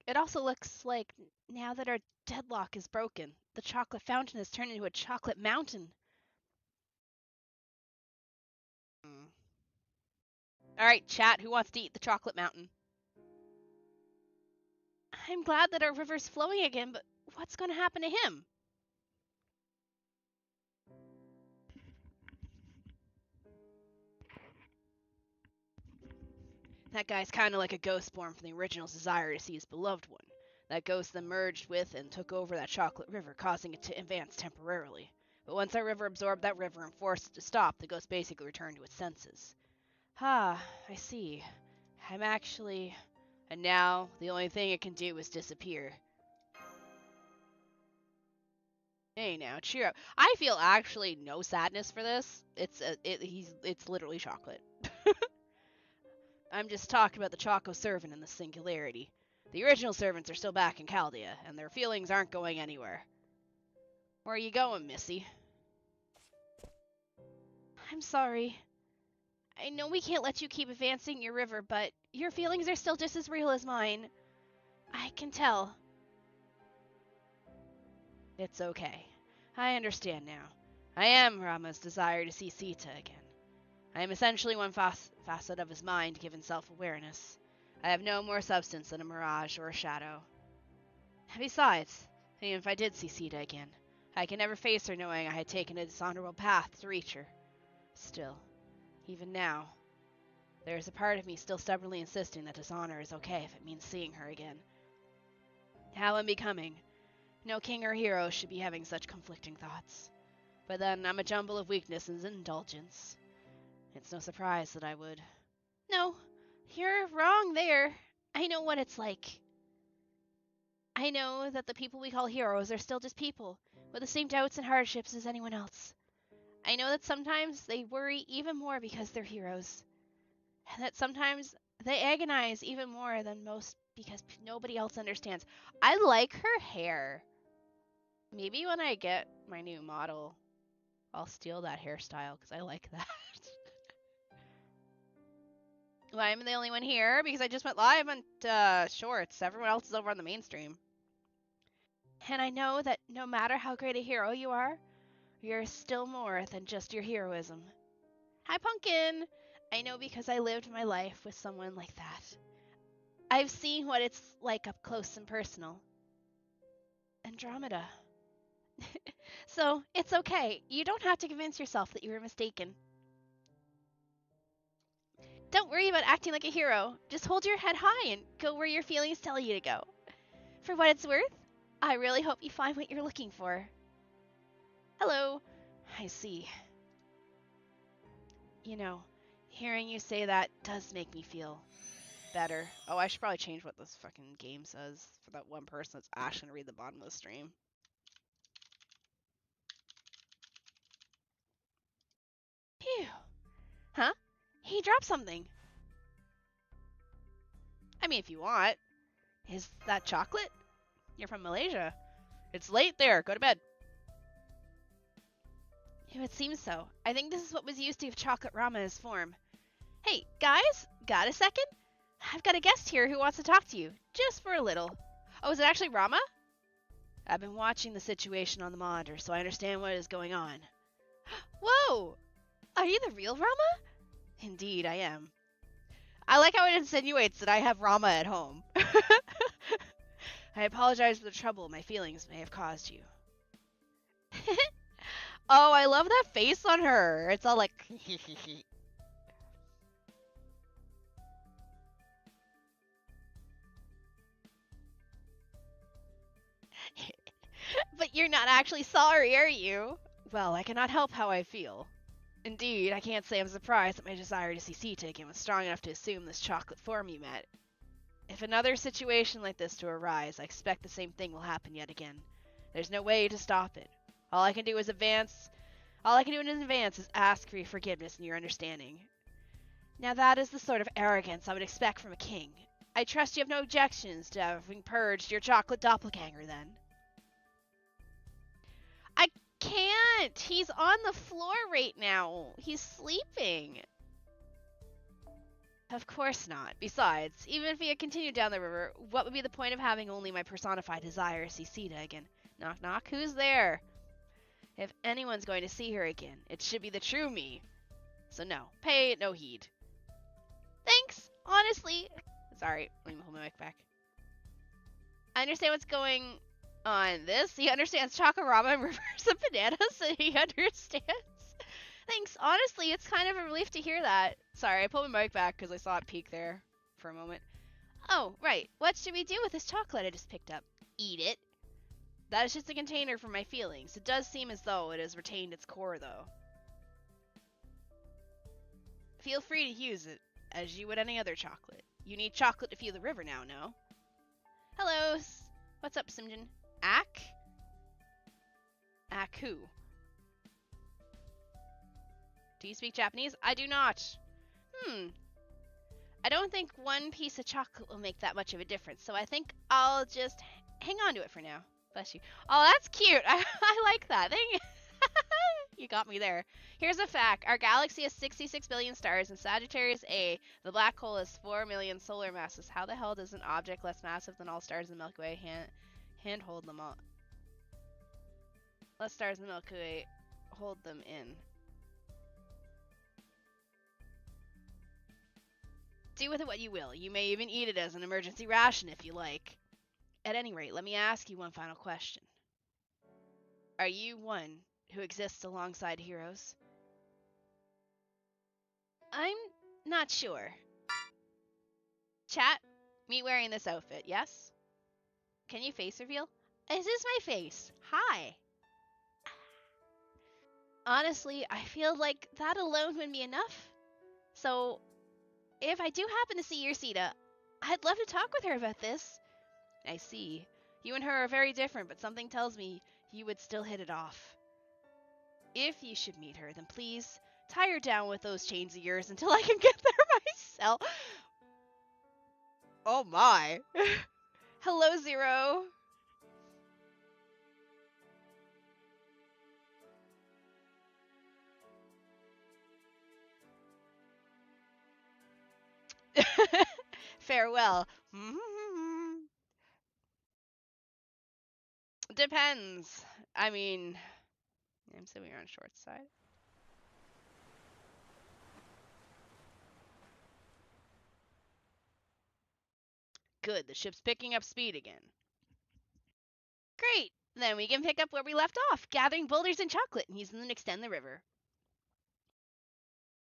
It also looks like now that our deadlock is broken, the chocolate fountain has turned into a chocolate mountain. Alright, chat, who wants to eat the chocolate mountain? I'm glad that our river's flowing again, but what's going to happen to him? That guy's kind of like a ghost born from the original's desire to see his beloved one. That ghost then merged with and took over that chocolate river, causing it to advance temporarily. But once our river absorbed that river and forced it to stop, the ghost basically returned to its senses. Ah, I see. I'm actually... And now, the only thing it can do is disappear. Hey now, cheer up. I feel actually no sadness for this. It's literally chocolate. I'm just talking about the Choco servant and the singularity. The original servants are still back in Chaldea, and their feelings aren't going anywhere. Where are you going, Missy? I'm sorry. I know we can't let you keep advancing your river, but your feelings are still just as real as mine. I can tell. It's okay. I understand now. I am Rama's desire to see Sita again. I am essentially one facet of his mind given self-awareness. I have no more substance than a mirage or a shadow. Besides, even if I did see Sita again, I can never face her knowing I had taken a dishonorable path to reach her. Still, even now, there is a part of me still stubbornly insisting that dishonor is okay if it means seeing her again. How unbecoming. No king or hero should be having such conflicting thoughts. But then I'm a jumble of weakness and indulgence. It's no surprise that I would. No, you're wrong there. I know what it's like. I know that the people we call heroes are still just people, with the same doubts and hardships as anyone else. I know that sometimes they worry even more because they're heroes. And that sometimes they agonize even more than most because nobody else understands. I like her hair. Maybe when I get my new model, I'll steal that hairstyle because I like that. Well, I'm the only one here because I just went live on shorts. Everyone else is over on the mainstream. And I know that no matter how great a hero you are, you're still more than just your heroism. Hi, Pumpkin! I know because I lived my life with someone like that. I've seen what it's like up close and personal. Andromeda. So, it's okay. You don't have to convince yourself that you were mistaken. Don't worry about acting like a hero. Just hold your head high and go where your feelings tell you to go. For what it's worth, I really hope you find what you're looking for. Hello. I see. You know, hearing you say that does make me feel better. Oh, I should probably change what this fucking game says for that one person that's actually gonna read the bottom of the stream. Phew. Huh? He dropped something. I mean, if you want. Is that chocolate? You're from Malaysia. It's late there. Go to bed. It would seem so. I think this is what was used to give chocolate Rama his form. Hey, guys, got a second? I've got a guest here who wants to talk to you, just for a little. Oh, is it actually Rama? I've been watching the situation on the monitor, so I understand what is going on. Whoa! Are you the real Rama? Indeed, I am. I like how it insinuates that I have Rama at home. I apologize for the trouble my feelings may have caused you. Oh, I love that face on her. It's all like... But you're not actually sorry, are you? Well, I cannot help how I feel. Indeed, I can't say I'm surprised that my desire to see Sita again was strong enough to assume this chocolate form you met. If another situation like this to arise, I expect the same thing will happen yet again. There's no way to stop it. All I can do in advance is ask for your forgiveness and your understanding. Now that is the sort of arrogance I would expect from a king. I trust you have no objections to having purged your chocolate doppelganger then. I can't! He's on the floor right now. He's sleeping. Of course not. Besides, even if we had continued down the river, what would be the point of having only my personified desire to see Sita again? Knock knock, who's there? If anyone's going to see her again, it should be the true me. So no, pay it no heed. Thanks, honestly. Sorry, let me hold my mic back. I understand what's going on. He understands Chakarama and Reverse of Bananas, and he understands. Thanks, honestly, it's kind of a relief to hear that. Sorry, I pulled my mic back because I saw it peek there for a moment. Oh, right. What should we do with this chocolate I just picked up? Eat it. That is just a container for my feelings. It does seem as though it has retained its core, though. Feel free to use it, as you would any other chocolate. You need chocolate to feel the river now, no? Hello. What's up, Simjin? Ak? Ak who? Do you speak Japanese? I do not. I don't think one piece of chocolate will make that much of a difference, so I think I'll just hang on to it for now. Bless you. Oh, that's cute. I like that. You got me there. Here's a fact. Our galaxy has 66 billion stars, and Sagittarius A, the black hole, has 4 million solar masses. How the hell does an object less massive than all stars in the Milky Way handhold them all? Less stars in the Milky Way hold them in. Do with it what you will. You may even eat it as an emergency ration if you like. At any rate, let me ask you one final question. Are you one who exists alongside heroes? I'm not sure. Chat, me wearing this outfit, yes? Can you face reveal? Is this my face? Hi. Honestly, I feel like that alone would be enough. So, if I do happen to see your Sita, I'd love to talk with her about this. I see. You and her are very different, but something tells me you would still hit it off. If you should meet her, then please tie her down with those chains of yours until I can get there myself. Oh my. Hello, Zero. Farewell. Depends. I mean, I'm assuming you're on short side. Good, the ship's picking up speed again. Great, then we can pick up where we left off, gathering boulders and chocolate, and using them to extend the river.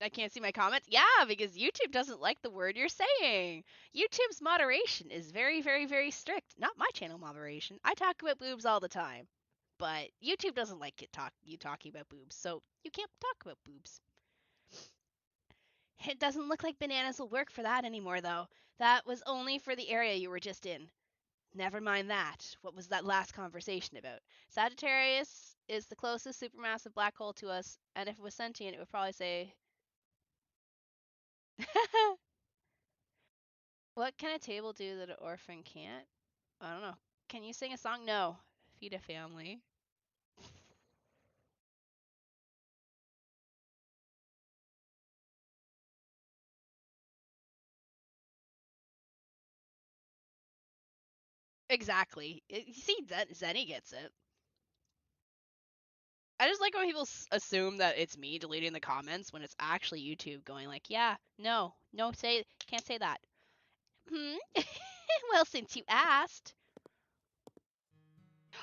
I can't see my comments? Yeah, because YouTube doesn't like the word you're saying. YouTube's moderation is very, very, very strict. Not my channel moderation. I talk about boobs all the time. But YouTube doesn't like you talking about boobs, so you can't talk about boobs. It doesn't look like bananas will work for that anymore, though. That was only for the area you were just in. Never mind that. What was that last conversation about? Sagittarius is the closest supermassive black hole to us, and if it was sentient, it would probably say... What can a table do that an orphan can't? I don't know. Can you sing a song? No. Feed a family. Exactly. You see, Zenny gets it. I just like when people assume that it's me deleting the comments when it's actually YouTube going like, yeah, no, can't say that. Well, since you asked.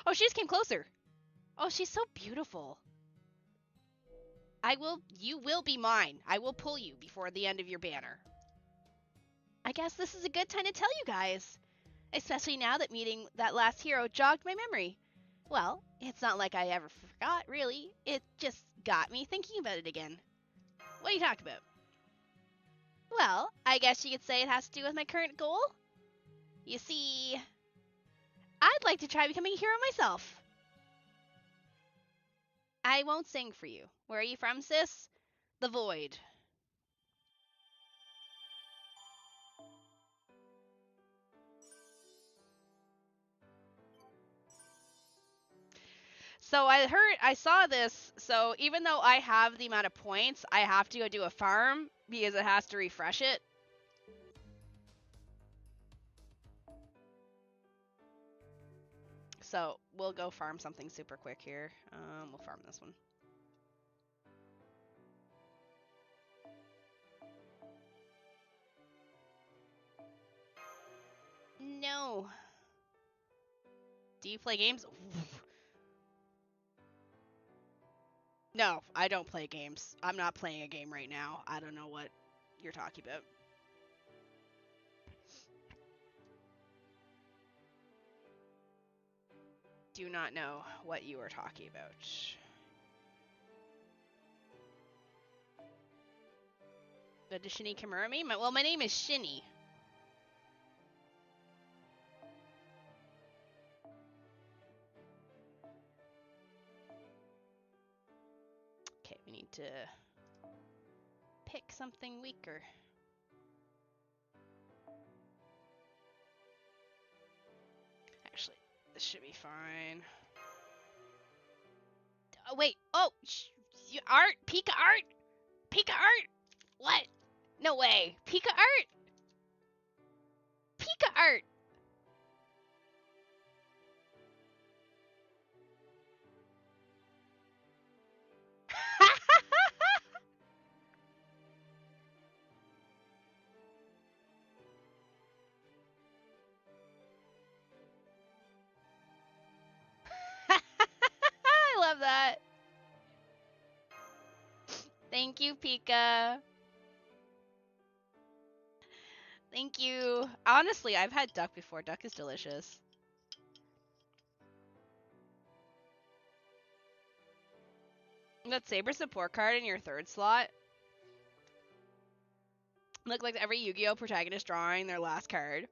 Oh, she just came closer. Oh, she's so beautiful. You will be mine. I will pull you before the end of your banner. I guess this is a good time to tell you guys. Especially now that meeting that last hero jogged my memory. Well, it's not like I ever forgot, really. It just got me thinking about it again. What are you talking about? Well, I guess you could say it has to do with my current goal. You see, I'd like to try becoming a hero myself. I won't sing for you. Where are you from, sis? The Void. So I saw this, so even though I have the amount of points, I have to go do a farm because it has to refresh it. So we'll go farm something super quick here. We'll farm this one. No. Do you play games? No, I don't play games. I'm not playing a game right now. I don't know what you're talking about. Do not know what you are talking about. But does Shini Kimura me? Well, my name is Shini. Okay, we need to pick something weaker. Actually, this should be fine. Oh, wait. Oh, art? Pika art? Pika art? What? No way. Pika art? Pika art. I love that. Thank you, Pika. Thank you. Honestly, I've had duck before. Duck is delicious. That Saber support card in your third slot. Look like every Yu-Gi-Oh protagonist drawing their last card.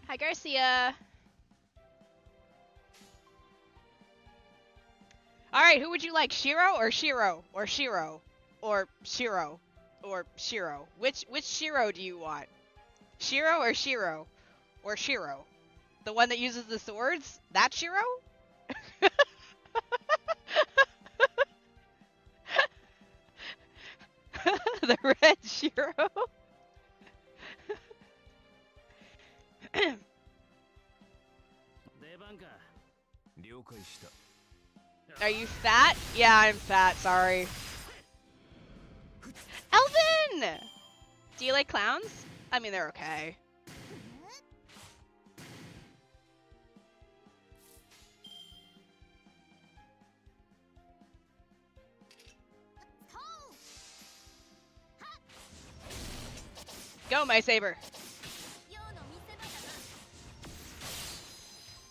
Hi, Garcia. Alright, who would you like? Shiro or Shiro? Or Shiro? Or Shiro? Or Shiro? Which Shiro do you want? Shiro or Shiro? Or Shiro? The one that uses the swords? That Shiro? The red Shiro? Are you fat? Yeah, I'm fat, sorry. Elvin! Do you like clowns? I mean, they're okay. Go, my saber.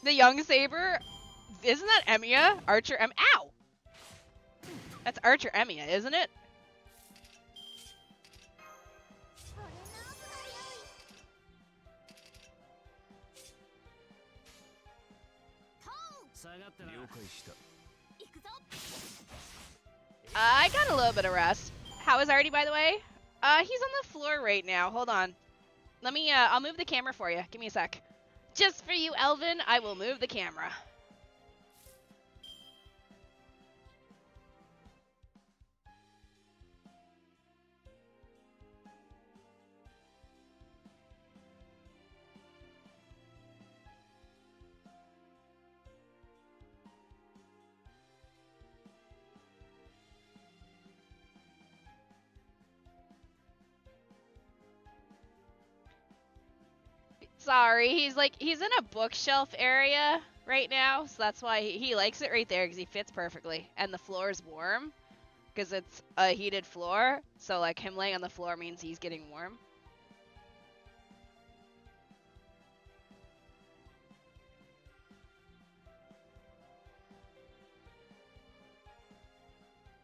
The young saber? Isn't that Emiya? Archer Ow! That's Archer Emiya, isn't it? I got a little bit of rest. How is Artie, by the way? He's on the floor right now. Hold on. Let me, I'll move the camera for you. Give me a sec. Just for you, Elvin, I will move the camera. Sorry, he's in a bookshelf area right now, so that's why he likes it right there, because he fits perfectly. And the floor is warm, because it's a heated floor, so like him laying on the floor means he's getting warm.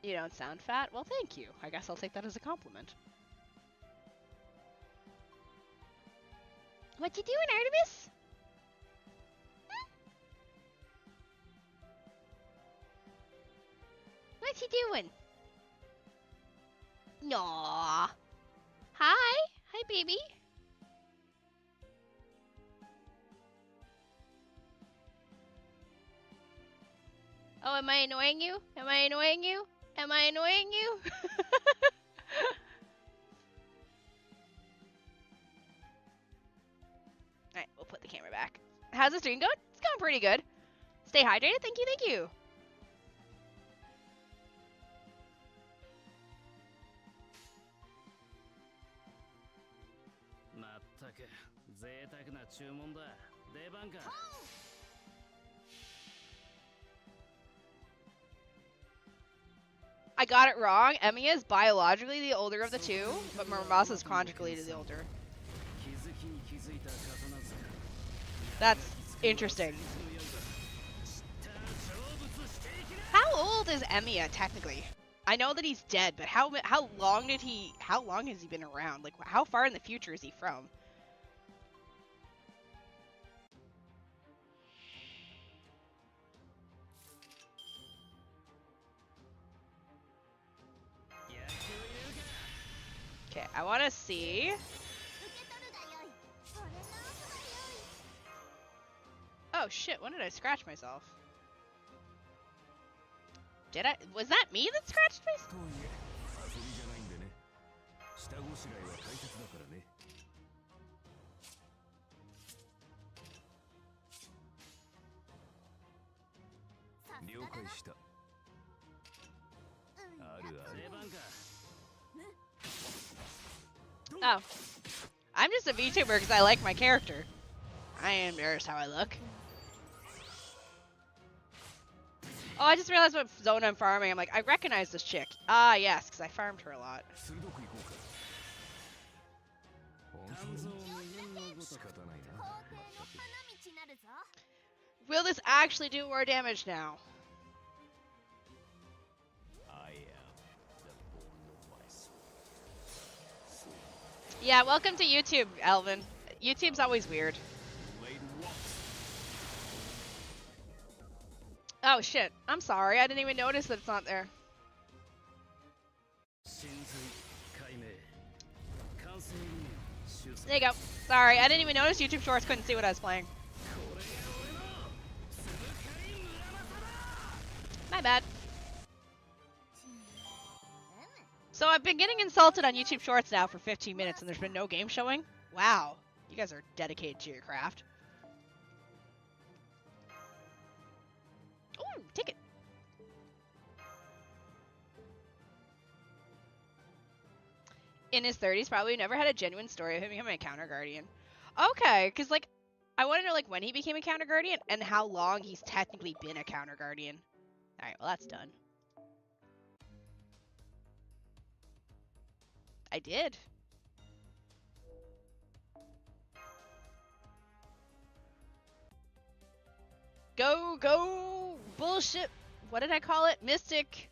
You don't sound fat? Well, thank you. I guess I'll take that as a compliment. What you doing, Artemis? What you doing? Aww. Hi. Hi, baby. Oh, am I annoying you? Am I annoying you? Am I annoying you? Alright, we'll put the camera back. How's the stream going? It's going pretty good. Stay hydrated. Thank you, thank you. I got it wrong. Emiya is biologically the older of the two, but Muramasa is chronically the older. That's interesting. How old is Emiya technically? I know that he's dead, but how long has he been around? Like, how far in the future is he from? Okay, I want to see. Oh shit, when did I scratch myself? Did I? Was that me that scratched myself? Oh. I'm just a VTuber because I like my character. I am embarrassed how I look. Oh, I just realized what zone I'm farming. I'm like, I recognize this chick. Ah, yes, because I farmed her a lot. Will this actually do more damage now? Yeah, welcome to YouTube, Elvin. YouTube's always weird. Oh shit, I'm sorry, I didn't even notice that it's not there. There you go. Sorry, I didn't even notice YouTube Shorts couldn't see what I was playing. My bad. So I've been getting insulted on YouTube Shorts now for 15 minutes and there's been no game showing? Wow, you guys are dedicated to your craft. Ooh, ticket. In his 30s, probably never had a genuine story of him becoming a counter guardian. Okay, because like, I want to know like when he became a counter guardian and how long he's technically been a counter guardian. All right, well that's done. I did. Go, bullshit. What did I call it? Mystic.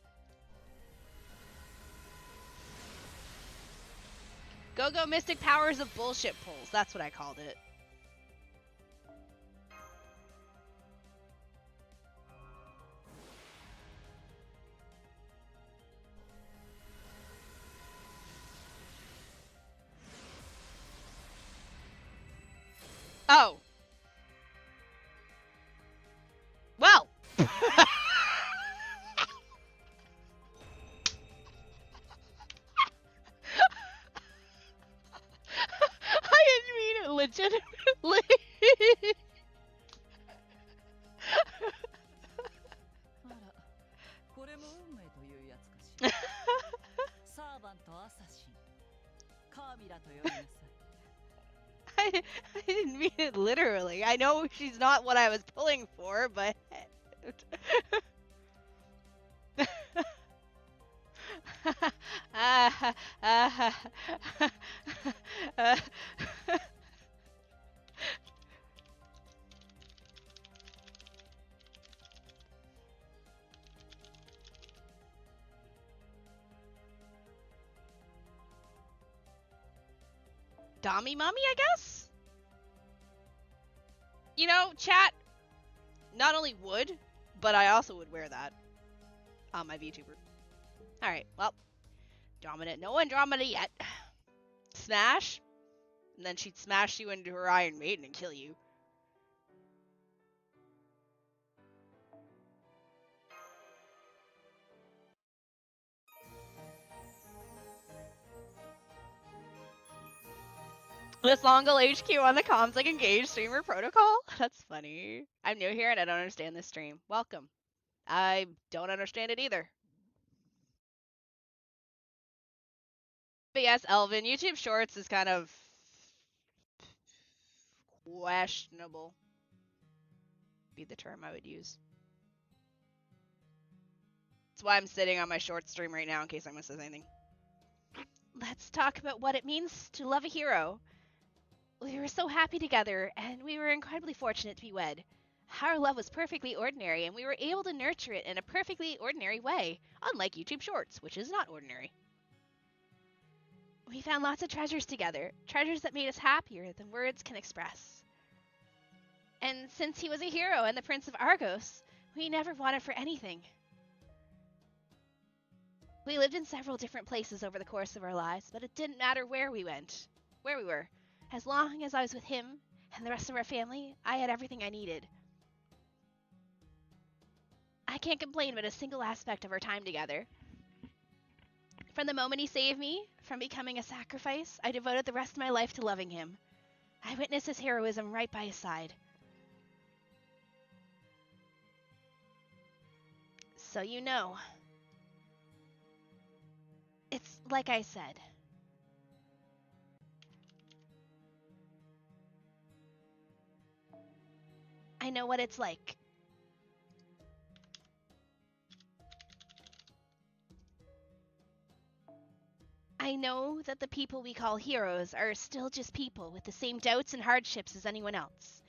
Go Mystic Powers of Bullshit Pulls. That's what I called it. Oh. Well. I didn't mean it legitimately. I didn't mean it literally. I know she's not what I was pulling for, but... Dami mommy, I guess? You know, chat, not only would, but I also would wear that on my VTuber. Alright, well, dominant. No Andromeda yet. Smash, and then she'd smash you into her Iron Maiden and kill you. This Longle HQ on the comms like engage streamer protocol? That's funny. I'm new here and I don't understand this stream. Welcome. I don't understand it either. But yes, Elvin, YouTube Shorts is kind of questionable. Be the term I would use. That's why I'm sitting on my short stream right now in case I miss anything. Let's talk about what it means to love a hero. We were so happy together, and we were incredibly fortunate to be wed. Our love was perfectly ordinary, and we were able to nurture it in a perfectly ordinary way, unlike YouTube Shorts, which is not ordinary. We found lots of treasures together, treasures that made us happier than words can express. And since he was a hero and the Prince of Argos, we never wanted for anything. We lived in several different places over the course of our lives, but it didn't matter where we went, where we were. As long as I was with him and the rest of our family, I had everything I needed. I can't complain about a single aspect of our time together. From the moment he saved me from becoming a sacrifice, I devoted the rest of my life to loving him. I witnessed his heroism right by his side. So you know, it's like I said. I know what it's like. I know that the people we call heroes are still just people with the same doubts and hardships as anyone else.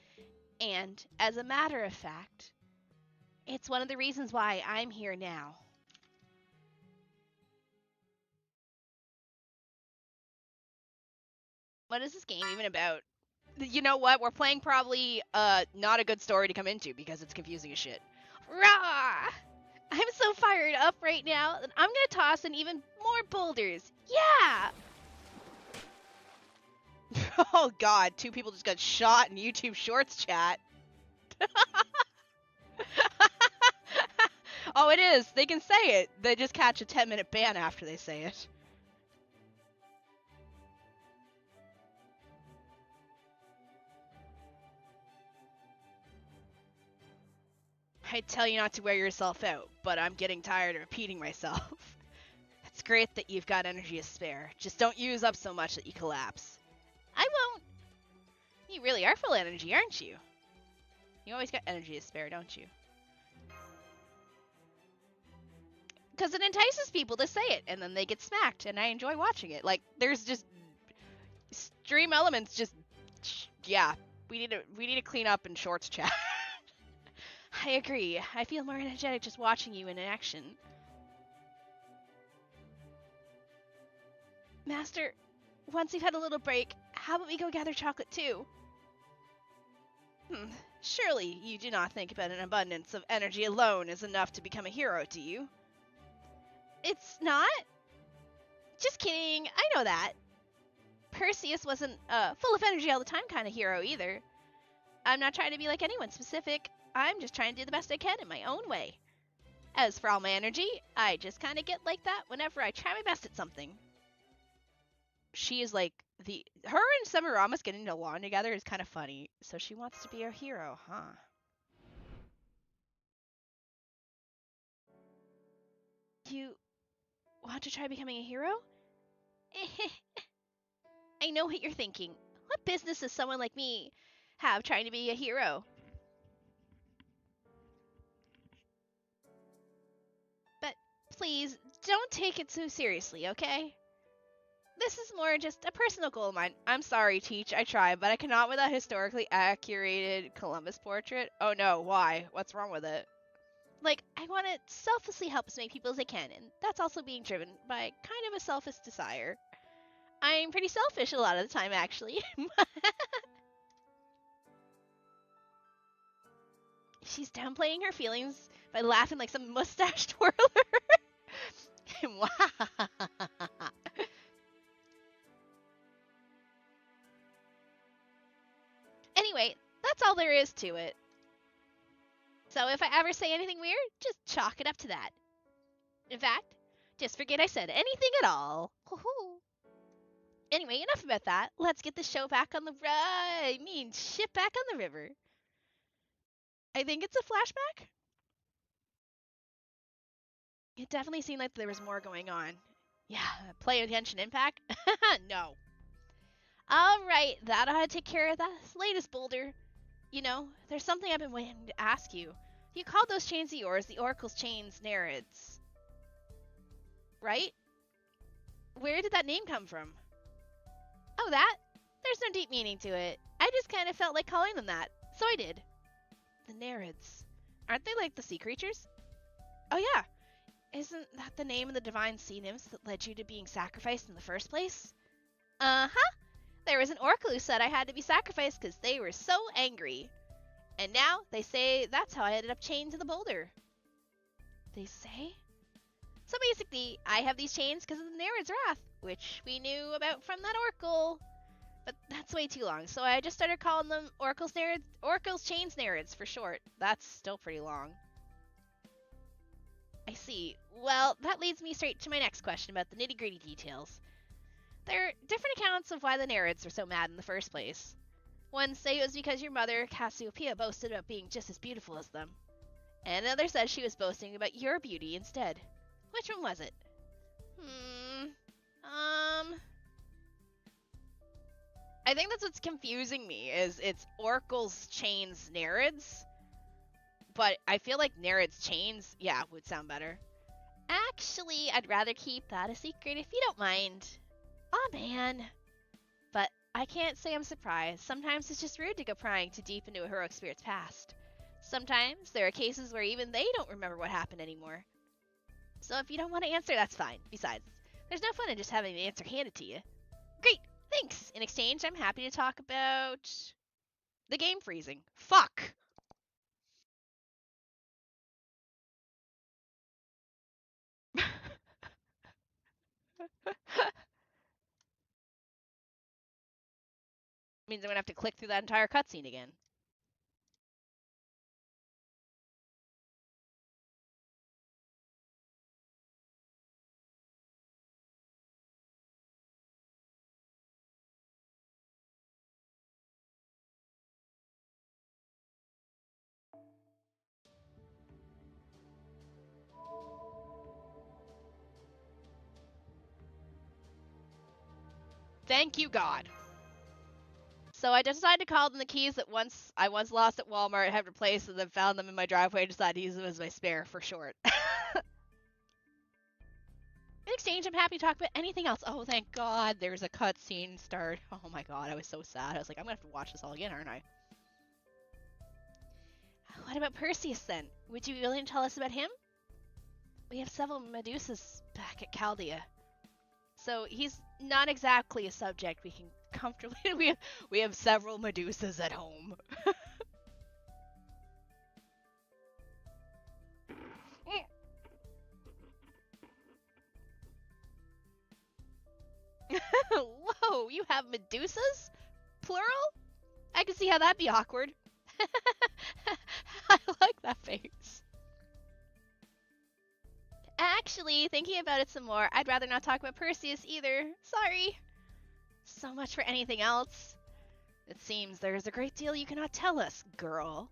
And, as a matter of fact, it's one of the reasons why I'm here now. What is this game even about? You know what? We're playing probably not a good story to come into because it's confusing as shit. Rah! I'm so fired up right now that I'm gonna toss in even more boulders. Yeah! Oh god, 2 people just got shot in YouTube Shorts chat. Oh, it is. They can say it. They just catch a 10-minute ban after they say it. I tell you not to wear yourself out, but I'm getting tired of repeating myself. It's great that you've got energy to spare. Just don't use up so much that you collapse. I won't. You really are full of energy, aren't you? You always got energy to spare, don't you? Because it entices people to say it, and then they get smacked, and I enjoy watching it. Like, there's just stream elements just... Yeah, we need to clean up in Shorts chat. I agree. I feel more energetic just watching you in action. Master, once we've had a little break, how about we go gather chocolate too? Surely you do not think about an abundance of energy alone is enough to become a hero, do you? It's not? Just kidding, I know that. Perseus wasn't full of energy all the time kind of hero either. I'm not trying to be like anyone specific. I'm just trying to do the best I can in my own way. As for all my energy, I just kind of get like that whenever I try my best at something. She is like her and Semiramis getting along together is kind of funny. So she wants to be a hero, huh? You want to try becoming a hero? I know what you're thinking. What business does someone like me have trying to be a hero? But please, don't take it so seriously, okay? This is more just a personal goal of mine. I'm sorry, Teach, I tried, but I cannot with a historically accurate Columbus portrait. Oh no, why? What's wrong with it? Like, I want to selflessly help as many people as I can, and that's also being driven by kind of a selfish desire. I'm pretty selfish a lot of the time, actually. She's downplaying her feelings by laughing like some mustache twirler. Anyway, that's all there is to it. So if I ever say anything weird, just chalk it up to that. In fact, just forget I said anything at all. Anyway, enough about that. Let's get the show back on the ship back on the river. I think it's a flashback. It definitely seemed like there was more going on. Yeah, play attention impact? No. Alright, that ought to take care of that latest boulder. You know, there's something I've been waiting to ask you. You called those chains of yours the Oracle's Chains Nereids, right? Where did that name come from? Oh, that? There's no deep meaning to it. I just kind of felt like calling them that, so I did. The Nereids. Aren't they like the sea creatures? Oh yeah. Isn't that the name of the divine sea nymphs that led you to being sacrificed in the first place? Uh-huh. There was an oracle who said I had to be sacrificed because they were so angry. And now they say that's how I ended up chained to the boulder. They say? So basically, I have these chains because of the Nereid's wrath, which we knew about from that oracle. But that's way too long, so I just started calling them Oracle's Chains Nereids for short. That's still pretty long. I see. Well, that leads me straight to my next question about the nitty-gritty details. There are different accounts of why the Nereids were so mad in the first place. One say it was because your mother, Cassiopeia, boasted about being just as beautiful as them. And another says she was boasting about your beauty instead. Which one was it? I think that's what's confusing me, is it's Oracle's Chains Nereids. But I feel like Nereids Chains, yeah, would sound better. Actually, I'd rather keep that a secret if you don't mind. Aw, man. But I can't say I'm surprised. Sometimes it's just rude to go prying too deep into a heroic spirit's past. Sometimes there are cases where even they don't remember what happened anymore. So if you don't want to answer, that's fine. Besides, there's no fun in just having the answer handed to you. Great, thanks. In exchange, I'm happy to talk about the game freezing. Fuck. Means I'm gonna have to click through that entire cutscene again. Thank you, God. So I decided to call them the keys that I once lost at Walmart, had replaced, and then found them in my driveway and decided to use them as my spare for short. In exchange, I'm happy to talk about anything else. Oh, thank God, there's a cutscene start. Oh my God, I was so sad. I was like, I'm gonna have to watch this all again, aren't I? What about Perseus then? Would you be willing to tell us about him? We have several Medusas back at Chaldea. So he's not exactly a subject we can comfortably... we have several Medusas at home. Whoa, you have Medusas? Plural? I can see how that'd be awkward. I like that face. Actually, thinking about it some more, I'd rather not talk about Perseus either. Sorry. So much for anything else. It seems there is a great deal you cannot tell us, girl.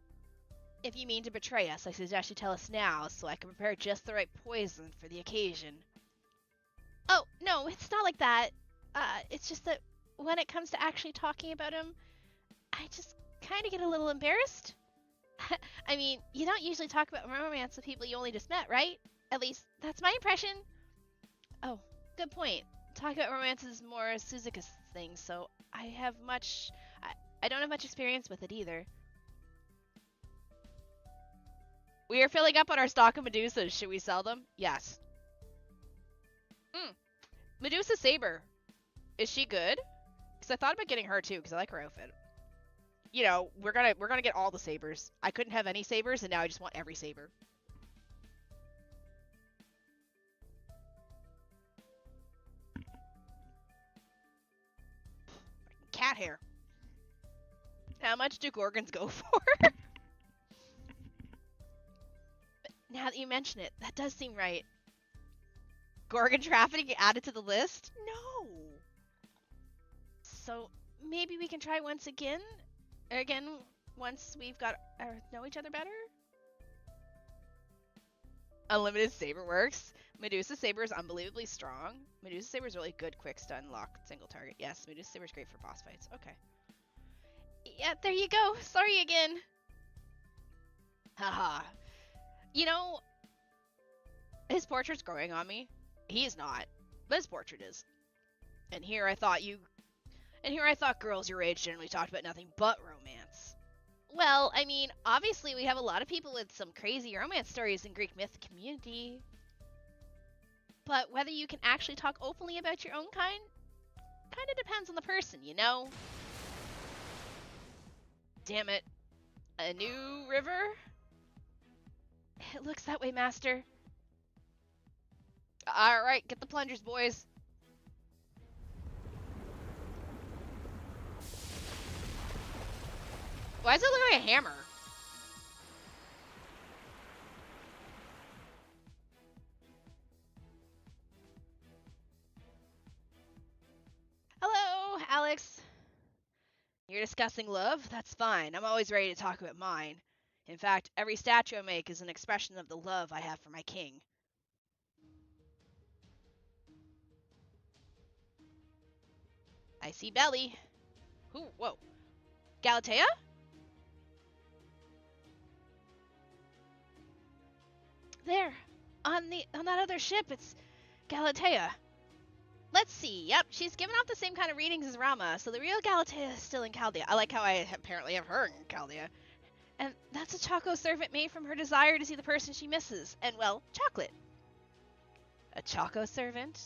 If you mean to betray us, I suggest you tell us now, so I can prepare just the right poison for the occasion. Oh, no, it's not like that. It's just that when it comes to actually talking about him, I just kind of get a little embarrassed. I mean, you don't usually talk about romance with people you only just met, right? At least, that's my impression. Oh, good point. Talking about romance is more Suzuka's thing, so I don't have much experience with it either. We are filling up on our stock of Medusas. Should we sell them? Yes. Medusa Saber. Is she good? Because I thought about getting her too, because I like her outfit. You know, we're gonna get all the sabers. I couldn't have any sabers, and now I just want every saber. Cat hair. How much do Gorgons go for? But now that you mention it, that does seem right. Gorgon trafficking added to the list? No. So maybe we can try once again? Again, once we've got know each other better? Unlimited Saber works. Medusa Saber is unbelievably strong. Medusa Saber is really good quick stun, lock, single target. Yes, Medusa Saber is great for boss fights. Okay. Yeah, there you go. Sorry again. Haha. You know, his portrait's growing on me. He's not, but his portrait is. And here I thought girls your age generally talked about nothing but romance. Well, I mean, obviously we have a lot of people with some crazy romance stories in Greek myth community. But whether you can actually talk openly about your own kind of depends on the person, you know? Damn it. A new river? It looks that way, Master. Alright, get the plungers, boys. Why does it look like a hammer? Hello, Alex. You're discussing love? That's fine. I'm always ready to talk about mine. In fact, every statue I make is an expression of the love I have for my king. I see Belly. Whoa. Galatea? There. On that other ship, it's Galatea. Let's see. Yep, she's given off the same kind of readings as Rama, so the real Galatea is still in Chaldea. I like how I apparently have her in Chaldea. And that's a Choco servant made from her desire to see the person she misses. And, well, chocolate. A Choco servant?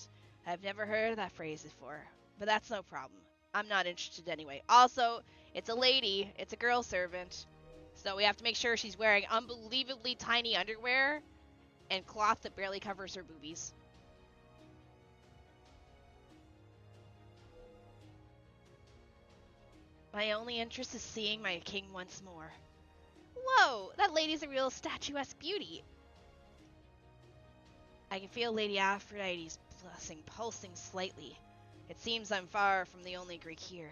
I've never heard of that phrase before. But that's no problem. I'm not interested anyway. Also, it's a lady. It's a girl servant. So we have to make sure she's wearing unbelievably tiny underwear and cloth that barely covers her boobies. My only interest is seeing my king once more. Whoa, that lady's a real statuesque beauty. I can feel Lady Aphrodite's blessing pulsing slightly. It seems I'm far from the only Greek here.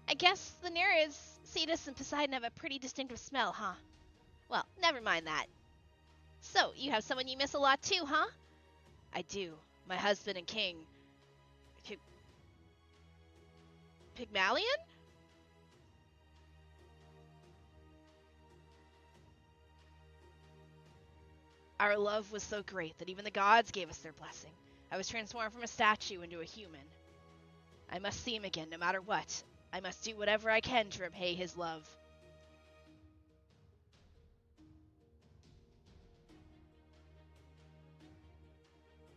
I guess the Nereids, Cetus, and Poseidon have a pretty distinctive smell, huh? Well, never mind that. So, you have someone you miss a lot too, huh? I do. My husband and king. Pygmalion? Our love was so great that even the gods gave us their blessing. I was transformed from a statue into a human. I must see him again, no matter what. I must do whatever I can to repay his love.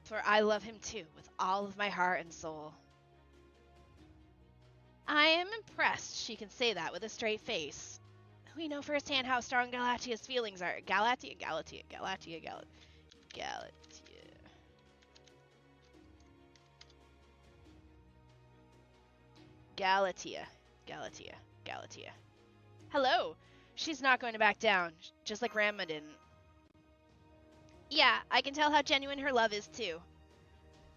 For I love him too, with all of my heart and soul. I am impressed she can say that with a straight face. We know firsthand how strong Galatea's feelings are. Galatea. Hello! She's not going to back down, just like Grandma didn't. Yeah, I can tell how genuine her love is too.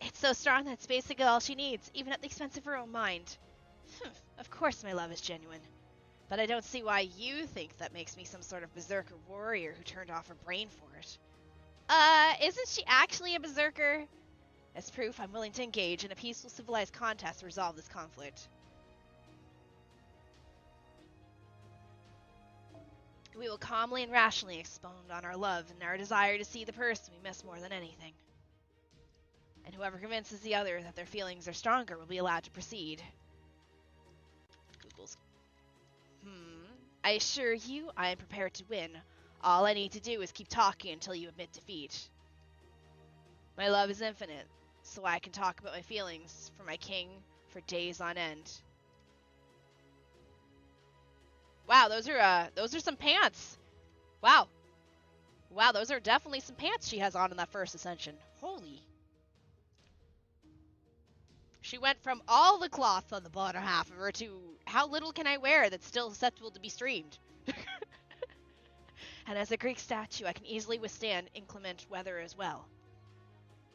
It's so strong that it's basically all she needs, even at the expense of her own mind. Of course my love is genuine. But I don't see why you think that makes me some sort of berserker warrior who turned off her brain for it. Isn't she actually a berserker? As proof, I'm willing to engage in a peaceful, civilized contest to resolve this conflict. We will calmly and rationally expound on our love and our desire to see the person we miss more than anything. And whoever convinces the other that their feelings are stronger will be allowed to proceed. Google's. I assure you, I am prepared to win. All I need to do is keep talking until you admit defeat. My love is infinite, so I can talk about my feelings for my king for days on end. Wow, those are some pants. Wow, those are definitely some pants she has on in that first ascension. Holy. She went from all the cloth on the bottom half of her to how little can I wear that's still susceptible to be streamed. And as a Greek statue, I can easily withstand inclement weather as well.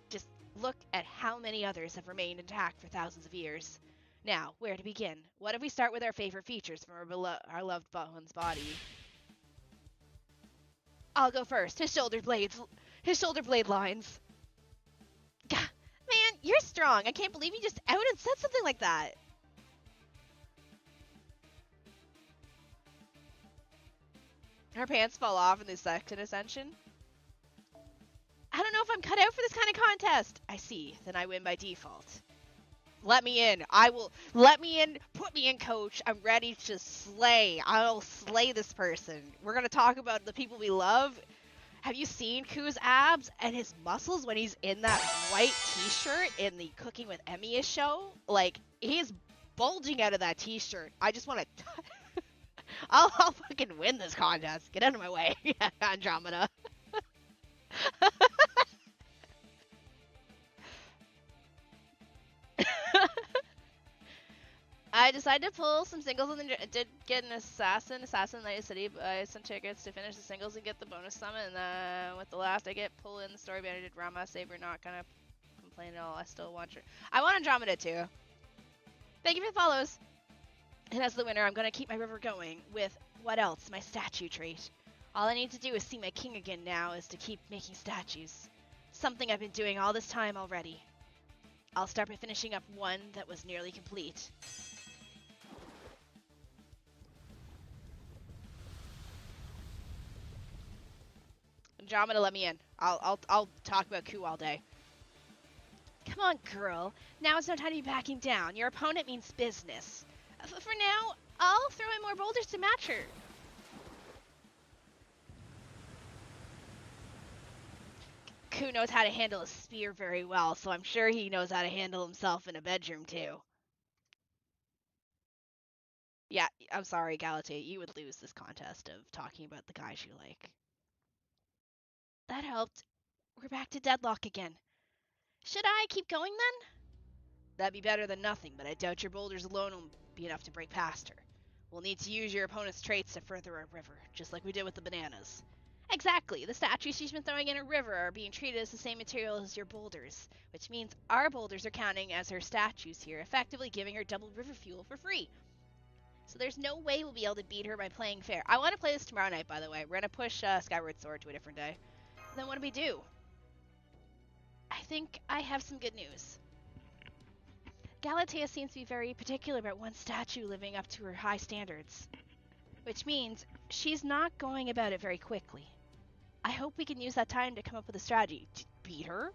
Just look at how many others have remained intact for thousands of years. Now, where to begin? What if we start with our favorite features from our loved Bowen's body? I'll go first. His shoulder blade lines. Gah, man, you're strong. I can't believe you just out and said something like that. Her pants fall off in the second ascension. I don't know if I'm cut out for this kind of contest. I see. Then I win by default. Let me in. Let me in. Put me in, coach. I'm ready to slay. I'll slay this person. We're going to talk about the people we love. Have you seen Ku's abs and his muscles when he's in that white t-shirt in the Cooking with Emmy show? Like, he's bulging out of that t-shirt. I just want to... I'll fucking win this contest. Get out of my way, Andromeda. I decided to pull some singles and did get an Assassin Night City. Buy some tickets to finish the singles and get the bonus summon. And with the last I get, pull in the story banded Rama. Saber not gonna complain at all. I still want her. I want Andromeda too. Thank you for the follows. And as the winner, I'm gonna keep my river going with what else? My statue trait. All I need to do is see my king again now is to keep making statues. Something I've been doing all this time already. I'll start by finishing up one that was nearly complete. Andromeda, let me in. I'll talk about Ku all day. Come on, girl. Now is no time to be backing down. Your opponent means business. For now, I'll throw in more boulders to match her. Ku knows how to handle a spear very well, so I'm sure he knows how to handle himself in a bedroom too. Yeah, I'm sorry, Galatea. You would lose this contest of talking about the guys you like. That helped. We're back to deadlock again. Should I keep going then? That'd be better than nothing, but I doubt your boulders alone will be enough to break past her. We'll need to use your opponent's traits to further our river, just like we did with the bananas. Exactly. The statues she's been throwing in her river are being treated as the same material as your boulders, which means our boulders are counting as her statues here, effectively giving her double river fuel for free. So there's no way we'll be able to beat her by playing fair. I want to play this tomorrow night, by the way. We're going to push Skyward Sword to a different day. Then what do we do? I think I have some good news. Galatea seems to be very particular about one statue living up to her high standards, which means she's not going about it very quickly. I hope we can use that time to come up with a strategy to beat her.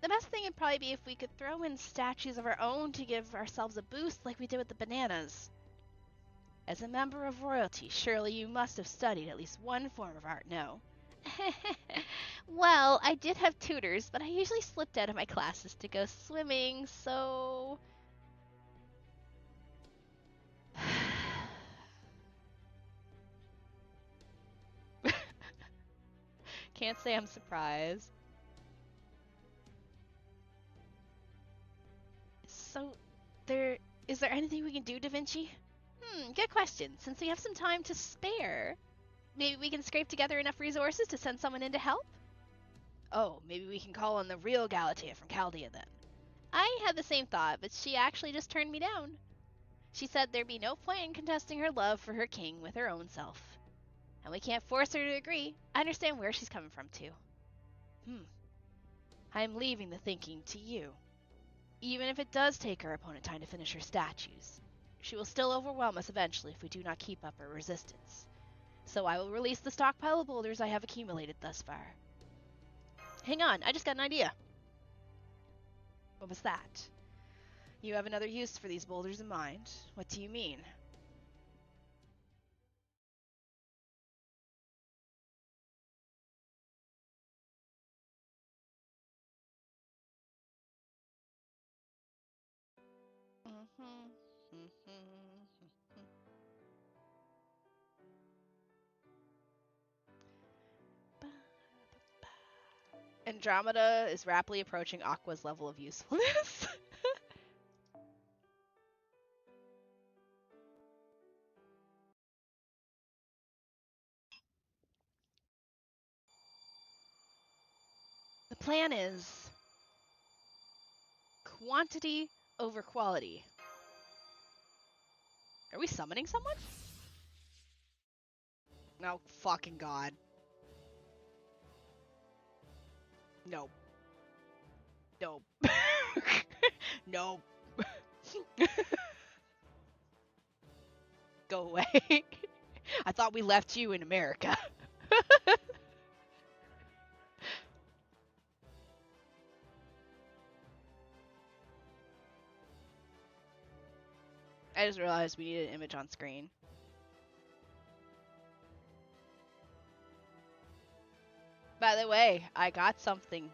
The best thing would probably be if we could throw in statues of our own to give ourselves a boost like we did with the bananas. As a member of royalty, surely you must have studied at least one form of art, no? Well, I did have tutors, but I usually slipped out of my classes to go swimming, so... Can't say I'm surprised. So, is there anything we can do, Da Vinci? Good question. Since we have some time to spare, maybe we can scrape together enough resources to send someone in to help? Oh, maybe we can call on the real Galatea from Chaldea then. I had the same thought, but she actually just turned me down. She said there'd be no point in contesting her love for her king with her own self. And we can't force her to agree. I understand where she's coming from, too. I'm leaving the thinking to you. Even if it does take our opponent time to finish her statues, she will still overwhelm us eventually if we do not keep up our resistance. So I will release the stockpile of boulders I have accumulated thus far. Hang on, I just got an idea. What was that? You have another use for these boulders in mind. What do you mean? Andromeda is rapidly approaching Aqua's level of usefulness. The plan is quantity over quality. Are we summoning someone? No, fucking god. Nope. Nope. Nope. Go away. I thought we left you in America. I just realized we need an image on screen. By the way, I got something.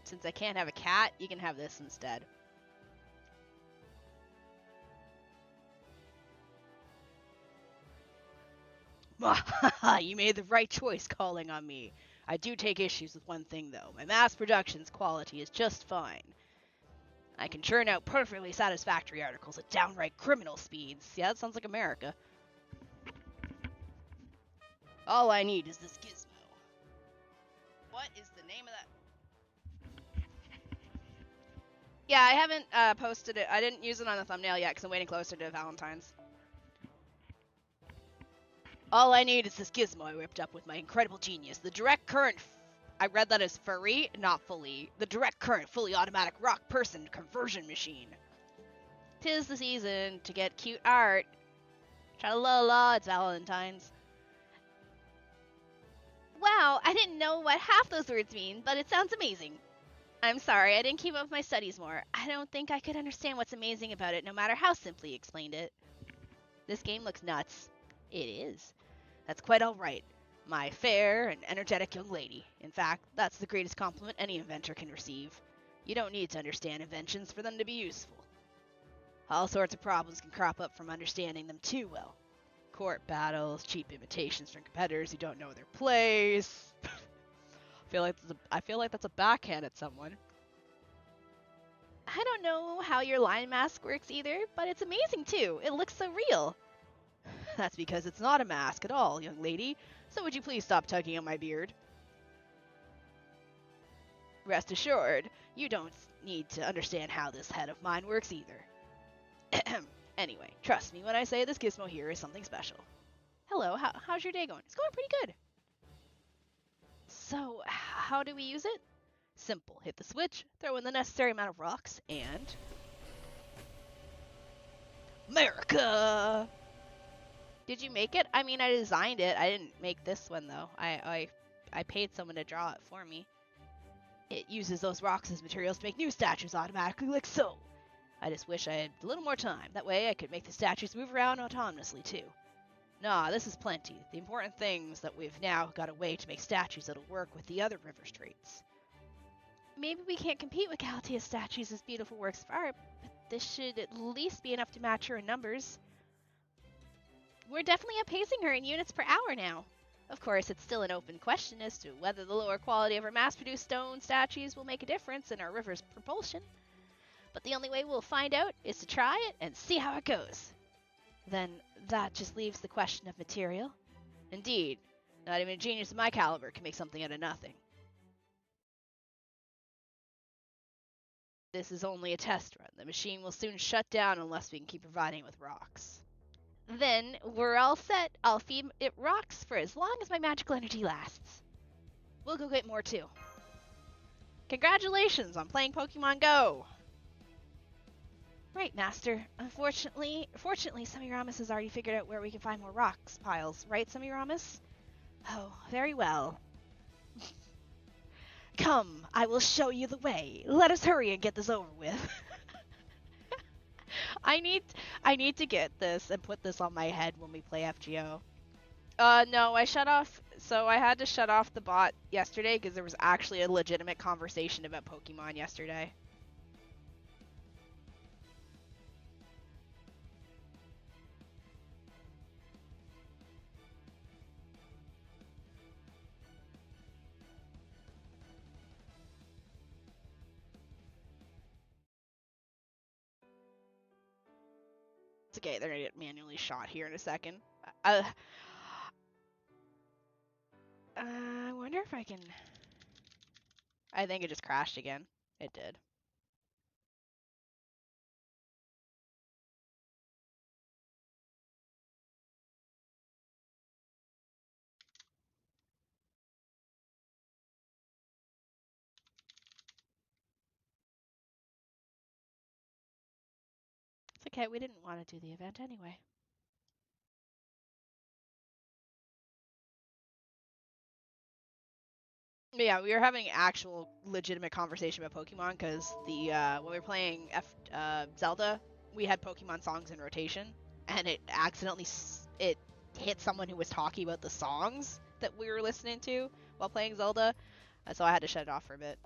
Since I can't have a cat, you can have this instead. You made the right choice calling on me. I do take issues with one thing, though. My mass production's quality is just fine. I can churn out perfectly satisfactory articles at downright criminal speeds. Yeah, that sounds like America. All I need is this gizmo. What is the name of that? Yeah, I haven't posted it. I didn't use it on the thumbnail yet because I'm waiting closer to Valentine's. All I need is this gizmo I whipped up with my incredible genius. The direct current... I read that as furry, not fully. The direct current, fully automatic rock person conversion machine. 'Tis the season to get cute art. Tra-la-la, it's Valentine's. Wow, I didn't know what half those words mean, but it sounds amazing. I'm sorry, I didn't keep up with my studies more. I don't think I could understand what's amazing about it, no matter how simply you explained it. This game looks nuts. It is. That's quite all right, my fair and energetic young lady. In fact, that's the greatest compliment any inventor can receive. You don't need to understand inventions for them to be useful. All sorts of problems can crop up from understanding them too well. Court battles, cheap imitations from competitors who don't know their place. I feel like that's a backhand at someone. I don't know how your line mask works either, but it's amazing too. It looks so real. That's because it's not a mask at all, young lady. So would you please stop tugging on my beard? Rest assured, you don't need to understand how this head of mine works either. Anyway, trust me when I say this gizmo here is something special. Hello, how's your day going? It's going pretty good. So, how do we use it? Simple. Hit the switch, throw in the necessary amount of rocks, and... America! Did you make it? I mean, I designed it. I didn't make this one, though. I paid someone to draw it for me. It uses those rocks as materials to make new statues automatically, like so. I just wish I had a little more time. That way I could make the statues move around autonomously, too. Nah, this is plenty. The important thing is that we've now got a way to make statues that'll work with the other river traits. Maybe we can't compete with Galatia's statues as beautiful works of art, but this should at least be enough to match her in numbers. We're definitely outpacing her in units per hour now. Of course, it's still an open question as to whether the lower quality of our mass-produced stone statues will make a difference in our river's propulsion. But the only way we'll find out is to try it and see how it goes. Then that just leaves the question of material. Indeed, not even a genius of my caliber can make something out of nothing. This is only a test run. The machine will soon shut down unless we can keep providing it with rocks. Then we're all set. I'll feed it rocks for as long as my magical energy lasts. We'll go get more too. Congratulations on playing Pokemon Go! Right, Master. Fortunately, Semiramis has already figured out where we can find more rocks piles. Right, Semiramis? Oh, very well. Come, I will show you the way. Let us hurry and get this over with. I need to get this and put this on my head when we play FGO. No, I had to shut off the bot yesterday because there was actually a legitimate conversation about Pokemon yesterday. It's okay, they're gonna get manually shot here in a second. I wonder if I can... I think it just crashed again. It did. It's okay, we didn't want to do the event anyway. But yeah, we were having actual legitimate conversation about Pokemon because the when we were playing Zelda, we had Pokemon songs in rotation, and it accidentally it hit someone who was talking about the songs that we were listening to while playing Zelda, and so I had to shut it off for a bit.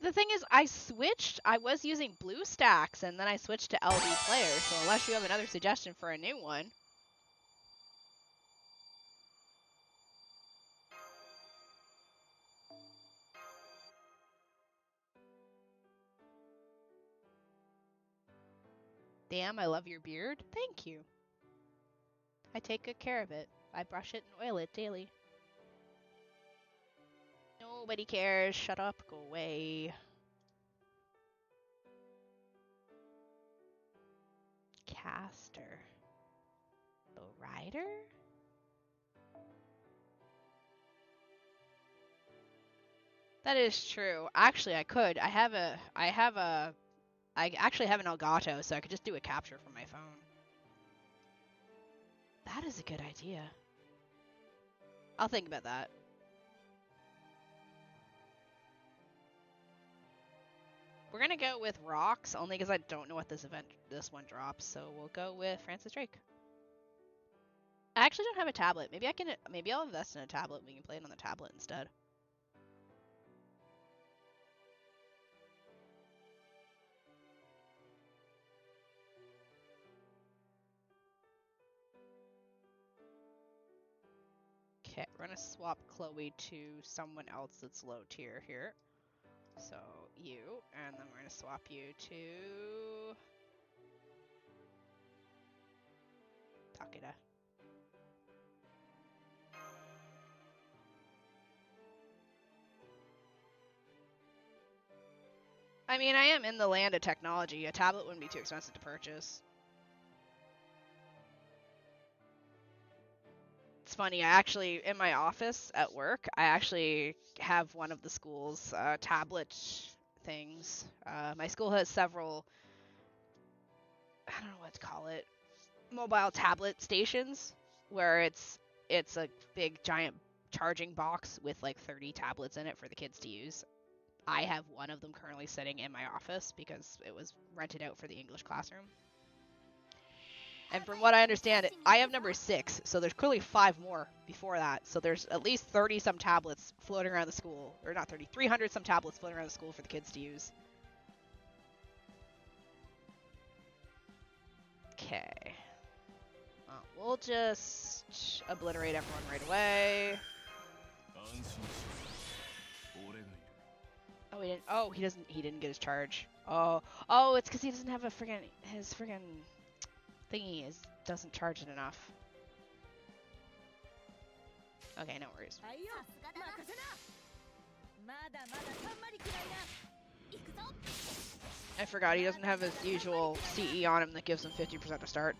The thing is, I was using BlueStacks, and then I switched to LD Player, so unless you have another suggestion for a new one. Damn, I love your beard. Thank you. I take good care of it. I brush it and oil it daily. Nobody cares. Shut up. Go away. Caster. The rider? That is true. Actually, I could. I actually have an Elgato, so I could just do a capture from my phone. That is a good idea. I'll think about that. We're gonna go with rocks, only because I don't know what this one drops, so we'll go with Francis Drake. I actually don't have a tablet. Maybe I'll invest in a tablet and we can play it on the tablet instead. Okay, we're gonna swap Chloe to someone else that's low tier here. So you, and then we're gonna swap you to Takeda. I mean, I am in the land of technology. A tablet wouldn't be too expensive to purchase. It's funny, in my office at work, I actually have one of the school's tablet things. My school has several, I don't know what to call it, mobile tablet stations, where it's a big giant charging box with like 30 tablets in it for the kids to use. I have one of them currently sitting in my office because it was rented out for the English classroom. And from what I understand, I have number 6, so there's clearly 5 more before that. So there's at least 30 some tablets floating around the school, or not 30, 300 some tablets floating around the school for the kids to use. Okay. Well, we'll just obliterate everyone right away. Oh, he didn't. Oh, he doesn't. He didn't get his charge. Oh, it's because he doesn't have his friggin' thingy doesn't charge it enough. Okay, no worries. I forgot he doesn't have his usual CE on him that gives him 50% to start.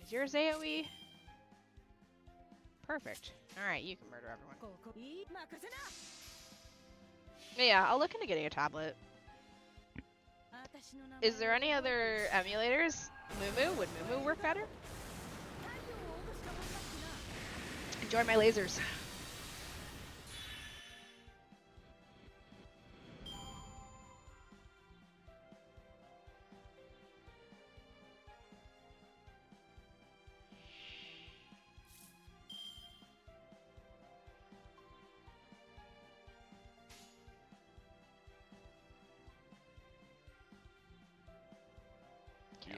Is yours AoE? Perfect. Alright, you can murder everyone. Yeah, I'll look into getting a tablet. Is there any other emulators? Mumu? Would Mumu work better? Enjoy my lasers. Okay.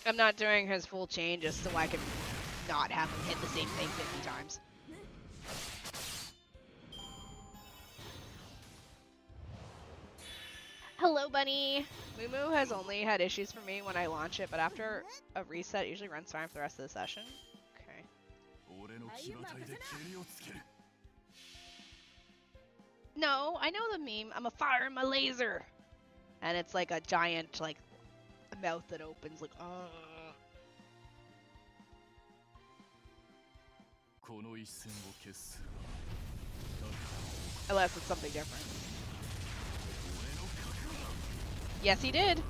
I'm not doing his full chain just so I can not have him hit the same thing 50 times. Hello, bunny! Moo has only had issues for me when I launch it, but after a reset, it usually runs fine for the rest of the session. Okay. No, I know the meme. I'm a fire in my laser! And it's like a giant, like, mouth that opens, like, Unless it's something different. Yes, he did!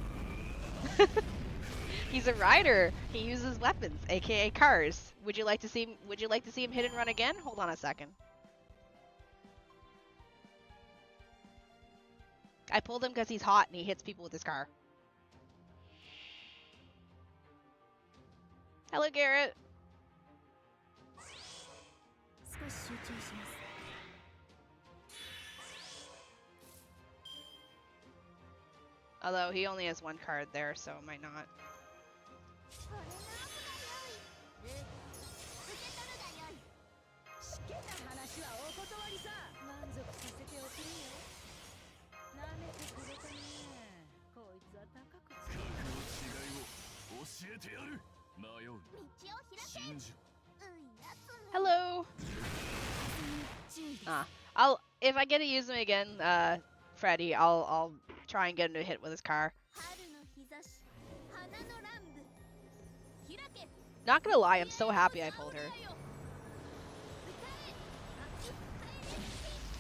He's a rider. He uses weapons, aka cars. Would you like to see him hit and run again? Hold on a second. I pulled him because he's hot and he hits people with his car. Hello, Garrett. Although he only has one card there, so it might not. Hello. If I get to use him again, Freddy, I'll try and get him to hit with his car. Not gonna lie, I'm so happy I pulled her.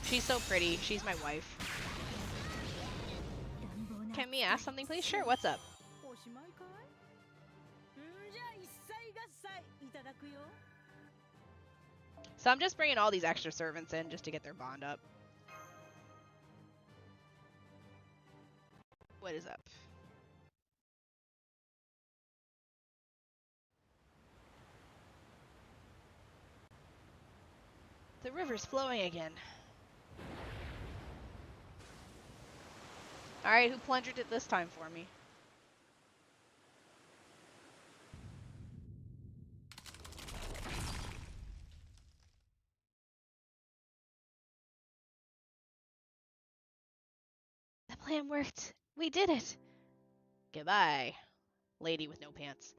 She's so pretty. She's my wife. Can we ask something, please? Sure, what's up? So I'm just bringing all these extra servants in just to get their bond up. What is up? The river's flowing again. Alright, who plundered it this time for me? The plan worked. We did it. Goodbye, lady with no pants.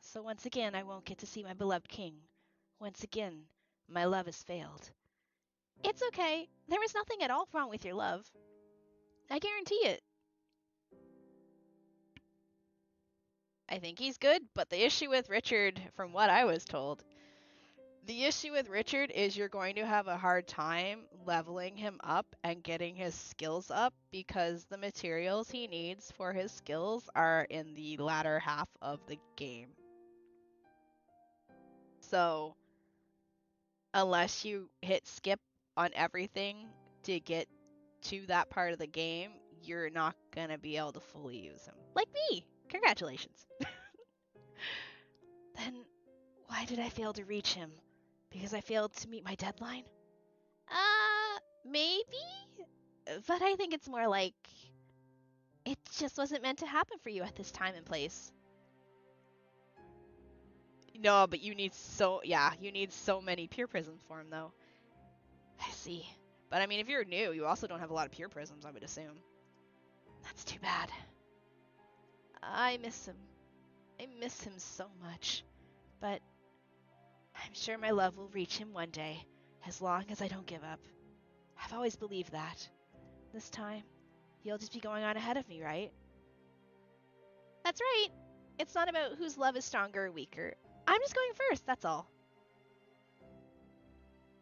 So once again, I won't get to see my beloved king. Once again, my love has failed. It's okay. There was nothing at all wrong with your love. I guarantee it. I think he's good, but the issue with Richard, from what I was told, the issue with Richard is you're going to have a hard time leveling him up and getting his skills up because the materials he needs for his skills are in the latter half of the game. So, unless you hit skip on everything to get to that part of the game, you're not going to be able to fully use him. Like me! Congratulations! Then, why did I fail to reach him? Because I failed to meet my deadline? Maybe? But I think it's more like it just wasn't meant to happen for you at this time and place. No, but you need so many pure prisms for him, though. I see. But I mean, if you're new, you also don't have a lot of pure prisms, I would assume. That's too bad. I miss him. I miss him so much. But I'm sure my love will reach him one day, as long as I don't give up. I've always believed that. This time, you'll just be going on ahead of me, right? That's right. It's not about whose love is stronger or weaker. I'm just going first, that's all.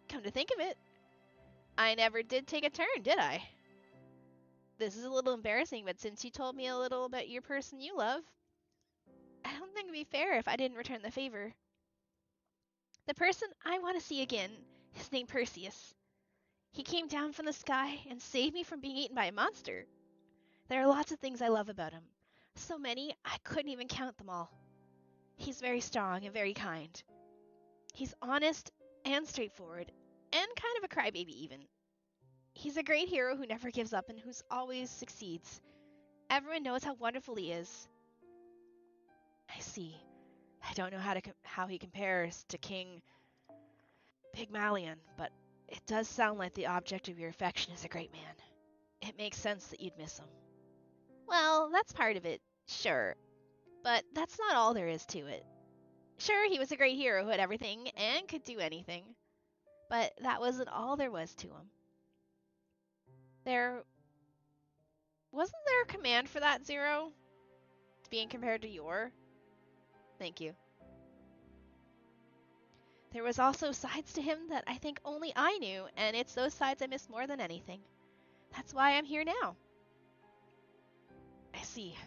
Come to think of it, I never did take a turn, did I? This is a little embarrassing, but since you told me a little about your person you love, I don't think it'd be fair if I didn't return the favor. The person I want to see again is named Perseus. He came down from the sky and saved me from being eaten by a monster. There are lots of things I love about him. So many, I couldn't even count them all. He's very strong and very kind. He's honest and straightforward, and kind of a crybaby even. He's a great hero who never gives up and who's always succeeds. Everyone knows how wonderful he is. I see. I don't know how he compares to King Pygmalion, but it does sound like the object of your affection is a great man. It makes sense that you'd miss him. Well, that's part of it, sure. But that's not all there is to it. Sure, he was a great hero who had everything and could do anything. But that wasn't all there was to him. Wasn't there a command for that, Zero? Being compared to your? Thank you. There was also sides to him that I think only I knew, and it's those sides I miss more than anything. That's why I'm here now. I see.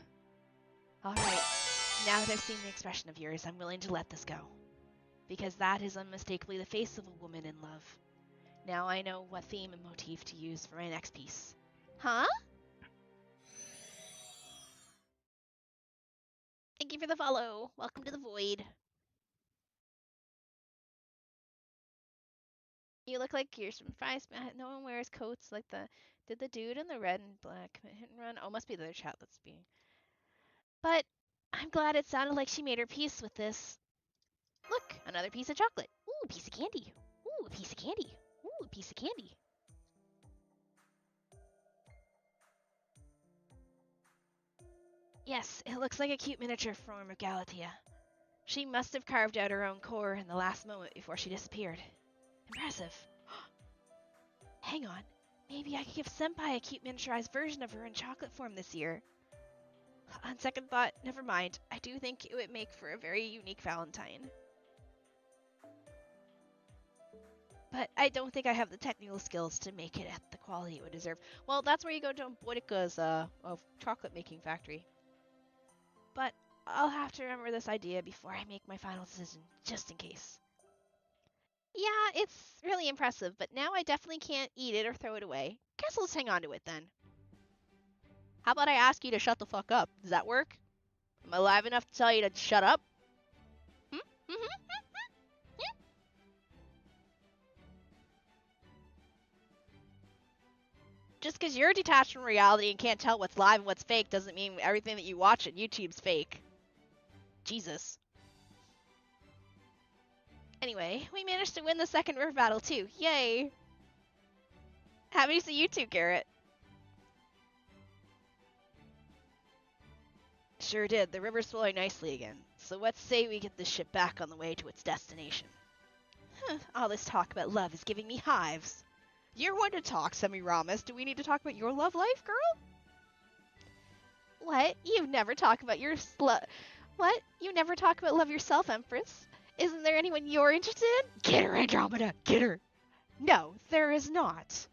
Alright, now that I've seen the expression of yours, I'm willing to let this go. Because that is unmistakably the face of a woman in love. Now I know what theme and motif to use for my next piece. Huh? Thank you for the follow. Welcome to the void. You look like you're some fries. No one wears coats like the... Did the dude in the red and black hit and run? Oh, must be the other chat that's being... But I'm glad it sounded like she made her peace with this. Look, another piece of chocolate. Ooh, a piece of candy. Ooh, a piece of candy. Ooh, a piece of candy. Yes, it looks like a cute miniature form of Galatea. She must have carved out her own core in the last moment before she disappeared. Impressive. Hang on. Maybe I could give Senpai a cute miniaturized version of her in chocolate form this year. On second thought, never mind. I do think it would make for a very unique Valentine. But I don't think I have the technical skills to make it at the quality it would deserve. Well, that's where you go to Boica's chocolate making factory. But I'll have to remember this idea before I make my final decision, just in case. Yeah, it's really impressive, but now I definitely can't eat it or throw it away. Guess I'll just hang on to it then. How about I ask you to shut the fuck up? Does that work? Am I alive enough to tell you to shut up? Just because you're detached from reality and can't tell what's live and what's fake doesn't mean everything that you watch on YouTube's fake. Jesus. Anyway, we managed to win the second river battle too. Yay! Happy to see you too, Garrett. Sure did. The river's flowing nicely again. So let's say we get this ship back on the way to its destination. All this talk about love is giving me hives. You're one to talk, Semiramis. Do we need to talk about your love life, girl? What? You've never talked about your What? You never talk about love yourself, Empress? Isn't there anyone you're interested in? Get her, Andromeda! Get her! No, there is not.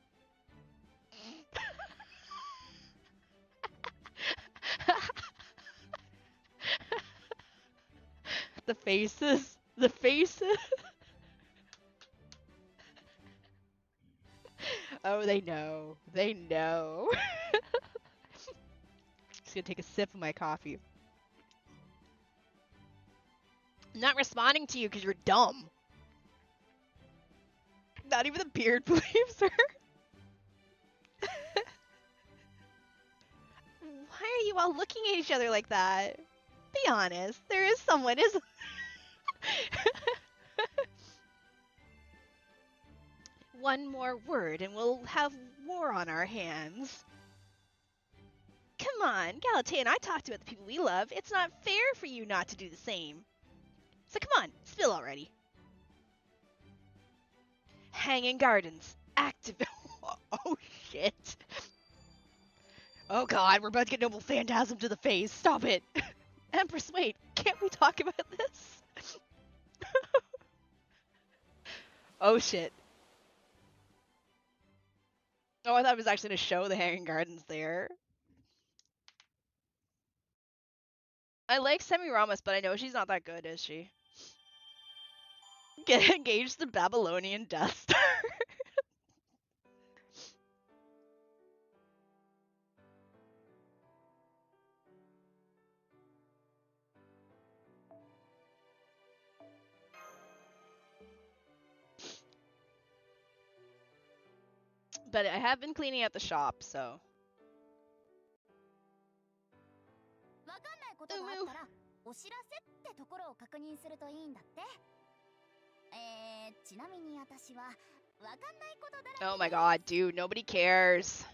The faces. The faces. Oh, they know. They know. Just gonna take a sip of my coffee. I'm not responding to you because you're dumb. Not even the beard believes her. Why are you all looking at each other like that? Be honest. There is someone, isn't One more word and we'll have war on our hands. Come on, Galatea and I talked about the people we love. It's not fair for you not to do the same. So come on, spill already. Hanging Gardens. Active. Oh, shit. Oh, God, we're about to get Noble Phantasm to the face. Stop it. Empress, wait. Can't we talk about this? Oh, shit. Oh, I thought it was actually going to show the Hanging Gardens there. I like Semiramis, but I know she's not that good, is she? Get engaged to Babylonian Death Star. But I have been cleaning out the shop, so. ことがあったらお知らせってところを確認するといいんだって。ちなみに私はわかんないことだらけ。 Oh my god, dude, nobody cares.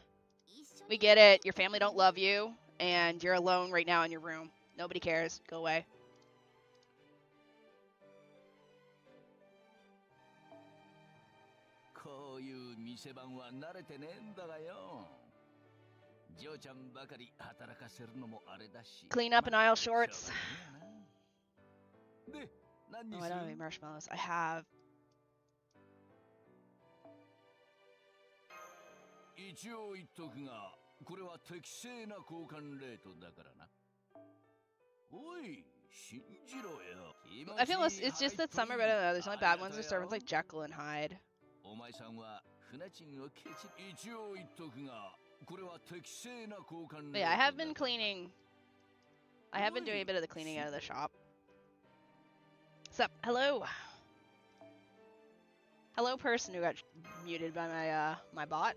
We get it. Your family don't love you, and you're alone right now in your room. Nobody cares. Go away. こういう店番は慣れてねえんだがよ。嬢ちゃんばかり働かせるのもあれだし。 Clean up in aisle shorts. で、何に Oh, す I る don't have any marshmallows. I have. 一応言っとくが、これは適正な交換レートだからな。おい、信じろよ。 I feel it's just that some are better than others. The only bad ones are servants like Jekyll and Hyde. お前さんは船賃をケチ。一応言っとくが、これは適正な交換 But レー yeah, ト I だ have から been な。 cleaning. I have been doing a bit of the cleaning out of the shop. Sup? Hello. Hello, person who got muted by my my bot.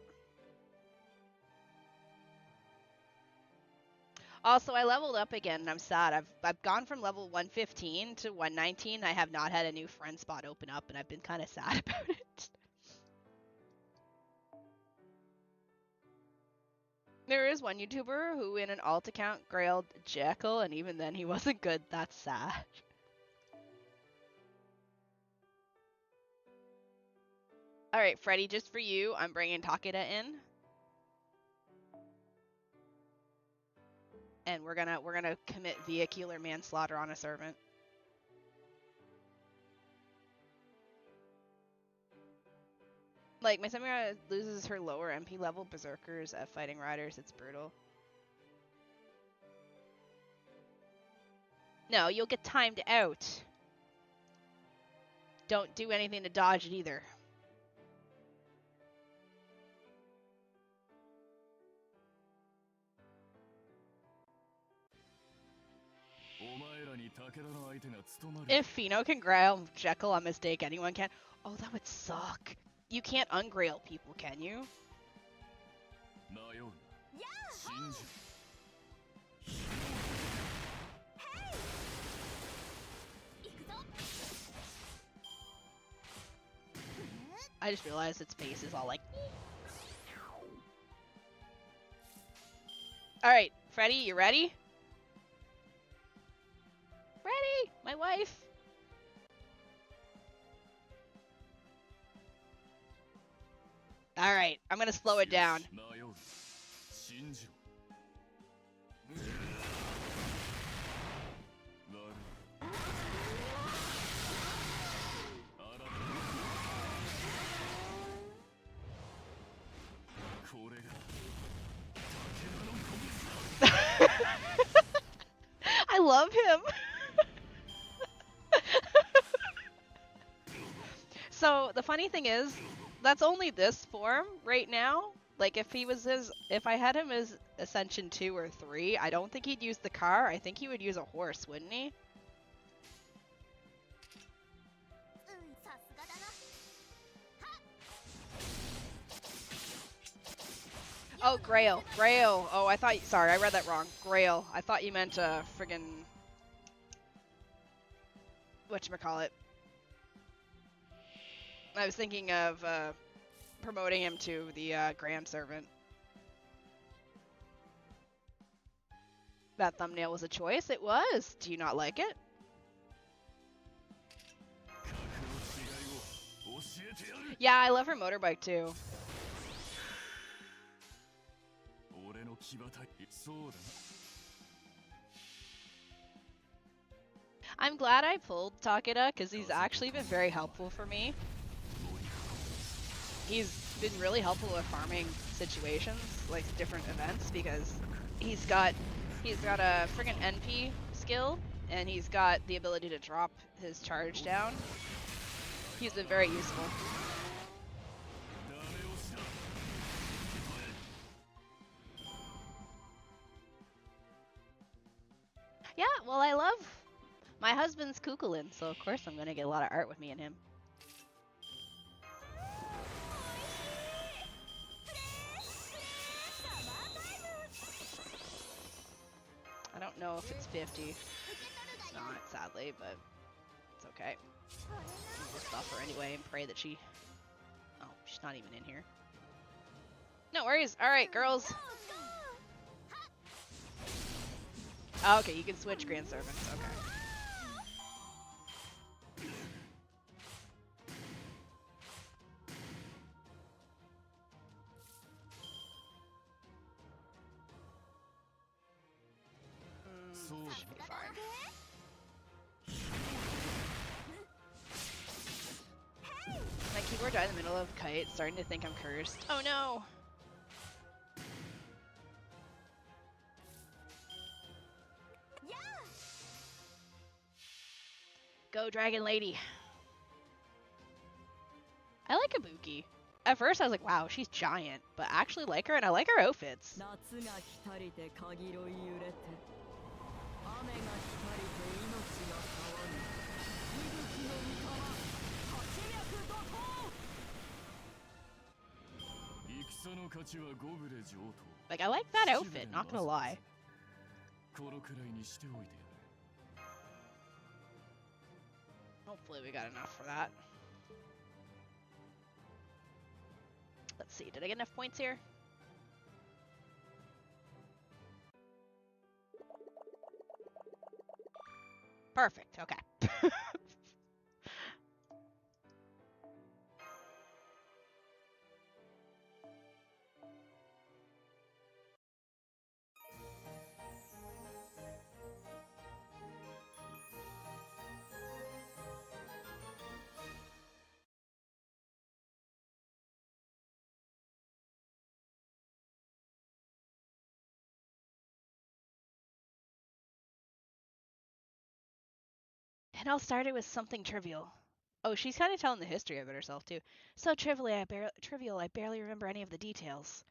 Also, I leveled up again, and I'm sad. I've gone from level 115 to 119. I have not had a new friend spot open up, and I've been kind of sad about it. There is one YouTuber who, in an alt account, grailed Jekyll, and even then he wasn't good. That's sad. All right, Freddy, just for you, I'm bringing Takeda in. And we're gonna commit vehicular manslaughter on a servant. Like, my Samura loses her lower MP level berserkers at fighting riders. It's brutal. No, you'll get timed out. Don't do anything to dodge it either. If Fino can grail Jekyll on mistake, anyone can. Oh, that would suck. You can't ungrail people, can you? I just realized its face is all like... Alright, Freddy, you ready? Ready! My wife! Alright, I'm gonna slow it down. I love him! So, the funny thing is, that's only this form right now. Like, if I had him as Ascension 2 or 3, I don't think he'd use the car. I think he would use a horse, wouldn't he? Oh, Grail. Grail. Oh, sorry, I read that wrong. Grail. I thought you meant, friggin... whatchamacallit. I was thinking of, promoting him to the, Grand Servant. That thumbnail was a choice. It was. Do you not like it? Yeah, I love her motorbike, too. I'm glad I pulled Takeda, because he's actually been very helpful for me. He's been really helpful with farming situations, like different events, because he's got a friggin' NP skill, and he's got the ability to drop his charge down. He's been very useful. Yeah, well, I love... My husband's Kukulin, so of course I'm gonna get a lot of art with me and him. I don't know if it's 50. It's not, sadly, but it's okay. We'll just buff her anyway and pray that she... Oh, she's not even in here. No worries. Alright, girls. Oh, okay, you can switch Grand Servants. Okay. Should be fine. My keyboard died in the middle of Kite, starting to think I'm cursed. Oh no! Go, Dragon Lady! I like Ibuki. At first I was like, wow, she's giant, but I actually like her and I like her outfits. Like, I like that outfit, not gonna lie. Hopefully we got enough for that. Let's see, did I get enough points here? Perfect, okay. It all started with something trivial. Oh, she's kind of telling the history of it herself, too. So trivial, I barely remember any of the details.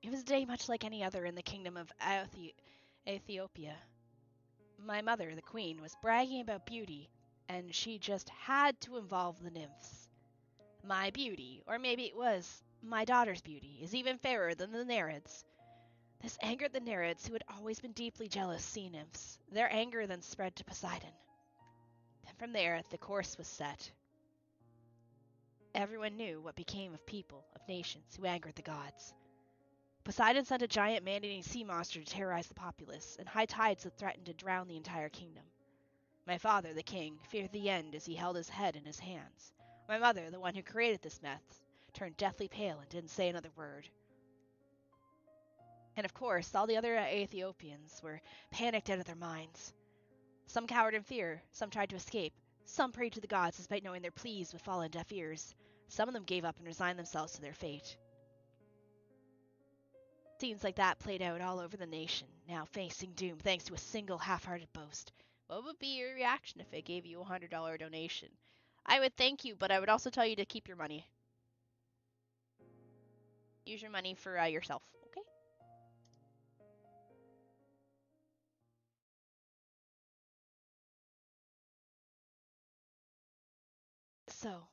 It was a day much like any other in the kingdom of Ethiopia. My mother, the queen, was bragging about beauty, and she just had to involve the nymphs. My beauty, or maybe it was my daughter's beauty, is even fairer than the Nereids. This angered the Nereids, who had always been deeply jealous sea nymphs. Their anger then spread to Poseidon. And from there, the course was set. Everyone knew what became of people, of nations, who angered the gods. Poseidon sent a giant man-eating sea monster to terrorize the populace, and high tides had threatened to drown the entire kingdom. My father, the king, feared the end as he held his head in his hands. My mother, the one who created this mess, turned deathly pale and didn't say another word. And of course, all the other Ethiopians were panicked out of their minds. Some cowered in fear, some tried to escape, some prayed to the gods despite knowing their pleas would fall on deaf ears. Some of them gave up and resigned themselves to their fate. Scenes like that played out all over the nation, now facing doom thanks to a single half-hearted boast. What would be your reaction if I gave you a $100 donation? I would thank you, but I would also tell you to keep your money. Use your money for yourself, okay? So,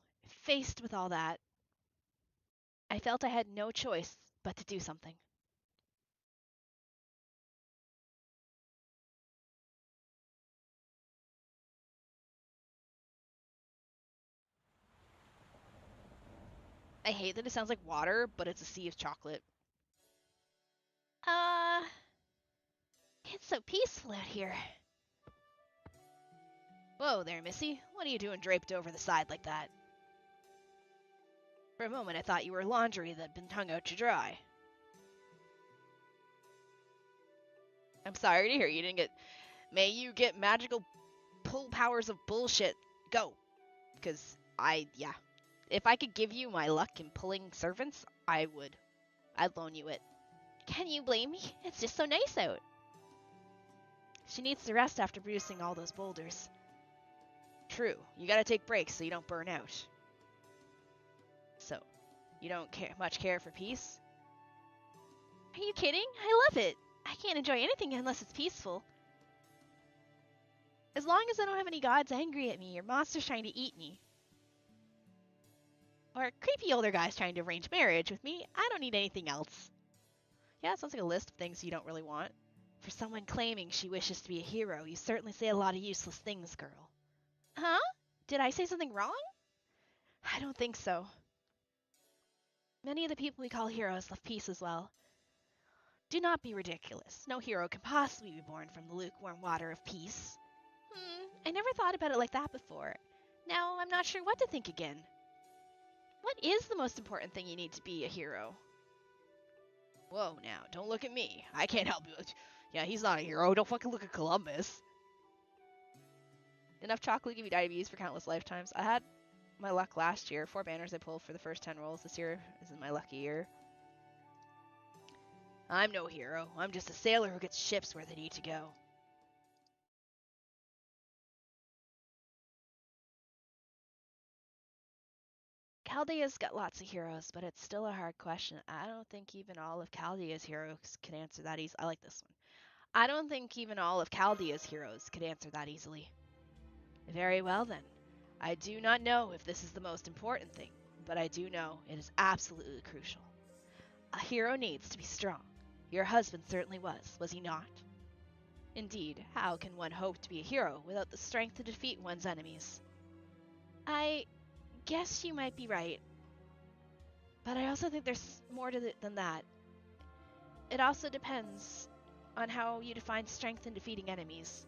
faced with all that, I felt I had no choice but to do something. I hate that it sounds like water, but it's a sea of chocolate. It's so peaceful out here. Whoa there, Missy. What are you doing draped over the side like that? For a moment I thought you were laundry that had been hung out to dry. I'm sorry to hear you didn't get... May you get magical pull powers of bullshit. Go. Because yeah. If I could give you my luck in pulling servants, I would. I'd loan you it. Can you blame me? It's just so nice out. She needs to rest after producing all those boulders. True. You gotta take breaks so you don't burn out. So, you don't much care for peace? Are you kidding? I love it. I can't enjoy anything unless it's peaceful. As long as I don't have any gods angry at me or monsters trying to eat me. Or creepy older guys trying to arrange marriage with me, I don't need anything else. Yeah, it sounds like a list of things you don't really want. For someone claiming she wishes to be a hero, you certainly say a lot of useless things, girl. Huh? Did I say something wrong? I don't think so. Many of the people we call heroes love peace as well. Do not be ridiculous. No hero can possibly be born from the lukewarm water of peace. I never thought about it like that before. Now I'm not sure what to think again. What is the most important thing you need to be a hero? Whoa, now, don't look at me. I can't help you. Yeah, he's not a hero. Don't fucking look at Columbus. Enough chocolate give you diabetes for countless lifetimes. I had my luck last year. 4 banners I pulled for the first 10 rolls. This year is my lucky year. I'm no hero. I'm just a sailor who gets ships where they need to go. Chaldea's got lots of heroes, but it's still a hard question. I don't think even all of Chaldea's heroes can answer that easily. I like this one. I don't think even all of Chaldea's heroes could answer that easily. Very well then. I do not know if this is the most important thing, but I do know it is absolutely crucial. A hero needs to be strong. Your husband certainly was he not? Indeed, how can one hope to be a hero without the strength to defeat one's enemies? I guess you might be right. But I also think there's more to than that. It also depends on how you define strength in defeating enemies.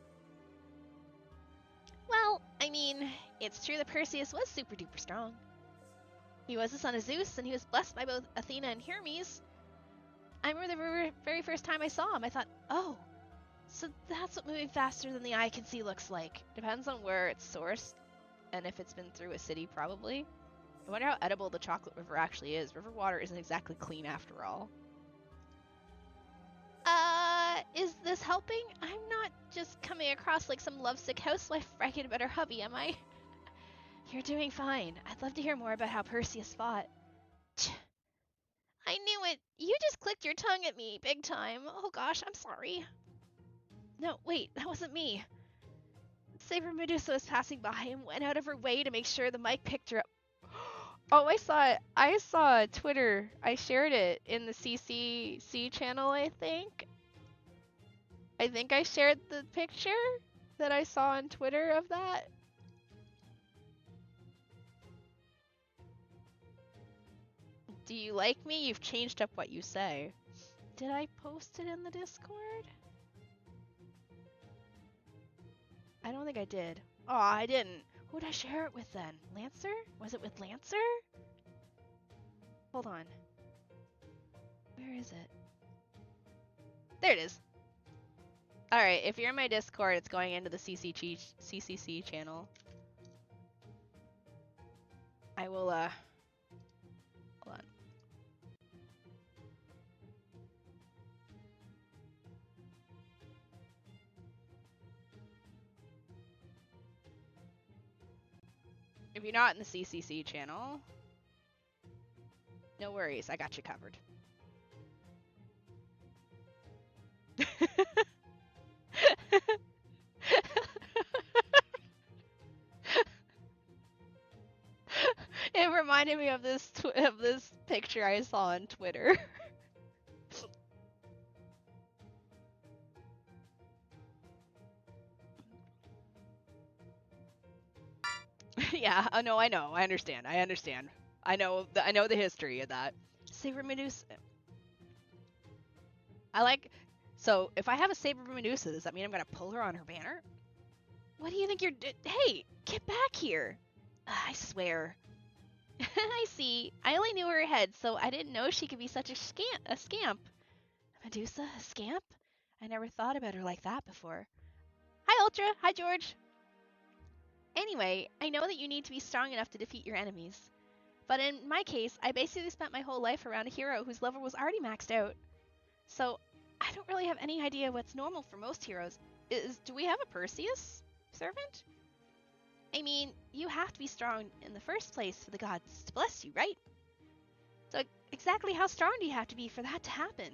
Well, I mean, it's true that Perseus was super duper strong. He was the son of Zeus, and he was blessed by both Athena and Hermes. I remember the very first time I saw him, I thought, oh, so that's what moving faster than the eye can see looks like. Depends on where it's sourced, and if it's been through a city, probably. I wonder how edible the chocolate river actually is. River water isn't exactly clean after all. Is this helping? I'm not just coming across like some lovesick housewife bragging about her hubby, am I? You're doing fine. I'd love to hear more about how Perseus fought. I knew it. You just clicked your tongue at me, big time. Oh gosh, I'm sorry. No, wait, that wasn't me. Saber Medusa was passing by and went out of her way to make sure the mic picked her up. Oh, I saw it. I saw Twitter. I shared it in the CCC channel, I think. I think I shared the picture that I saw on Twitter of that. Do you like me? You've changed up what you say. Did I post it in the Discord? I don't think I did. Oh, I didn't. Who did I share it with then? Lancer? Was it with Lancer? Hold on. Where is it? There it is. Alright, if you're in my Discord, it's going into the CCC channel. I will, hold on. If you're not in the CCC channel, no worries, I got you covered. It reminded me of this picture I saw on Twitter. Yeah, no, I know, I understand. I know the history of that. Saber Medusa. So if I have a Saber Medusa, does that mean I'm gonna pull her on her banner? What do you think you're Hey, get back here! I swear. I see. I only knew her head, so I didn't know she could be such a scamp. Medusa, a scamp? I never thought about her like that before. Hi, Ultra. Hi, George. Anyway, I know that you need to be strong enough to defeat your enemies. But in my case, I basically spent my whole life around a hero whose level was already maxed out. So, I don't really have any idea what's normal for most heroes. Do we have a Perseus servant? I mean, you have to be strong in the first place for the gods to bless you, right? So exactly how strong do you have to be for that to happen?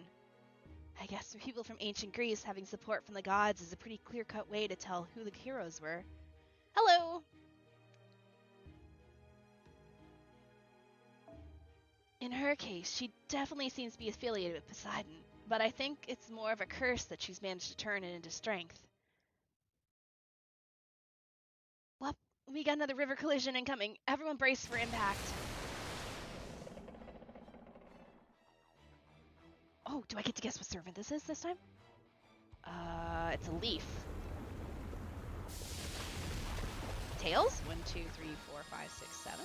I guess for people from ancient Greece, having support from the gods is a pretty clear-cut way to tell who the heroes were. Hello! In her case, she definitely seems to be affiliated with Poseidon. but I think it's more of a curse that she's managed to turn it into strength. Well, we got another river collision incoming. Everyone brace for impact. Oh, do I get to guess what servant this is this time? It's a leaf. Tails? 1, 2, 3, 4, 5, 6, 7.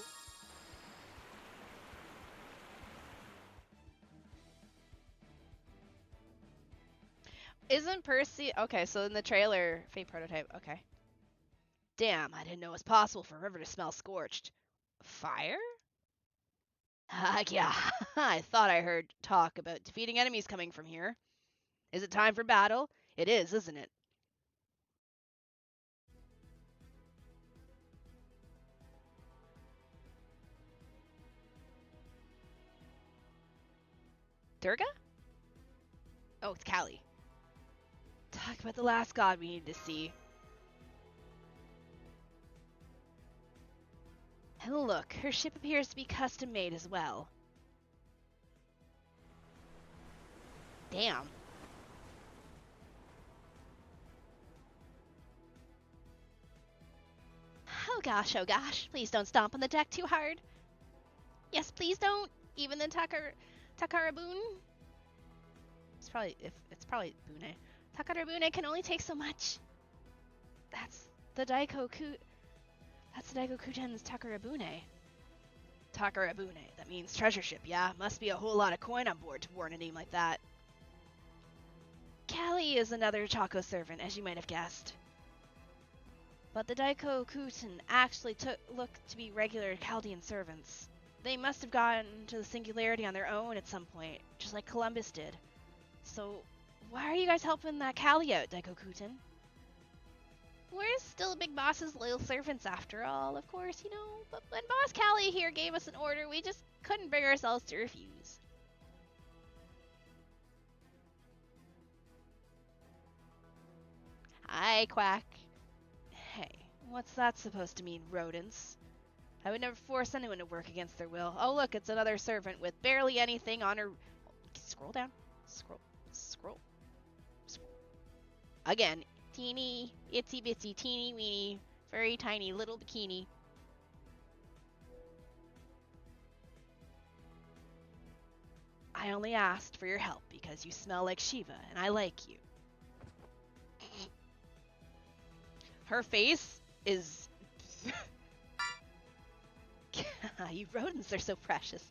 Isn't Percy... Okay, so in the trailer, Fate Prototype, okay. Damn, I didn't know it was possible for a river to smell scorched. Fire? Yeah, I thought I heard talk about defeating enemies coming from here. Is it time for battle? It is, isn't it? Durga? Oh, it's Callie. Talk about the last god we needed to see. And look, her ship appears to be custom made as well. Damn. Oh gosh, please don't stomp on the deck too hard. Yes, please don't. Even the Takarabune. It's probably Bune. Takarabune can only take so much. That's the Daikokuten's Takarabune. Takarabune. That means treasure ship, yeah? Must be a whole lot of coin on board to warrant a name like that. Callie is another Chaco servant, as you might have guessed. But the Daikokuten actually look to be regular Chaldean servants. They must have gotten to the singularity on their own at some point, just like Columbus did. So, why are you guys helping that Callie out, Daikokuten? We're still Big Boss's loyal servants after all, of course, you know. But when Boss Callie here gave us an order, we just couldn't bring ourselves to refuse. Hi, Quack. Hey, what's that supposed to mean, rodents? I would never force anyone to work against their will. Oh, look, it's another servant with barely anything on her... Scroll down. Scroll. Again, teeny, itsy bitsy, teeny weeny, very tiny little bikini. I only asked for your help because you smell like Shiva and I like you. Her face is... You rodents are so precious.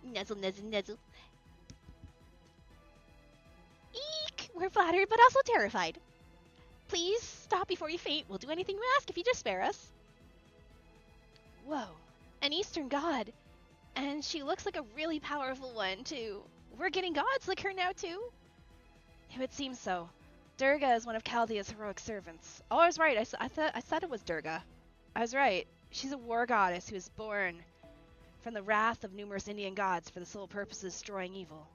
Nuzzle. Eek! We're flattered but also terrified. Please stop before you faint. We'll do anything we ask if you just spare us. Whoa, an Eastern god. And she looks like a really powerful one, too. We're getting gods like her now, too. It would seem so. Durga is one of Chaldea's heroic servants. Oh, I was right. I said it was Durga. I was right. She's a war goddess who is born from the wrath of numerous Indian gods for the sole purpose of destroying evil.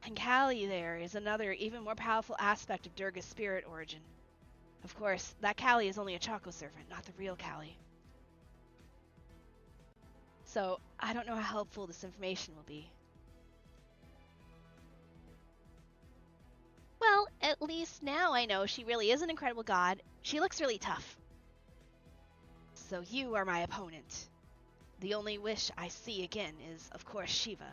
And Callie there is another, even more powerful aspect of Durga's spirit origin. Of course, that Callie is only a Chaco servant, not the real Callie. So, I don't know how helpful this information will be. Well, at least now I know she really is an incredible god. She looks really tough. So you are my opponent. The only wish I see again is, of course, Shiva.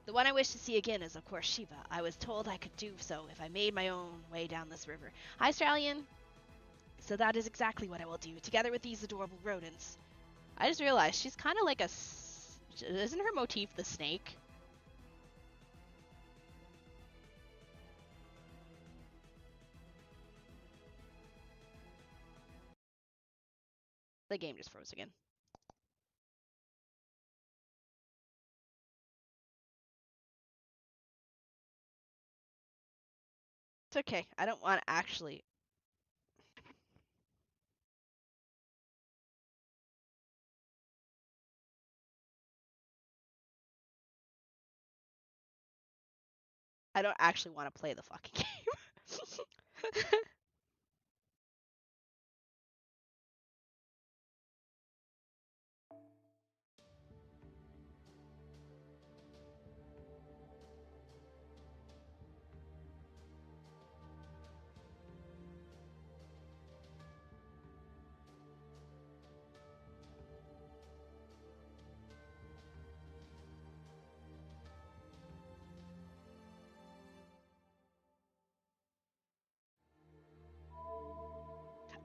The one I wish to see again is, of course, Shiva. I was told I could do so if I made my own way down this river. Hi, Australian. So that is exactly what I will do, together with these adorable rodents. I just realized she's kind of like a... Isn't her motif the snake? The game just froze again. It's okay. I don't want to actually... I don't actually want to play the fucking game.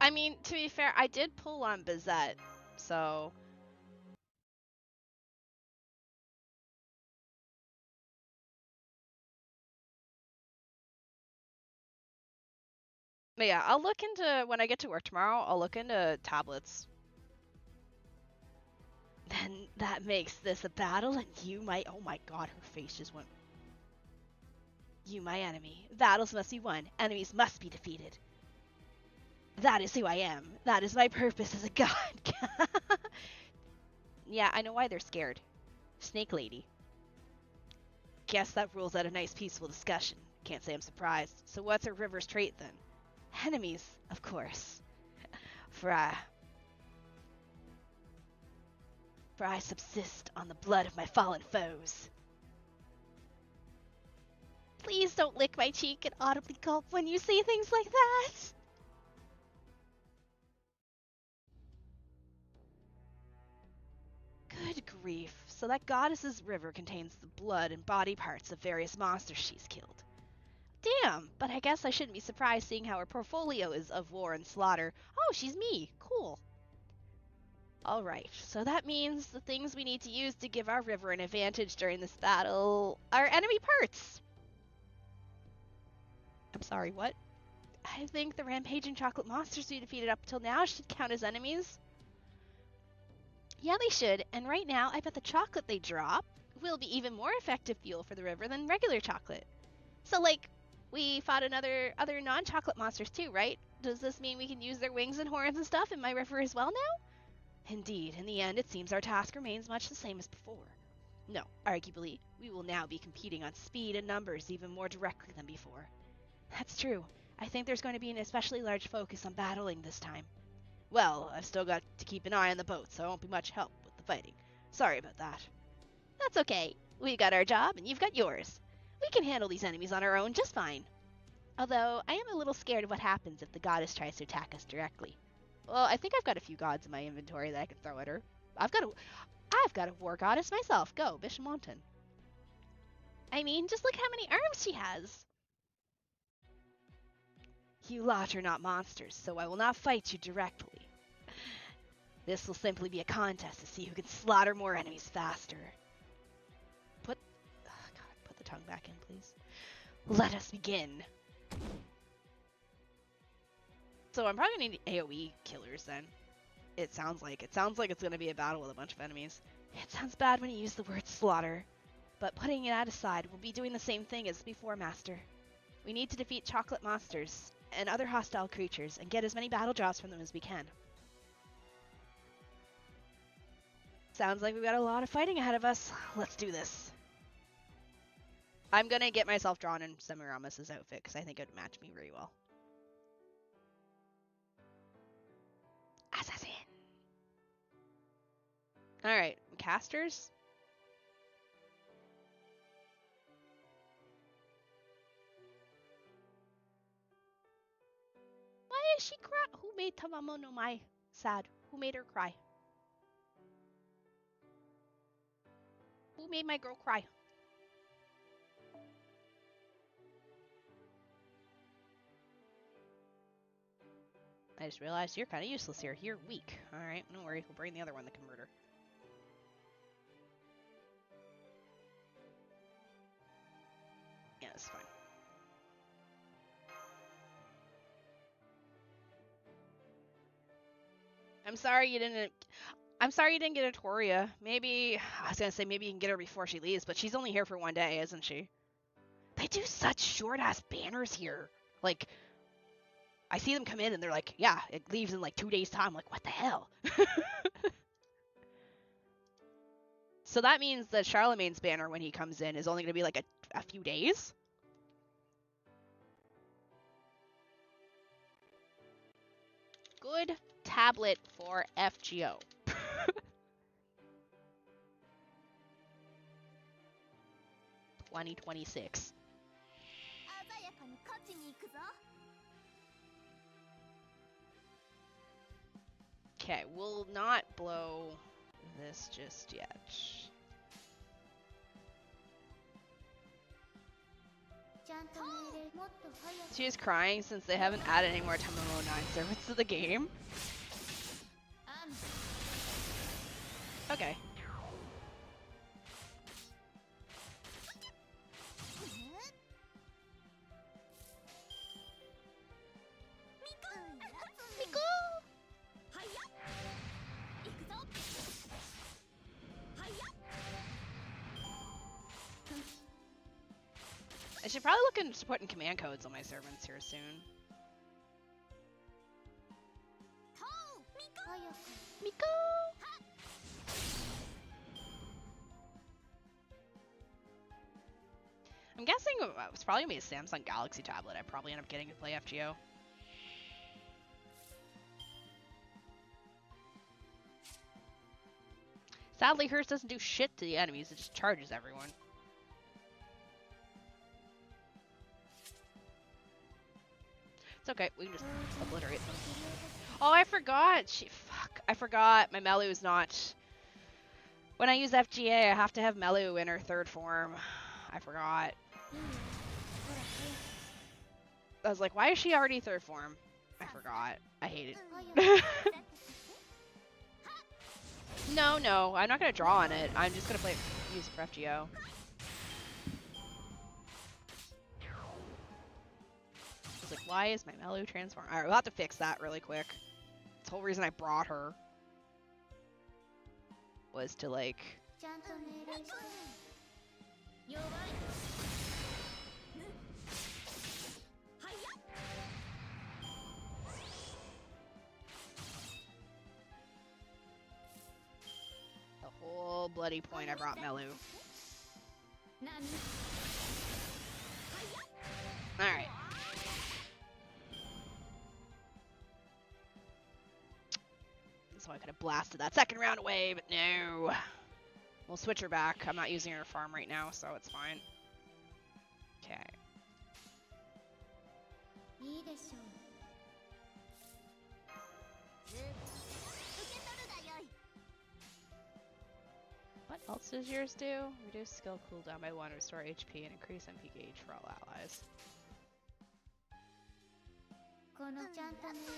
I mean, to be fair, I did pull on Bizette, so... But yeah, I'll look into, when I get to work tomorrow, I'll look into tablets. Then that makes this a battle, and you might... Oh my god, her face just went... You, my enemy. Battles must be won. Enemies must be defeated. That is who I am. That is my purpose as a god. Yeah, I know why they're scared. Snake Lady. Guess that rules out a nice peaceful discussion. Can't say I'm surprised. So what's her river's trait then? Enemies, of course. For I subsist on the blood of my fallen foes. Please don't lick my cheek and audibly gulp when you say things like that. Good grief. So that goddess's river contains the blood and body parts of various monsters she's killed. Damn, but I guess I shouldn't be surprised seeing how her portfolio is of war and slaughter. Oh, she's me. Cool. Alright, so that means the things we need to use to give our river an advantage during this battle are enemy parts. I'm sorry, what? I think the rampaging chocolate monsters we defeated up till now should count as enemies. Yeah, they should, and right now I bet the chocolate they drop will be even more effective fuel for the river than regular chocolate. So, like, we fought other non-chocolate monsters too, right? Does this mean we can use their wings and horns and stuff in my river as well now? Indeed, in the end it seems our task remains much the same as before. No, arguably, we will now be competing on speed and numbers even more directly than before. That's true. I think there's going to be an especially large focus on battling this time. Well, I've still got to keep an eye on the boat, so I won't be much help with the fighting. Sorry about that. That's okay. We got our job, and you've got yours. We can handle these enemies on our own just fine. Although, I am a little scared of what happens if the goddess tries to attack us directly. Well, I think I've got a few gods in my inventory that I can throw at her. I've got a war goddess myself. Go, Bishamontan. I mean, just look how many arms she has. You lot are not monsters, so I will not fight you directly. This will simply be a contest to see who can slaughter more enemies faster. Put the tongue back in, please. Let us begin. So I'm probably gonna need AoE killers then. It sounds like it's gonna be a battle with a bunch of enemies. It sounds bad when you use the word slaughter, but putting that aside, we'll be doing the same thing as before, Master. We need to defeat chocolate monsters and other hostile creatures and get as many battle drops from them as we can. Sounds like we've got a lot of fighting ahead of us. Let's do this. I'm gonna get myself drawn in Semiramis' outfit because I think it would match me very well. Assassin! Alright, casters? Why is she cry? Who made Tamamo no Mai sad? Who made her cry? Who made my girl cry? I just realized you're kind of useless here. You're weak. Alright, no worries. We'll bring the other one that can murder. Yeah, that's fine. I'm sorry you didn't get a Toria. Maybe, I was gonna say maybe you can get her before she leaves, but she's only here for one day, isn't she? They do such short-ass banners here. Like, I see them come in and they're like, yeah, it leaves in like 2 days' time. I'm like, what the hell? So that means that Charlemagne's banner, when he comes in, is only going to be like a few days? Good tablet for FGO. 2026. Okay, we'll not blow this just yet. She is crying since they haven't added any more Camelot 9 servants to the game. Okay. I should probably look into putting command codes on my servants here soon. Miko! I'm guessing it's probably gonna be a Samsung Galaxy tablet. I probably end up getting to play FGO. Sadly, hers doesn't do shit to the enemies. It just charges everyone. It's okay. We can just obliterate them. Oh, I forgot. Fuck. I forgot. My Melu is not. When I use FGA, I have to have Melu in her third form. I forgot. I was like, why is she already third form? I forgot. I hate it. No, I'm not gonna draw on it. I'm just gonna use it for FGO. I was like, why is my Melu transform? Alright, we'll have to fix that really quick. The whole reason I brought her was to like... The whole bloody point I brought Melu. Alright. So I could have blasted that second round away, but no. We'll switch her back. I'm not using her farm right now, so it's fine. Okay. What else does yours do? Reduce skill cooldown by 1, restore HP, and increase MP gauge for all allies.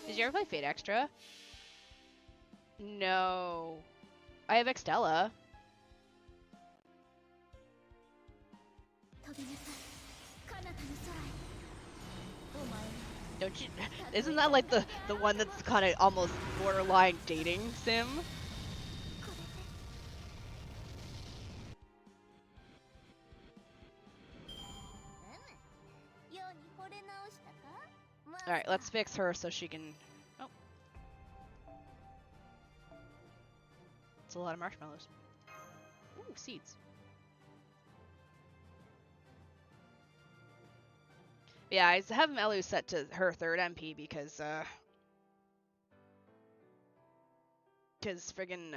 Did you ever play Fate Extra? No. I have Extella. Don't you? Isn't that like the one that's kind of almost borderline dating sim? All right, let's fix her so she can. Oh, it's a lot of marshmallows. Ooh, seeds. Yeah, I have Melu set to her third MP because friggin'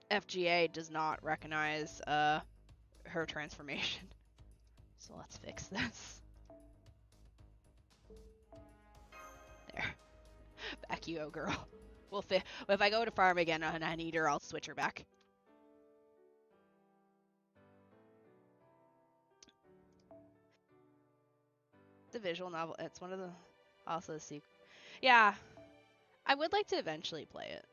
FGA does not recognize her transformation. So let's fix this. There. Back you go, girl. We'll if I go to farm again and I need her, I'll switch her back. The visual novel, it's one of the also the sequel. Yeah, I would like to eventually play it.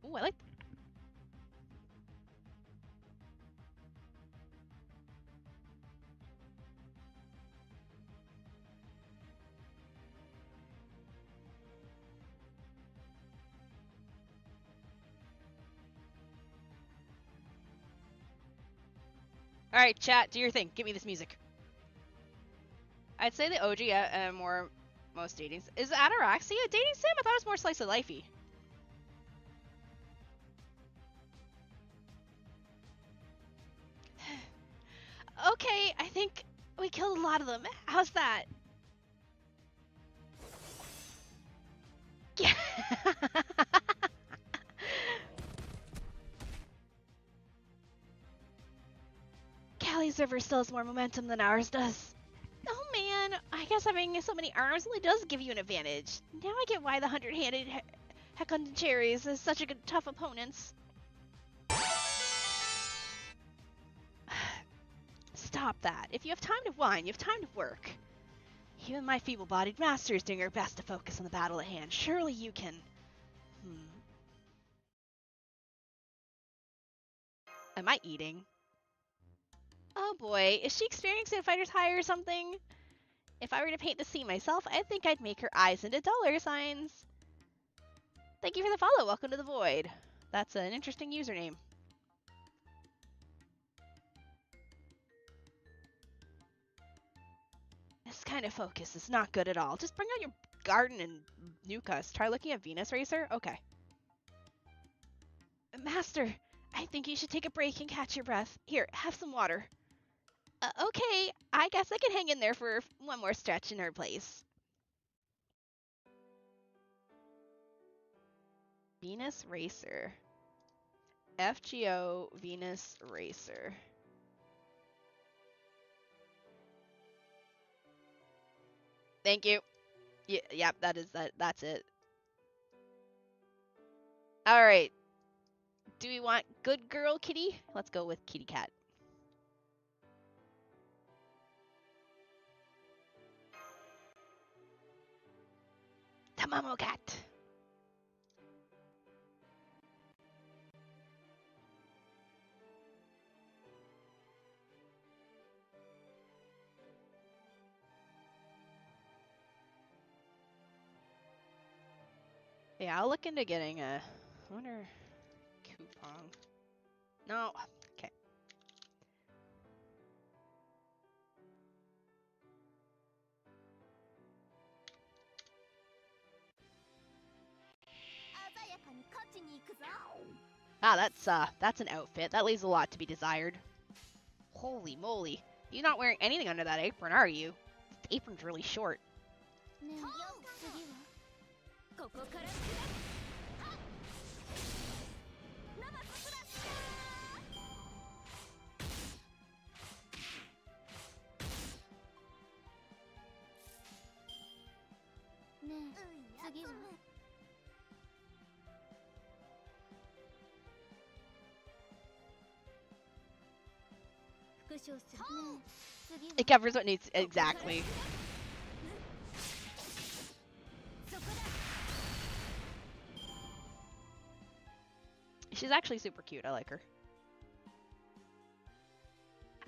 Ooh, I like. Alright, chat, do your thing. Give me this music. I'd say the OG most dating. Is Ataraxia a dating sim? I thought it was more slice of lifey. Okay, I think we killed a lot of them. How's that? Yeah. Callie's server still has more momentum than ours does. Oh man, I guess having so many arms really does give you an advantage. Now I get why the 100-handed Hekon Cherries is such a good, tough opponents. Stop that. If you have time to whine, you have time to work. Even my feeble-bodied master is doing her best to focus on the battle at hand. Surely you can... Am I eating? Oh boy, is she experiencing a fighter's high or something? If I were to paint the scene myself, I think I'd make her eyes into dollar signs. Thank you for the follow. Welcome to the Void. That's an interesting username. This kind of focus is not good at all. Just bring out your garden and nuke us. Try looking at Venus Racer? Okay. Master, I think you should take a break and catch your breath. Here, have some water. Okay, I guess I can hang in there for one more stretch in her place. Venus Racer. FGO Venus Racer. Thank you. Yep, that's it. Alright. Do we want good girl kitty? Let's go with kitty cat. The Momo cat. Yeah, I'll look into getting a... I wonder... coupon. No. Okay. Ah, that's an outfit. That leaves a lot to be desired. Holy moly. You're not wearing anything under that apron, are you? The apron's really short. It covers what needs exactly. She's actually super cute. I like her.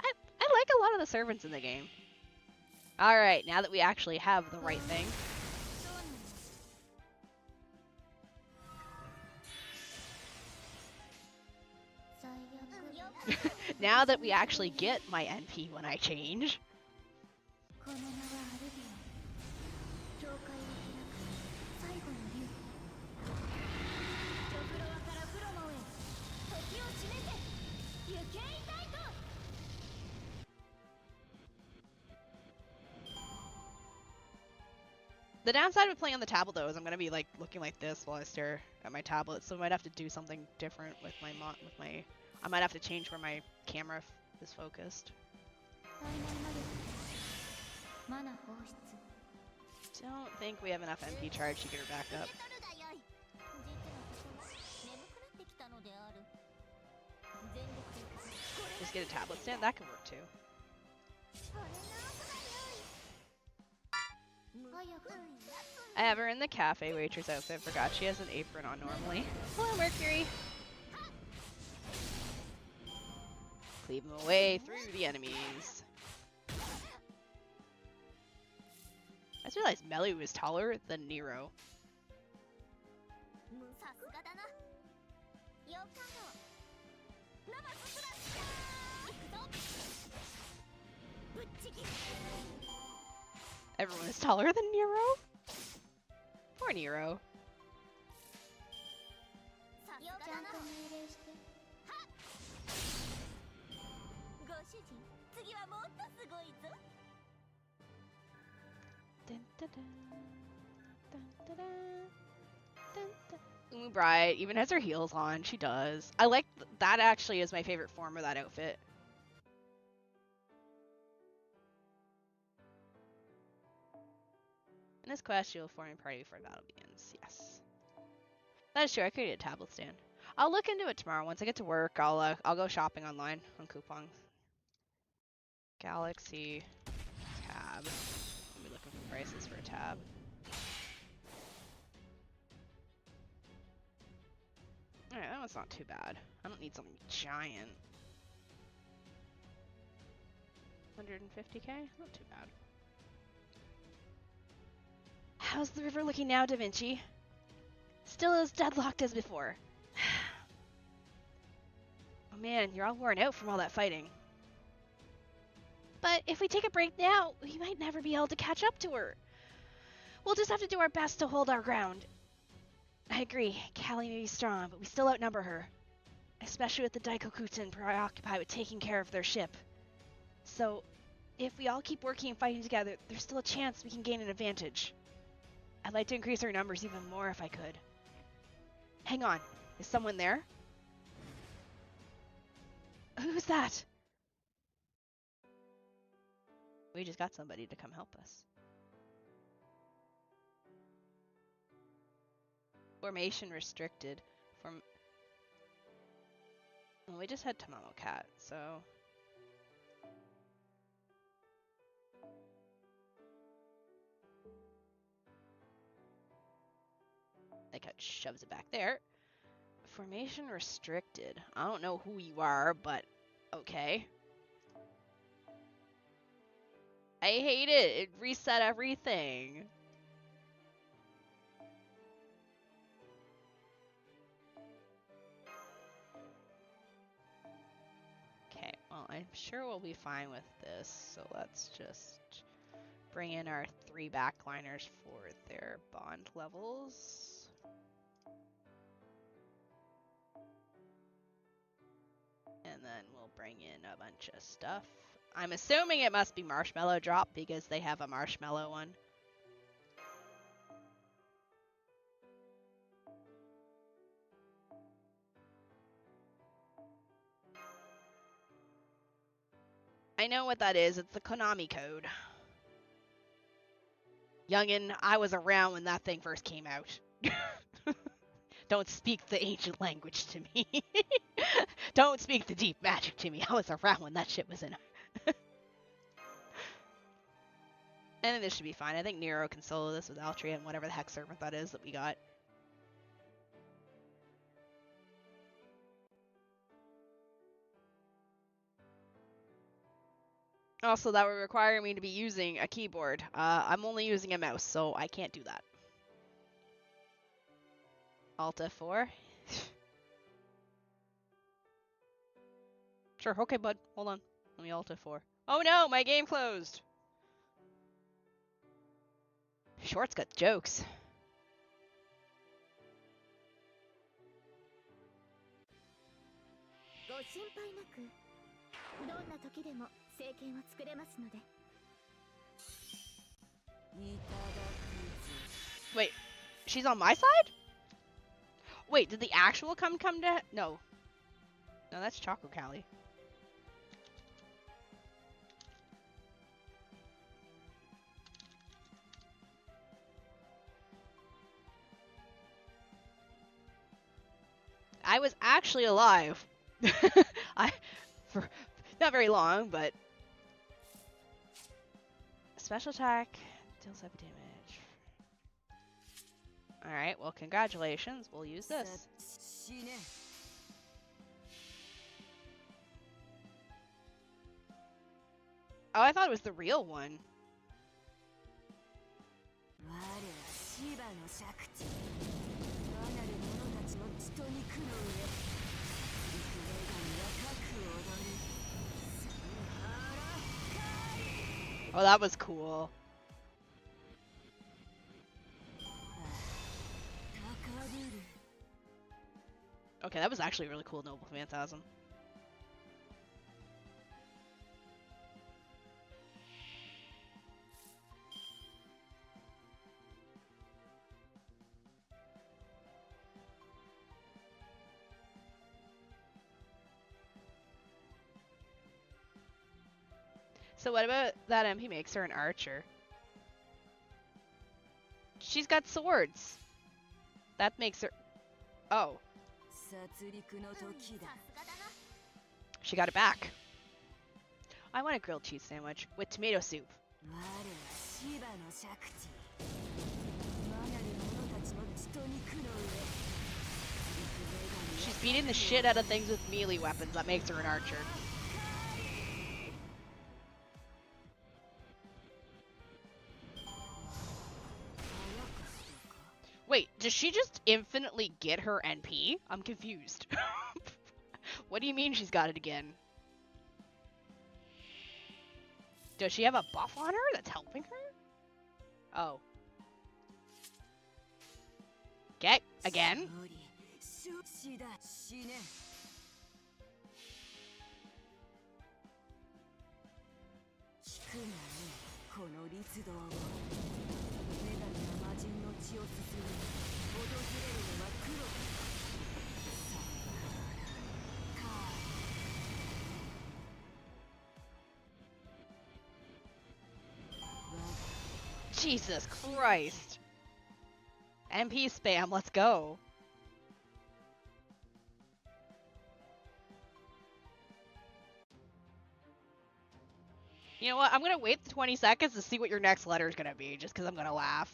I like a lot of the servants in the game. Alright, now that we actually have the right thing. Now that we actually get my NP when I change. The downside of playing on the tablet though is I'm gonna be like looking like this while I stare at my tablet, so I might have to do something different with my I might have to change where my camera is focused. Don't think we have enough MP charge to get her back up. Just get a tablet stand? That could work too. I have her in the cafe waitress outfit. Forgot she has an apron on normally. Hello, Mercury! Cleave them away through the enemies. I just realized Melly was taller than Nero. Everyone is taller than Nero? Poor Nero. Bright even has her heels on. She does. I like that. Actually is my favorite form of that outfit. In this quest, you will form a party before battle begins. Yes. That is true. I could get a tablet stand. I'll look into it tomorrow. Once I get to work, I'll go shopping online on coupons. Galaxy tab. I'll be looking for prices for a tab. Alright, that one's not too bad. I don't need something giant. 150k? Not too bad. How's the river looking now, Da Vinci? Still as deadlocked as before. Oh man, you're all worn out from all that fighting. But if we take a break now, we might never be able to catch up to her. We'll just have to do our best to hold our ground. I agree, Callie may be strong, but we still outnumber her. Especially with the Daikokutin preoccupied with taking care of their ship. So, if we all keep working and fighting together, there's still a chance we can gain an advantage. I'd like to increase our numbers even more if I could. Hang on, is someone there? Who's that? We just got somebody to come help us. Formation restricted. Well, we just had Tamamo Cat, so... That cat shoves it back there. Formation restricted. I don't know who you are, but okay. I hate it. It reset everything. Okay, well, I'm sure we'll be fine with this, so let's just bring in our 3 backliners for their bond levels. And then we'll bring in a bunch of stuff. I'm assuming it must be Marshmallow Drop because they have a Marshmallow one. I know what that is. It's the Konami code. Youngin', I was around when that thing first came out. Don't speak the ancient language to me. Don't speak the deep magic to me. I was around when that shit was in. I think this should be fine. I think Nero can solo this with Altria and whatever the heck servant that is that we got. Also, that would require me to be using a keyboard. I'm only using a mouse, so I can't do that. Alt F4. Sure, okay, bud. Hold on. Let me Alt F4. Oh no, my game closed! Short's got jokes. Wait, she's on my side? Wait, did the actual come to... No. No, that's Choco Callie. I was actually alive. For not very long, but... Special attack deals 7 damage. Alright, well, congratulations. We'll use this. Oh, I thought it was the real one. Oh, that was cool. Okay, that was actually a really cool Noble Phantasm. So what about that MP makes her an archer? She's got swords. That makes her... Oh. She got it back. I want a grilled cheese sandwich with tomato soup. She's beating the shit out of things with melee weapons. That makes her an archer. Wait, does she just infinitely get her NP? I'm confused. What do you mean she's got it again? Does she have a buff on her that's helping her? Oh. Okay, again? Jesus Christ. MP spam, let's go. You know what? I'm gonna wait the 20 seconds to see what your next letter is gonna be, just because I'm gonna laugh.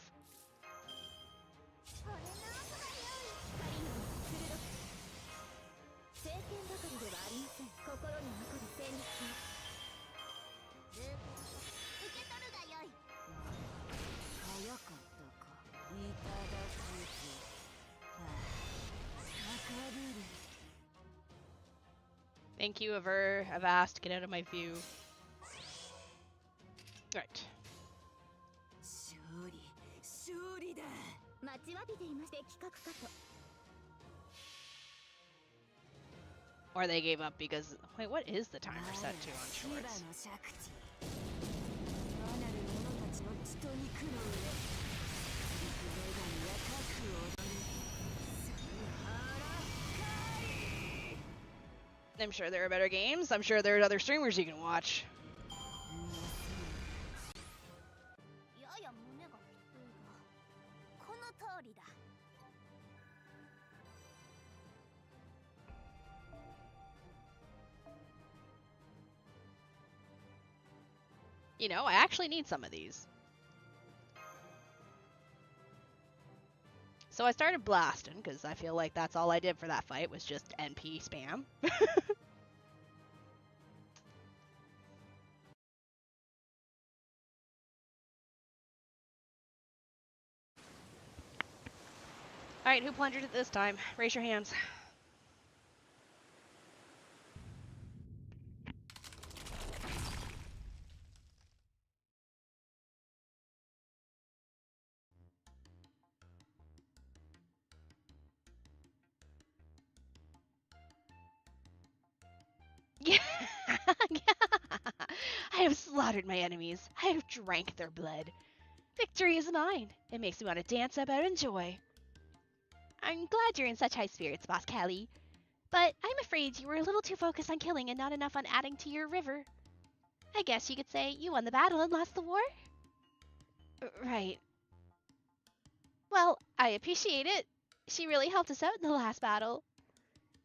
Thank you, Avast. Get out of my view. Right. Or they gave up because... Wait, what is the timer set to on shorts? I'm sure there are better games. I'm sure there are other streamers you can watch. You know, I actually need some of these. So I started blasting, because I feel like that's all I did for that fight was just NP spam. Alright, who plundered it this time? Raise your hands. Yeah. I have slaughtered my enemies. I have drank their blood. Victory is mine. It makes me want to dance about in joy. I'm glad you're in such high spirits, Boss Callie. But I'm afraid you were a little too focused on killing and not enough on adding to your river. I guess you could say you won the battle and lost the war? Right. Well, I appreciate it. She really helped us out in the last battle.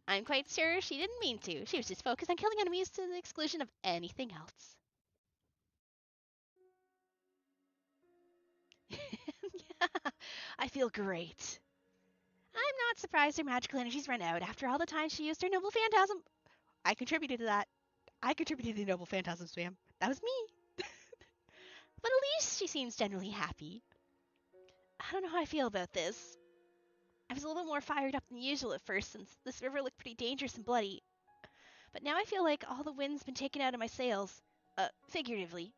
I'm quite sure she didn't mean to. She was just focused on killing enemies to the exclusion of anything else. Yeah, I feel great. I'm not surprised her magical energies ran out after all the time she used her noble phantasm. I contributed to that. I contributed to the noble phantasm spam. That was me. But at least she seems generally happy. I don't know how I feel about this. I was a little more fired up than usual at first since this river looked pretty dangerous and bloody. But now I feel like all the wind's been taken out of my sails. Figuratively.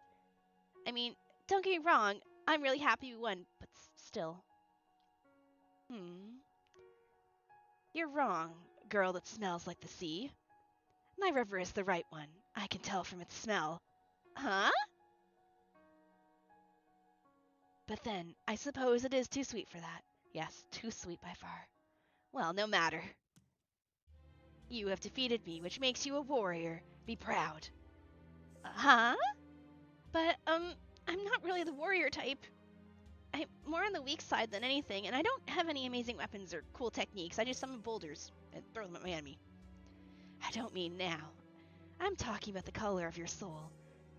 I mean, don't get me wrong, I'm really happy we won, but still. You're wrong, girl that smells like the sea. My river is the right one. I can tell from its smell. Huh? But then, I suppose it is too sweet for that. Yes, too sweet by far. Well, no matter. You have defeated me, which makes you a warrior. Be proud. Huh? But, I'm not really the warrior type. I'm more on the weak side than anything, and I don't have any amazing weapons or cool techniques. I just summon boulders and throw them at my enemy. I don't mean now. I'm talking about the color of your soul.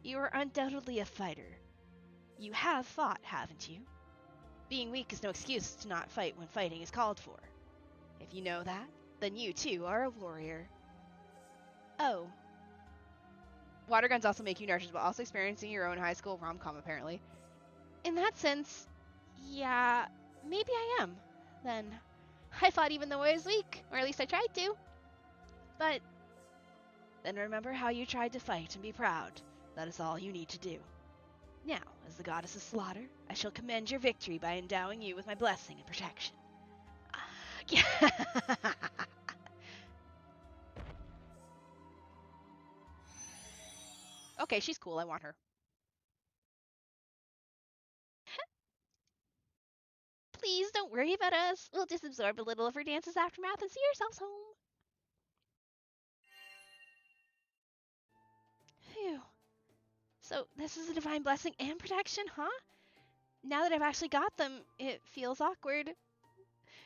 You are undoubtedly a fighter. You have fought, haven't you? Being weak is no excuse to not fight when fighting is called for. If you know that, then you too are a warrior. Oh. Water guns also make you nauseous, but also experiencing your own high school rom-com, apparently. In that sense, yeah, maybe I am. Then, I fought even though I was weak, or at least I tried to. But, then remember how you tried to fight and be proud. That is all you need to do. Now, as the goddess of slaughter, I shall commend your victory by endowing you with my blessing and protection. Okay, she's cool. I want her. Please don't worry about us. We'll just absorb a little of her dance's aftermath and see ourselves home. Phew. So this is a divine blessing and protection, huh? Now that I've actually got them, it feels awkward.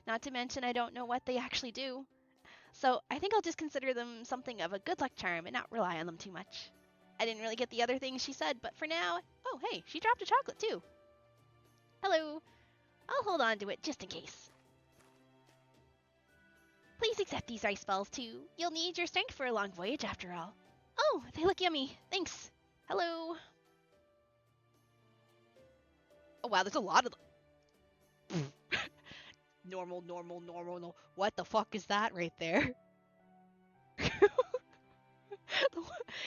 Not to mention I don't know what they actually do. So I think I'll just consider them something of a good luck charm and not rely on them too much. I didn't really get the other things she said, but for now... Oh, hey, she dropped a chocolate too. Hello. I'll hold on to it just in case. Please accept these ice balls too. You'll need your strength for a long voyage after all. Oh, they look yummy. Thanks. Hello. Oh wow, there's a lot of them. Normal. No. What the fuck is that right there?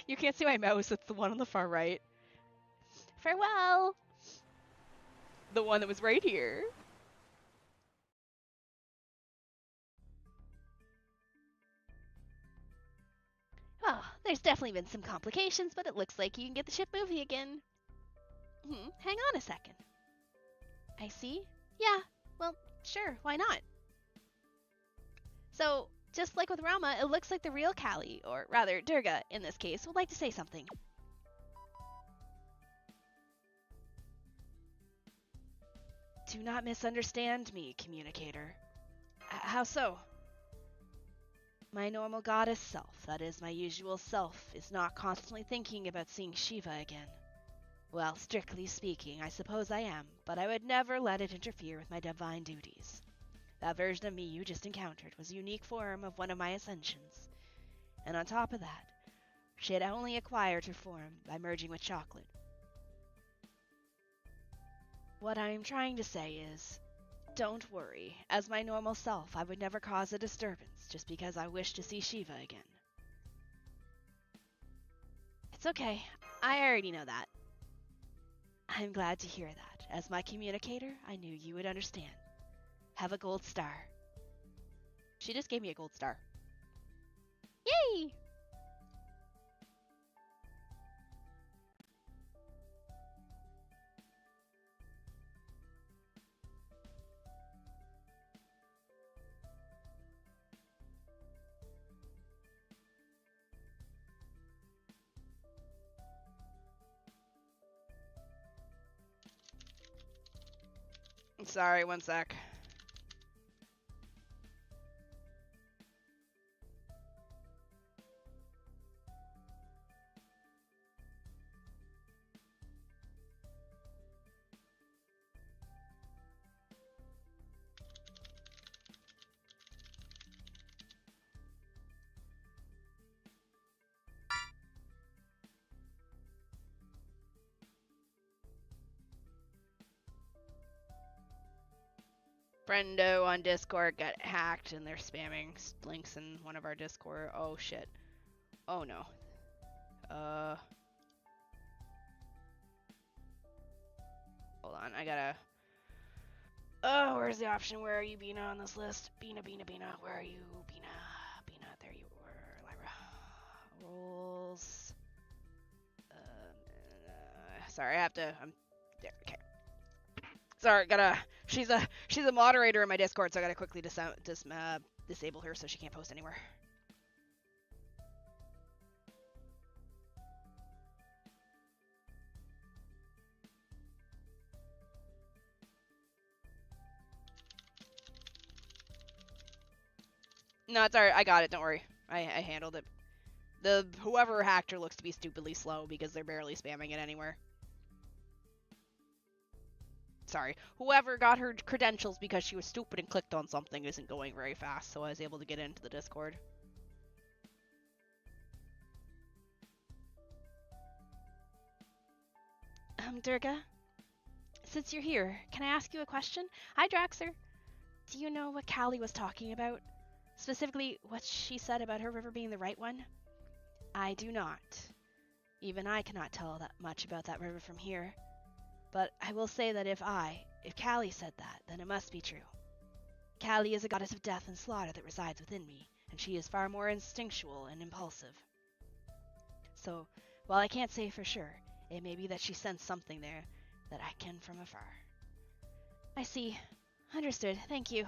You can't see my mouse, it's the one on the far right. Farewell! The one that was right here. Oh, there's definitely been some complications, but it looks like you can get the ship moving again. Hang on a second. I see. Yeah, well, sure, why not? So, just like with Rama, it looks like the real Kali, or rather, Durga, in this case, would like to say something. Do not misunderstand me, communicator. How so? My normal goddess self, that is, my usual self, is not constantly thinking about seeing Shiva again. Well, strictly speaking, I suppose I am, but I would never let it interfere with my divine duties. That version of me you just encountered was a unique form of one of my ascensions. And on top of that, she had only acquired her form by merging with chocolate. What I am trying to say is, don't worry. As my normal self, I would never cause a disturbance just because I wish to see Shiva again. It's okay. I already know that. I'm glad to hear that. As my communicator, I knew you would understand. Have a gold star. She just gave me a gold star. Yay! Sorry, one sec. Friendo on Discord got hacked and they're spamming links in one of our Discord. Oh shit. Oh no. Hold on, I gotta... Oh, where's the option? Where are you, Bina, on this list? Bina. Where are you? Bina, there you were. Lyra. Rules. Sorry, I have to... I'm... There, okay. Sorry, she's a moderator in my Discord, so I gotta quickly disable her so she can't post anywhere. No, it's alright. I got it. Don't worry. I handled it. Whoever hacked her looks to be stupidly slow because they're barely spamming it anywhere. Sorry. Whoever got her credentials because she was stupid and clicked on something isn't going very fast, so I was able to get into the Discord. Durga? Since you're here, can I ask you a question? Hi, Draxer. Do you know what Callie was talking about? Specifically, what she said about her river being the right one? I do not. Even I cannot tell that much about that river from here. But I will say that if Callie said that, then it must be true. Callie is a goddess of death and slaughter that resides within me, and she is far more instinctual and impulsive. So, while I can't say for sure, it may be that she sensed something there that I can from afar. I see. Understood. Thank you.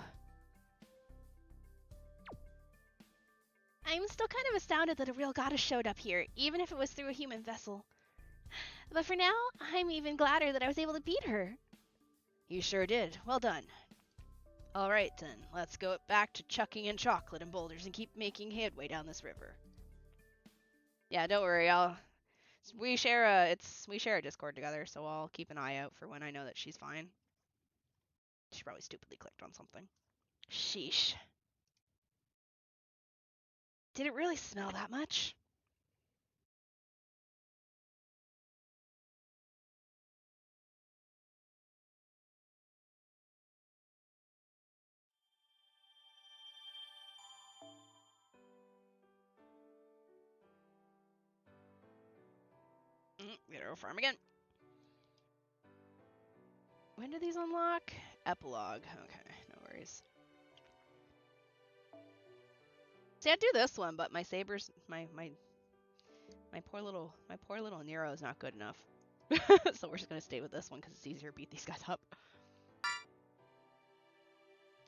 I'm still kind of astounded that a real goddess showed up here, even if it was through a human vessel. But for now, I'm even gladder that I was able to beat her. You sure did. Well done. Alright then, let's go back to chucking in chocolate and boulders and keep making headway down this river. Yeah, don't worry, we share a Discord together, so I'll keep an eye out for when I know that she's fine. She probably stupidly clicked on something. Sheesh. Did it really smell that much? Get her farm again. When do these unlock? Epilogue. Okay, no worries. See, I'd do this one, but my sabers, my poor little Nero is not good enough. So we're just gonna stay with this one because it's easier to beat these guys up.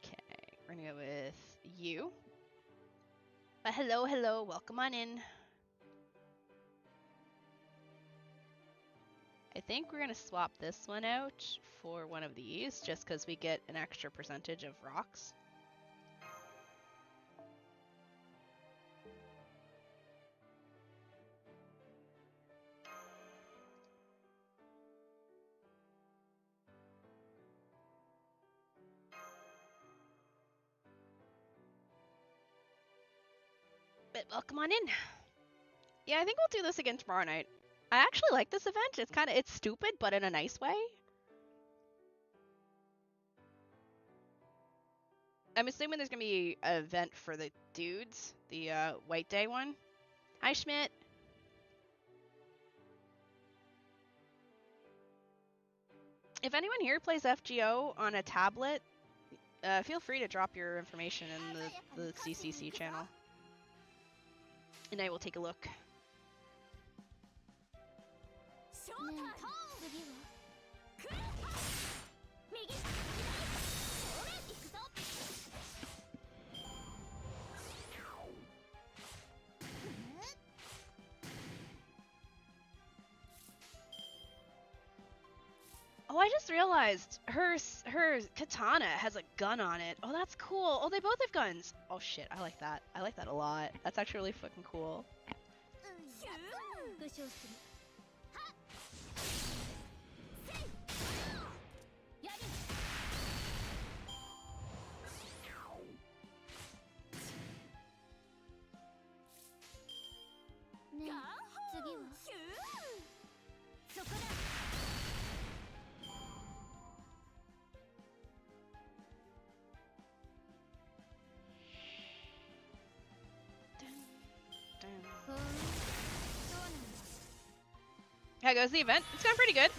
Okay, we're gonna go with you. But hello, welcome on in. I think we're gonna swap this one out for one of these, just because we get an extra percentage of rocks. But welcome on in. Yeah, I think we'll do this again tomorrow night. I actually like this event. It's stupid, but in a nice way. I'm assuming there's gonna be an event for the dudes, the White Day one. Hi, Schmidt. If anyone here plays FGO on a tablet, feel free to drop your information in the CCC channel, and I will take a look. Oh, I just realized her katana has a gun on it. Oh, that's cool. Oh, they both have guns. Oh shit, I like that. I like that a lot. That's actually really fucking cool. How goes the event? It's going pretty good.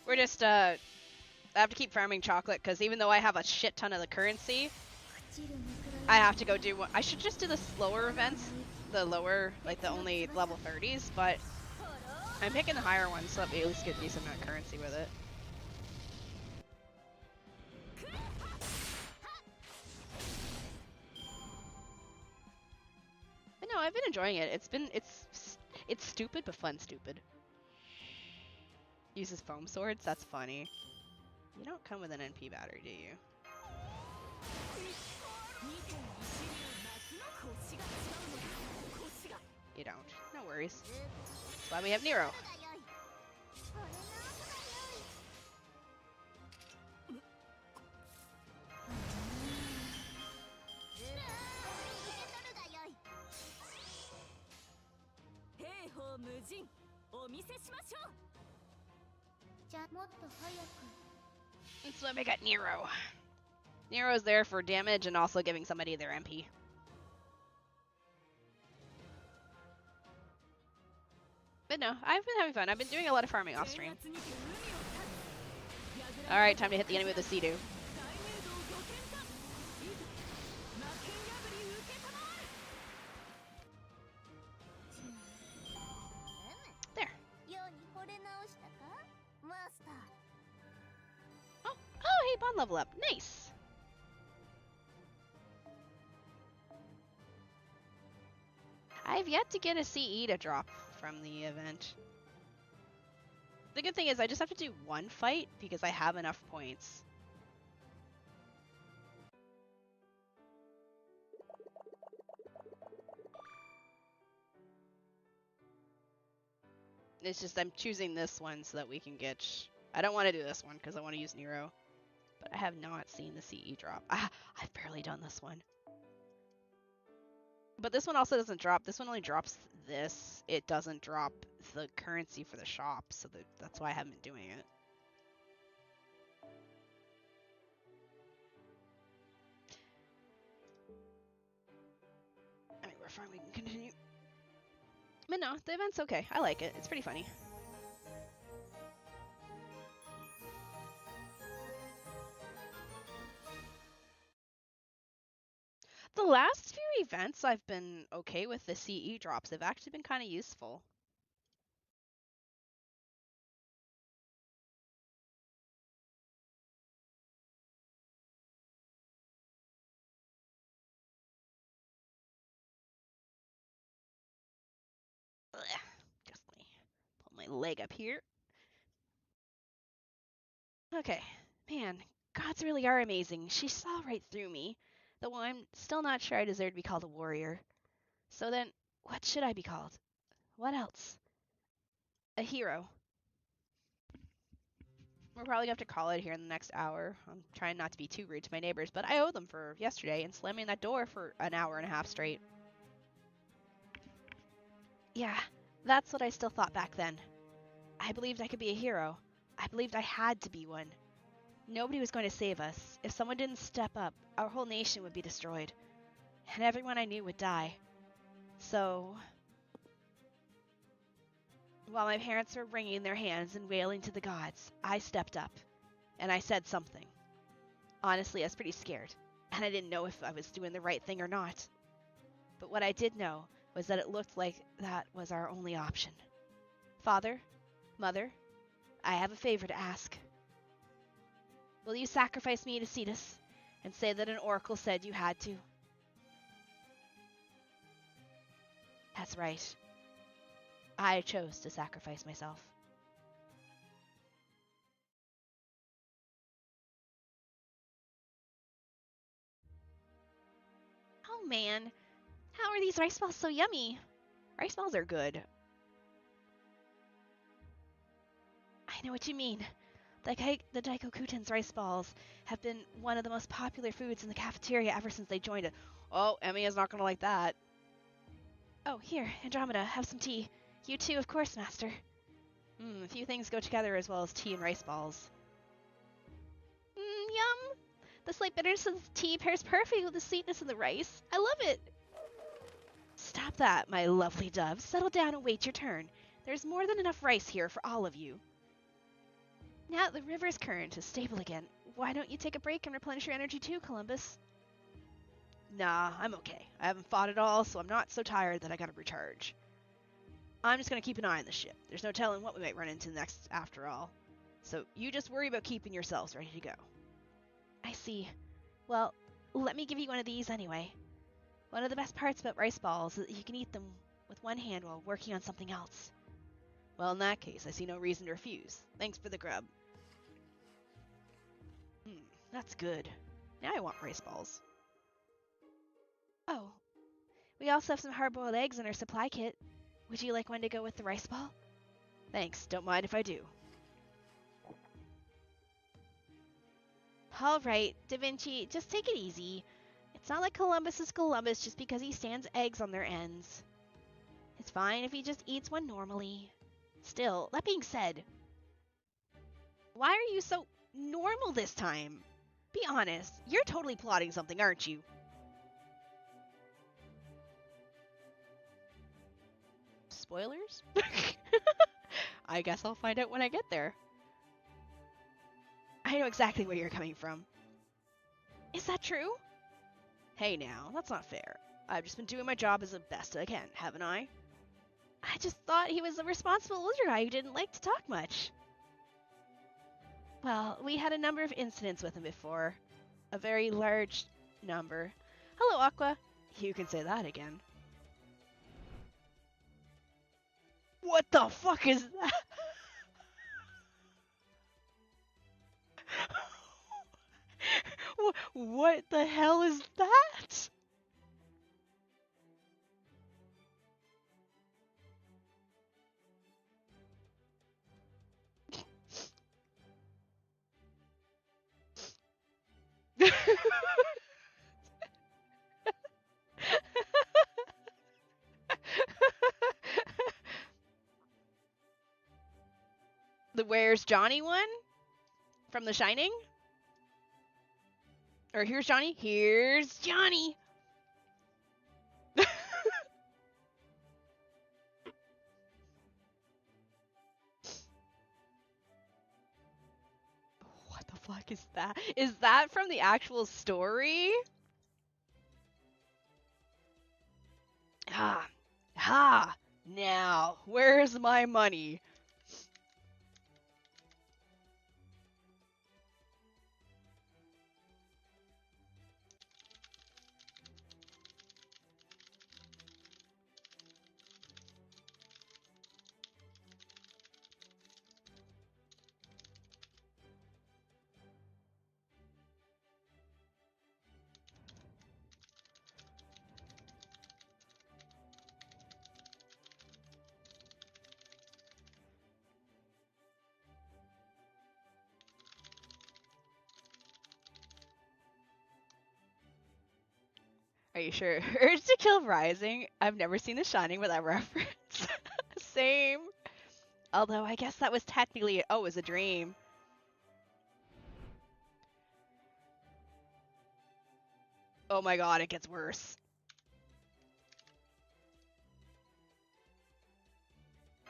We're just, I have to keep farming chocolate, because even though I have a shit ton of the currency, I have to go do what I should just do the slower events, the lower, like the only level 30s, but I'm picking the higher ones so that we at least get a decent amount of currency with it. But no, I've been enjoying it. It's stupid but fun stupid. Uses foam swords? That's funny. You don't come with an NP battery, do you? You don't. No worries. That's why we have Nero. That's why we got Nero. Nero's there for damage and also giving somebody their MP. But no, I've been having fun. I've been doing a lot of farming off stream. Alright, time to hit the enemy with a Sea-Doo. There. Oh, hey, bond level up. Nice. I've yet to get a CE to drop from the event. The good thing is I just have to do one fight because I have enough points. It's just I'm choosing this one so that we can get... I don't want to do this one because I want to use Nero. But I have not seen the CE drop. I've barely done this one. But this one also doesn't drop. This one only drops this. It doesn't drop the currency for the shop, so that's why I haven't been doing it. I mean, we're fine. We can continue. But no, the event's okay. I like it. It's pretty funny. The last few events I've been okay with the CE drops. They've actually been kind of useful. Ugh. Just let me pull my leg up here. Okay. Man, gods really are amazing. She saw right through me. Though I'm still not sure I deserve to be called a warrior. So then, what should I be called? What else? A hero. We're probably going to have to call it here in the next hour. I'm trying not to be too rude to my neighbors, but I owe them for yesterday and slamming that door for an hour and a half straight. Yeah, that's what I still thought back then. I believed I could be a hero. I believed I had to be one. Nobody was going to save us. If someone didn't step up, our whole nation would be destroyed. And everyone I knew would die. So... while my parents were wringing their hands and wailing to the gods, I stepped up. And I said something. Honestly, I was pretty scared. And I didn't know if I was doing the right thing or not. But what I did know was that it looked like that was our only option. Father, Mother, I have a favor to ask. Will you sacrifice me to Cetus and say that an oracle said you had to? That's right. I chose to sacrifice myself. Oh man, how are these rice balls so yummy? Rice balls are good. I know what you mean. The Daikokuten's rice balls have been one of the most popular foods in the cafeteria ever since they joined it. Oh, Emmy is not going to like that. Oh, here, Andromeda, have some tea. You too, of course, Master. A few things go together as well as tea and rice balls. Yum! The slight bitterness of the tea pairs perfectly with the sweetness of the rice. I love it! Stop that, my lovely dove. Settle down and wait your turn. There's more than enough rice here for all of you. Now that the river's current is stable again, why don't you take a break and replenish your energy too, Columbus? Nah, I'm okay. I haven't fought at all, so I'm not so tired that I gotta recharge. I'm just gonna keep an eye on the ship. There's no telling what we might run into next after all. So you just worry about keeping yourselves ready to go. I see. Well, let me give you one of these anyway. One of the best parts about rice balls is that you can eat them with one hand while working on something else. Well, in that case, I see no reason to refuse. Thanks for the grub. That's good. Now I want rice balls. Oh, we also have some hard-boiled eggs in our supply kit. Would you like one to go with the rice ball? Thanks, don't mind if I do. Alright, Da Vinci, just take it easy. It's not like Columbus is Columbus just because he stands eggs on their ends. It's fine if he just eats one normally. Still, that being said, why are you so normal this time? Be honest, you're totally plotting something, aren't you? Spoilers? I guess I'll find out when I get there. I know exactly where you're coming from. Is that true? Hey now, that's not fair. I've just been doing my job as the best I can, haven't I? I just thought he was a responsible older guy who didn't like to talk much. Well, we had a number of incidents with him before. A very large number. Hello, Aqua. You can say that again. What the fuck is that? What the hell is that? The Where's Johnny one? From The Shining? Or here's Johnny? Here's Johnny! What the fuck is that? Is that from the actual story? Ah. Ha! Now, where's my money? Are you sure? Urge to Kill Rising? I've never seen The Shining without reference. Same. Although I guess that was technically, oh, it was a dream. Oh my god, it gets worse.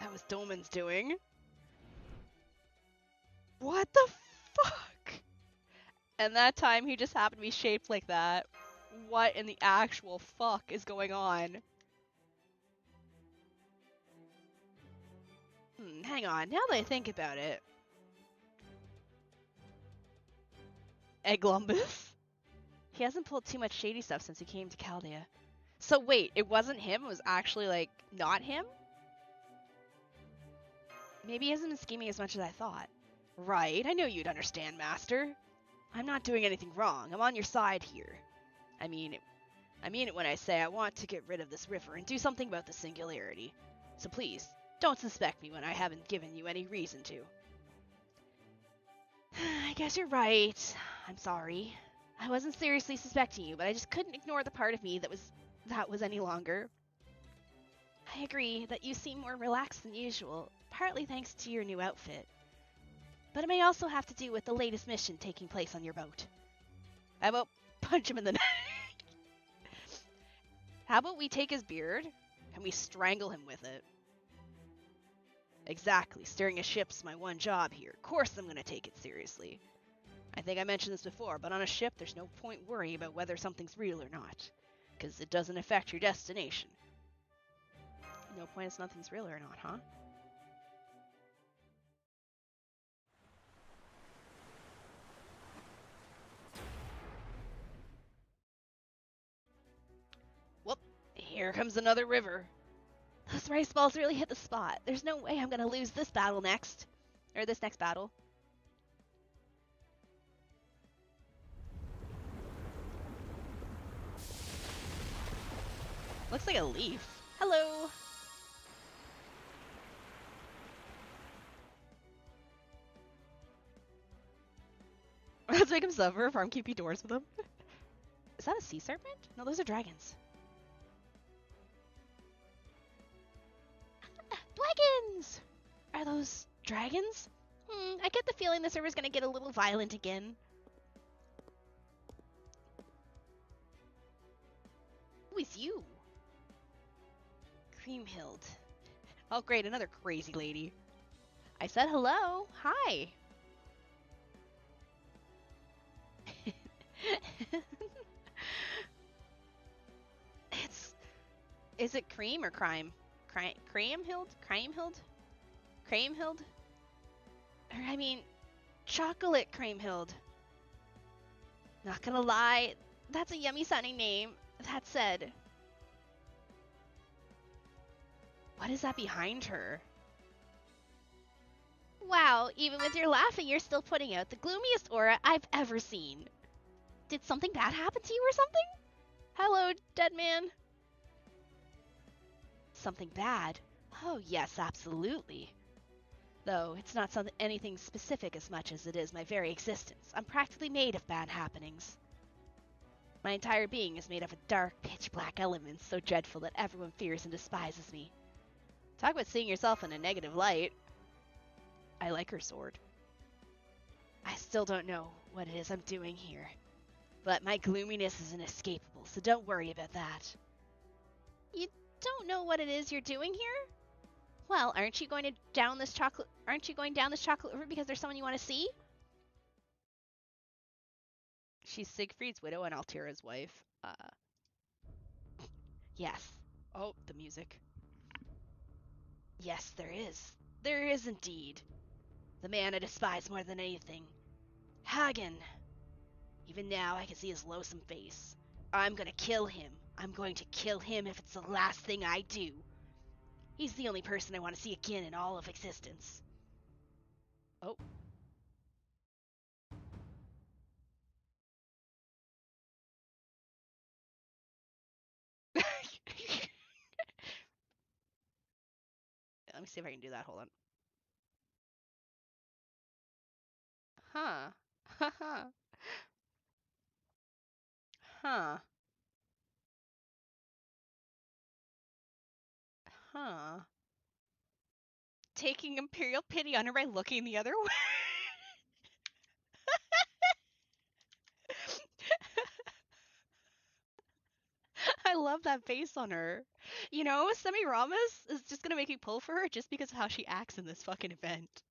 That was Dolman's doing. What the fuck? And that time he just happened to be shaped like that. What in the actual fuck is going on? Hang on, now that I think about it. Egglumbus? He hasn't pulled too much shady stuff since he came to Chaldea. So wait, it wasn't him? It was actually, like, not him? Maybe he hasn't been scheming as much as I thought. Right, I knew you'd understand, Master. I'm not doing anything wrong. I'm on your side here. I mean it when I say I want to get rid of this river and do something about the singularity. So please, don't suspect me when I haven't given you any reason to. I guess you're right. I'm sorry. I wasn't seriously suspecting you, but I just couldn't ignore the part of me that was any longer. I agree that you seem more relaxed than usual, partly thanks to your new outfit. But it may also have to do with the latest mission taking place on your boat. I won't punch him in the neck. How about we take his beard and we strangle him with it? Exactly. Steering a ship's my one job here. Of course I'm going to take it seriously. I think I mentioned this before, but on a ship there's no point worrying about whether something's real or not, because it doesn't affect your destination. No point if nothing's real or not, huh? Whoop, here comes another river. Those rice balls really hit the spot. There's no way I'm gonna lose this battle next. Or this next battle. Looks like a leaf. Hello. Let's make him suffer. Farm keepy doors with him. Is that a sea serpent? No, those are dragons. Dragons! Are those dragons? I get the feeling the server's gonna get a little violent again. Who is you? Creamhild. Oh great, another crazy lady. I said hello. Hi. Is it cream or crime? Creamhild? Creamhild? Creamhild? Or I mean, chocolate Creamhild. Not gonna lie, that's a yummy sounding name. That said, what is that behind her? Wow, even with your laughing, you're still putting out the gloomiest aura I've ever seen. Did something bad happen to you or something? Hello, dead man. Something bad? Oh, yes, absolutely. Though it's not anything specific as much as it is my very existence. I'm practically made of bad happenings. My entire being is made of a dark, pitch-black element so dreadful that everyone fears and despises me. Talk about seeing yourself in a negative light. I like her sword. I still don't know what it is I'm doing here. But my gloominess is inescapable, so don't worry about that. You don't know what it is you're doing here? Well, aren't you going down this chocolate river because there's someone you want to see? She's Siegfried's widow and Altira's wife. Yes. Oh, the music. Yes, there is. There is indeed. The man I despise more than anything. Hagen. Even now, I can see his loathsome face. I'm gonna kill him. I'm going to kill him if it's the last thing I do. He's the only person I want to see again in all of existence. Oh. Let me see if I can do that. Hold on. Huh. Haha. Huh. Huh. Taking imperial pity on her by looking the other way. I love that face on her. You know, Semiramis is just gonna make me pull for her just because of how she acts in this fucking event.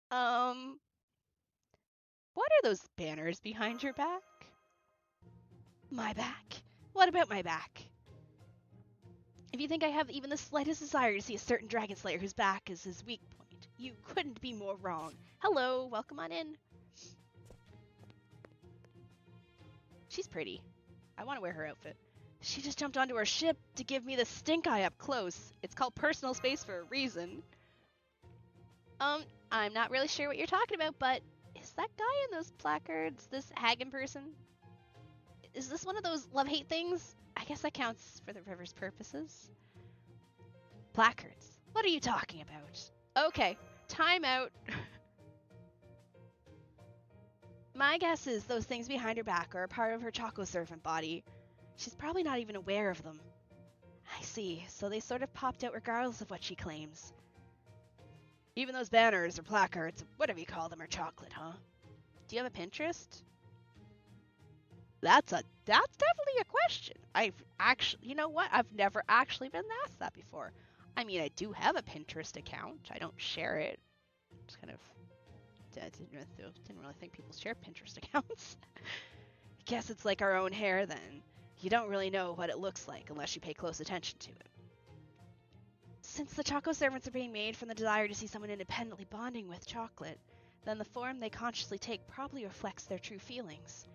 What are those banners behind your back? My back? What about my back? If you think I have even the slightest desire to see a certain dragon slayer whose back is his weak point, you couldn't be more wrong. Hello, welcome on in. She's pretty. I want to wear her outfit. She just jumped onto our ship to give me the stink eye up close. It's called personal space for a reason. I'm not really sure what you're talking about, but is that guy in those placards this Hagen person? Is this one of those love-hate things? I guess that counts for the river's purposes. Placards? What are you talking about? Okay, time out. My guess is those things behind her back are a part of her Choco Servant body. She's probably not even aware of them. I see, so they sort of popped out regardless of what she claims. Even those banners or placards, whatever you call them, are chocolate, huh? Do you have a Pinterest? That's definitely a question. You know what? I've never actually been asked that before. I mean, I do have a Pinterest account. I don't share it. Just kind of didn't really think people share Pinterest accounts. I guess it's like our own hair then. You don't really know what it looks like unless you pay close attention to it. Since the Choco Servants are being made from the desire to see someone independently bonding with chocolate, then the form they consciously take probably reflects their true feelings.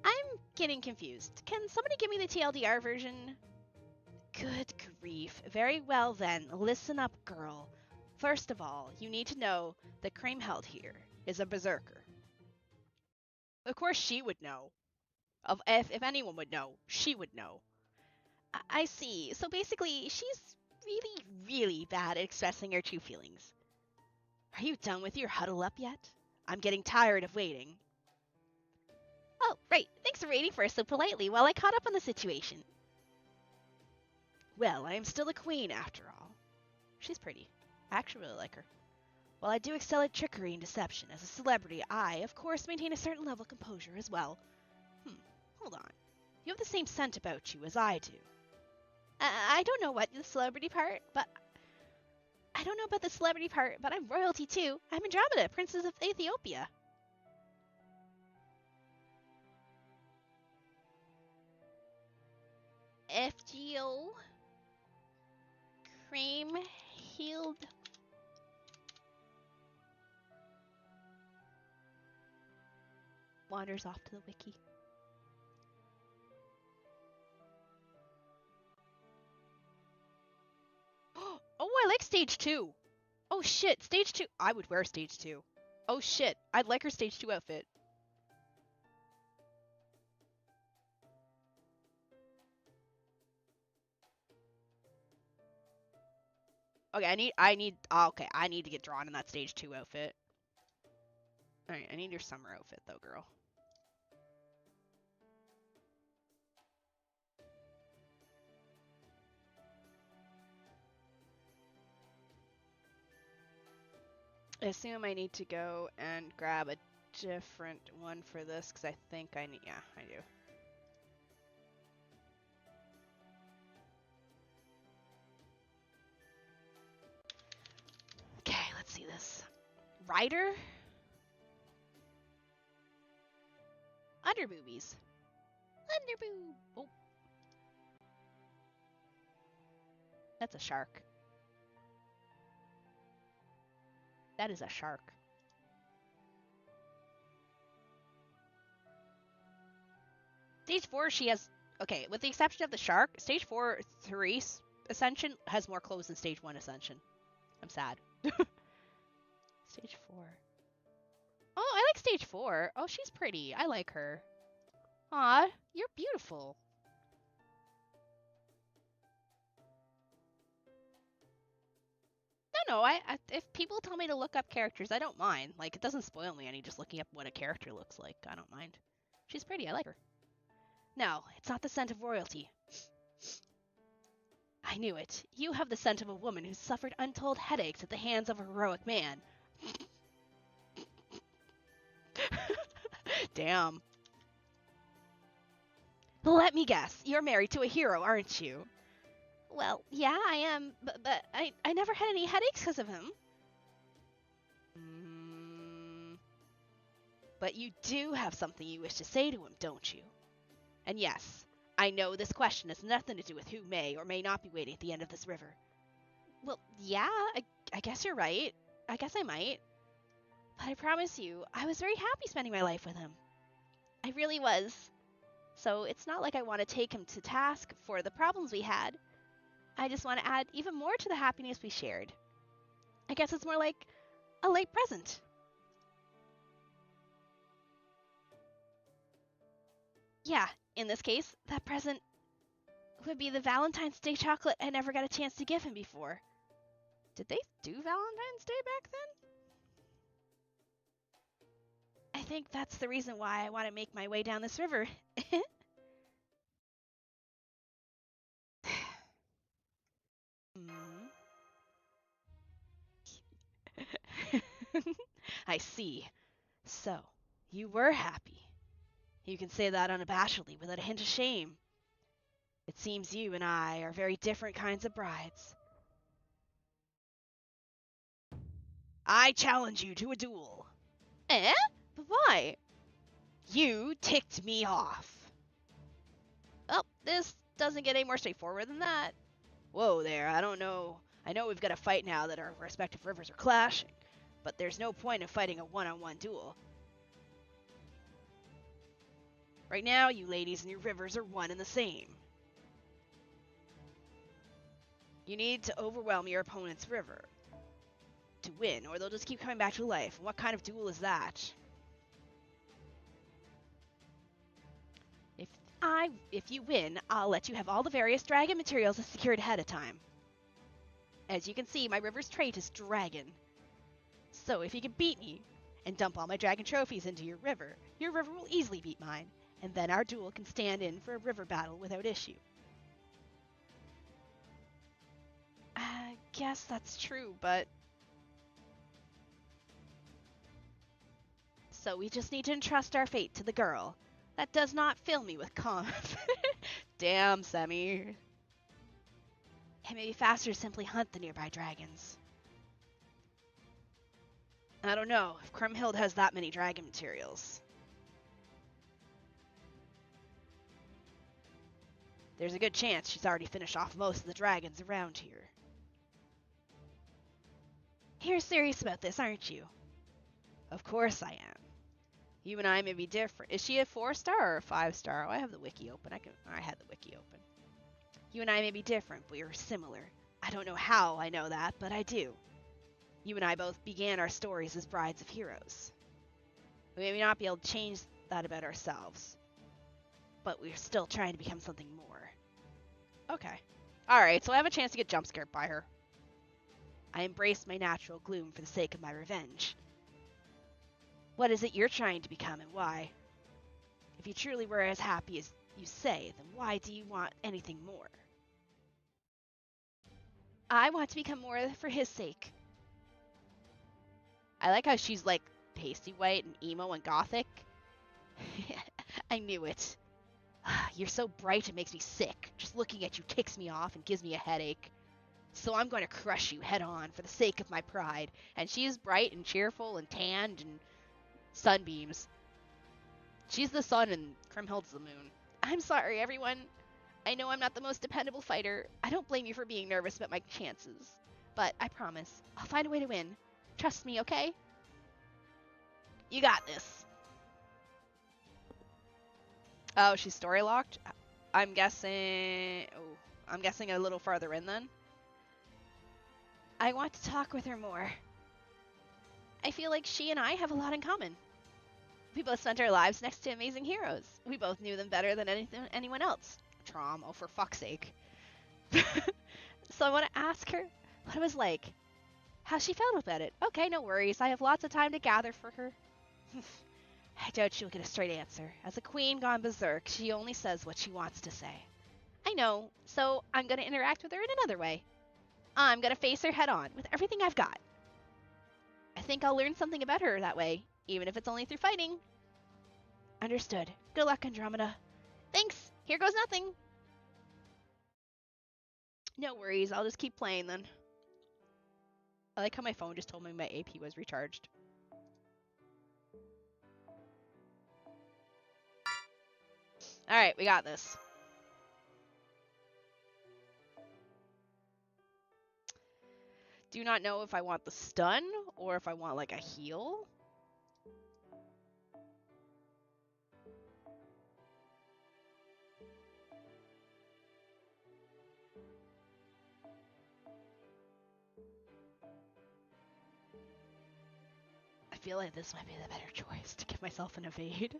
I'm getting confused. Can somebody give me the TLDR version? Good grief. Very well then, listen up, girl. First of all, you need to know that Creamhild here is a berserker. Of course she would know. If anyone would know, she would know. I see. So basically, she's really, really bad at expressing her true feelings. Are you done with your huddle up yet? I'm getting tired of waiting. Oh, right. Thanks for waiting for us so politely while I caught up on the situation. Well, I am still a queen after all. She's pretty. I actually really like her. While I do excel at trickery and deception, as a celebrity, I, of course, maintain a certain level of composure as well. Hold on. You have the same scent about you as I do. I don't know what the celebrity part, but I don't know about the celebrity part, but I'm royalty too. I'm Andromeda, Princess of Ethiopia. FGO Cream Healed. Wanders off to the wiki. Oh, I like stage 2. Oh shit, stage 2. I would wear stage 2. Oh shit, I'd like her stage 2 outfit. Okay, I need to get drawn in that stage 2 outfit. Alright, I need your summer outfit though, girl. I assume I need to go and grab a different one for this, because I think I need, yeah, I do. Okay, let's see this. Rider? Underboobies. Underboob. Oh. That's a shark. That is a shark. Stage 4, she has... Okay, with the exception of the shark, Stage 4 Therese Ascension has more clothes than Stage 1 Ascension. I'm sad. Stage 4. Oh, I like Stage 4. Oh, she's pretty. I like her. Aw, you're beautiful. No, if people tell me to look up characters, I don't mind. Like, it doesn't spoil me any just looking up what a character looks like. I don't mind. She's pretty. I like her. No, it's not the scent of royalty. I knew it. You have the scent of a woman who suffered untold headaches at the hands of a heroic man. Damn. Let me guess. You're married to a hero, aren't you? Well, yeah, I am, but I never had any headaches because of him. But you do have something you wish to say to him, don't you? And yes, I know this question has nothing to do with who may or may not be waiting at the end of this river. Well, yeah, I guess you're right. I guess I might. But I promise you, I was very happy spending my life with him. I really was. So it's not like I want to take him to task for the problems we had. I just want to add even more to the happiness we shared. I guess it's more like a late present. Yeah, in this case, that present would be the Valentine's Day chocolate I never got a chance to give him before. Did they do Valentine's Day back then? I think that's the reason why I want to make my way down this river. I see. So, you were happy. You can say that unabashedly without a hint of shame. It seems you and I are very different kinds of brides. I challenge you to a duel. Eh? But why? You ticked me off. Well, this doesn't get any more straightforward than that. Whoa there, I don't know. I know we've got a fight now that our respective rivers are clashing, but there's no point in fighting a one-on-one duel. Right now, you ladies and your rivers are one and the same. You need to overwhelm your opponent's river to win, or they'll just keep coming back to life. And what kind of duel is that? if you win, I'll let you have all the various dragon materials secured ahead of time. As you can see, my river's trait is dragon. So if you can beat me and dump all my dragon trophies into your river will easily beat mine, and then our duel can stand in for a river battle without issue. I guess that's true, but... So we just need to entrust our fate to the girl. That does not fill me with confidence. Damn, Semi. It may be faster to simply hunt the nearby dragons. I don't know if Krumhild has that many dragon materials. There's a good chance she's already finished off most of the dragons around here. You're serious about this, aren't you? Of course I am. You and I may be different. Is she a 4-star or a 5-star? Oh, I have the wiki open. I had the wiki open. You and I may be different, but we're similar. I don't know how I know that, but I do. You and I both began our stories as brides of heroes. We may not be able to change that about ourselves, but we're still trying to become something more. Okay. Alright, so I have a chance to get jump scared by her. I embrace my natural gloom for the sake of my revenge. What is it you're trying to become and why? If you truly were as happy as you say, then why do you want anything more? I want to become more for his sake. I like how she's like pasty white and emo and gothic. I knew it. You're so bright it makes me sick. Just looking at you ticks me off and gives me a headache. So I'm going to crush you head on for the sake of my pride. And she's bright and cheerful and tanned and sunbeams. She's the sun and Krumhild's the moon. I'm sorry, everyone. I know I'm not the most dependable fighter. I don't blame you for being nervous about my chances. But I promise, I'll find a way to win. Trust me, okay? You got this. Oh, she's story locked? I'm guessing... Oh, I'm guessing a little farther in then. I want to talk with her more. I feel like she and I have a lot in common. We both spent our lives next to amazing heroes. We both knew them better than anyone else. Trom, oh for fuck's sake. So I want to ask her what it was like. How she felt about it. Okay, no worries. I have lots of time to gather for her. I doubt she'll get a straight answer. As a queen gone berserk, she only says what she wants to say. I know, so I'm going to interact with her in another way. I'm going to face her head on with everything I've got. I think I'll learn something about her that way, even if it's only through fighting. Understood. Good luck, Andromeda. Thanks. Here goes nothing. No worries. I'll just keep playing then. I like how my phone just told me my AP was recharged. Alright, we got this. Do not know if I want the stun or if I want like a heal. I feel like this might be the better choice to give myself an evade.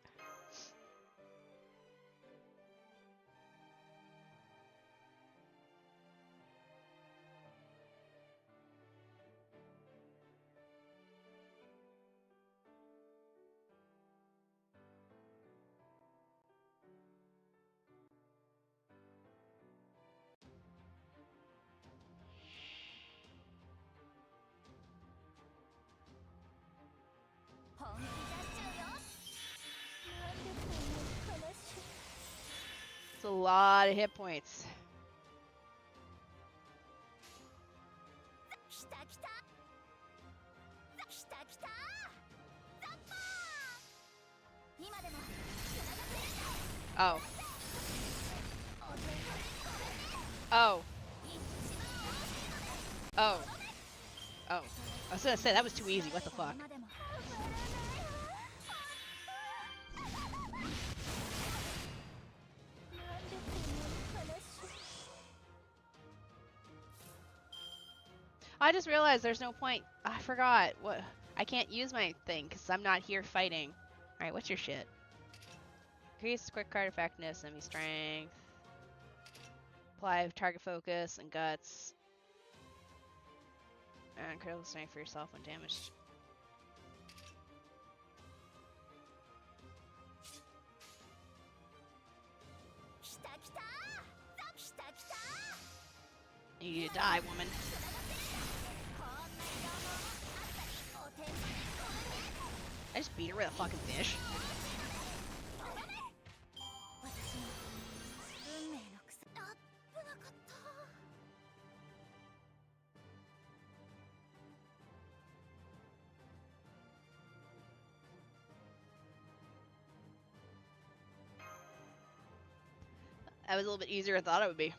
It's a lot of hit points. Oh. Oh. Oh. Oh. I was gonna say, that was too easy. What the fuck? I just realized there's no point. I forgot. What? I can't use my thing because I'm not here fighting. Alright, what's your shit? Increase quick card effectiveness, enemy strength. Apply target focus and guts. And critical strength for yourself when damaged. You need to die, woman. I just beat her with a fucking fish. That was a little bit easier than I thought it would be.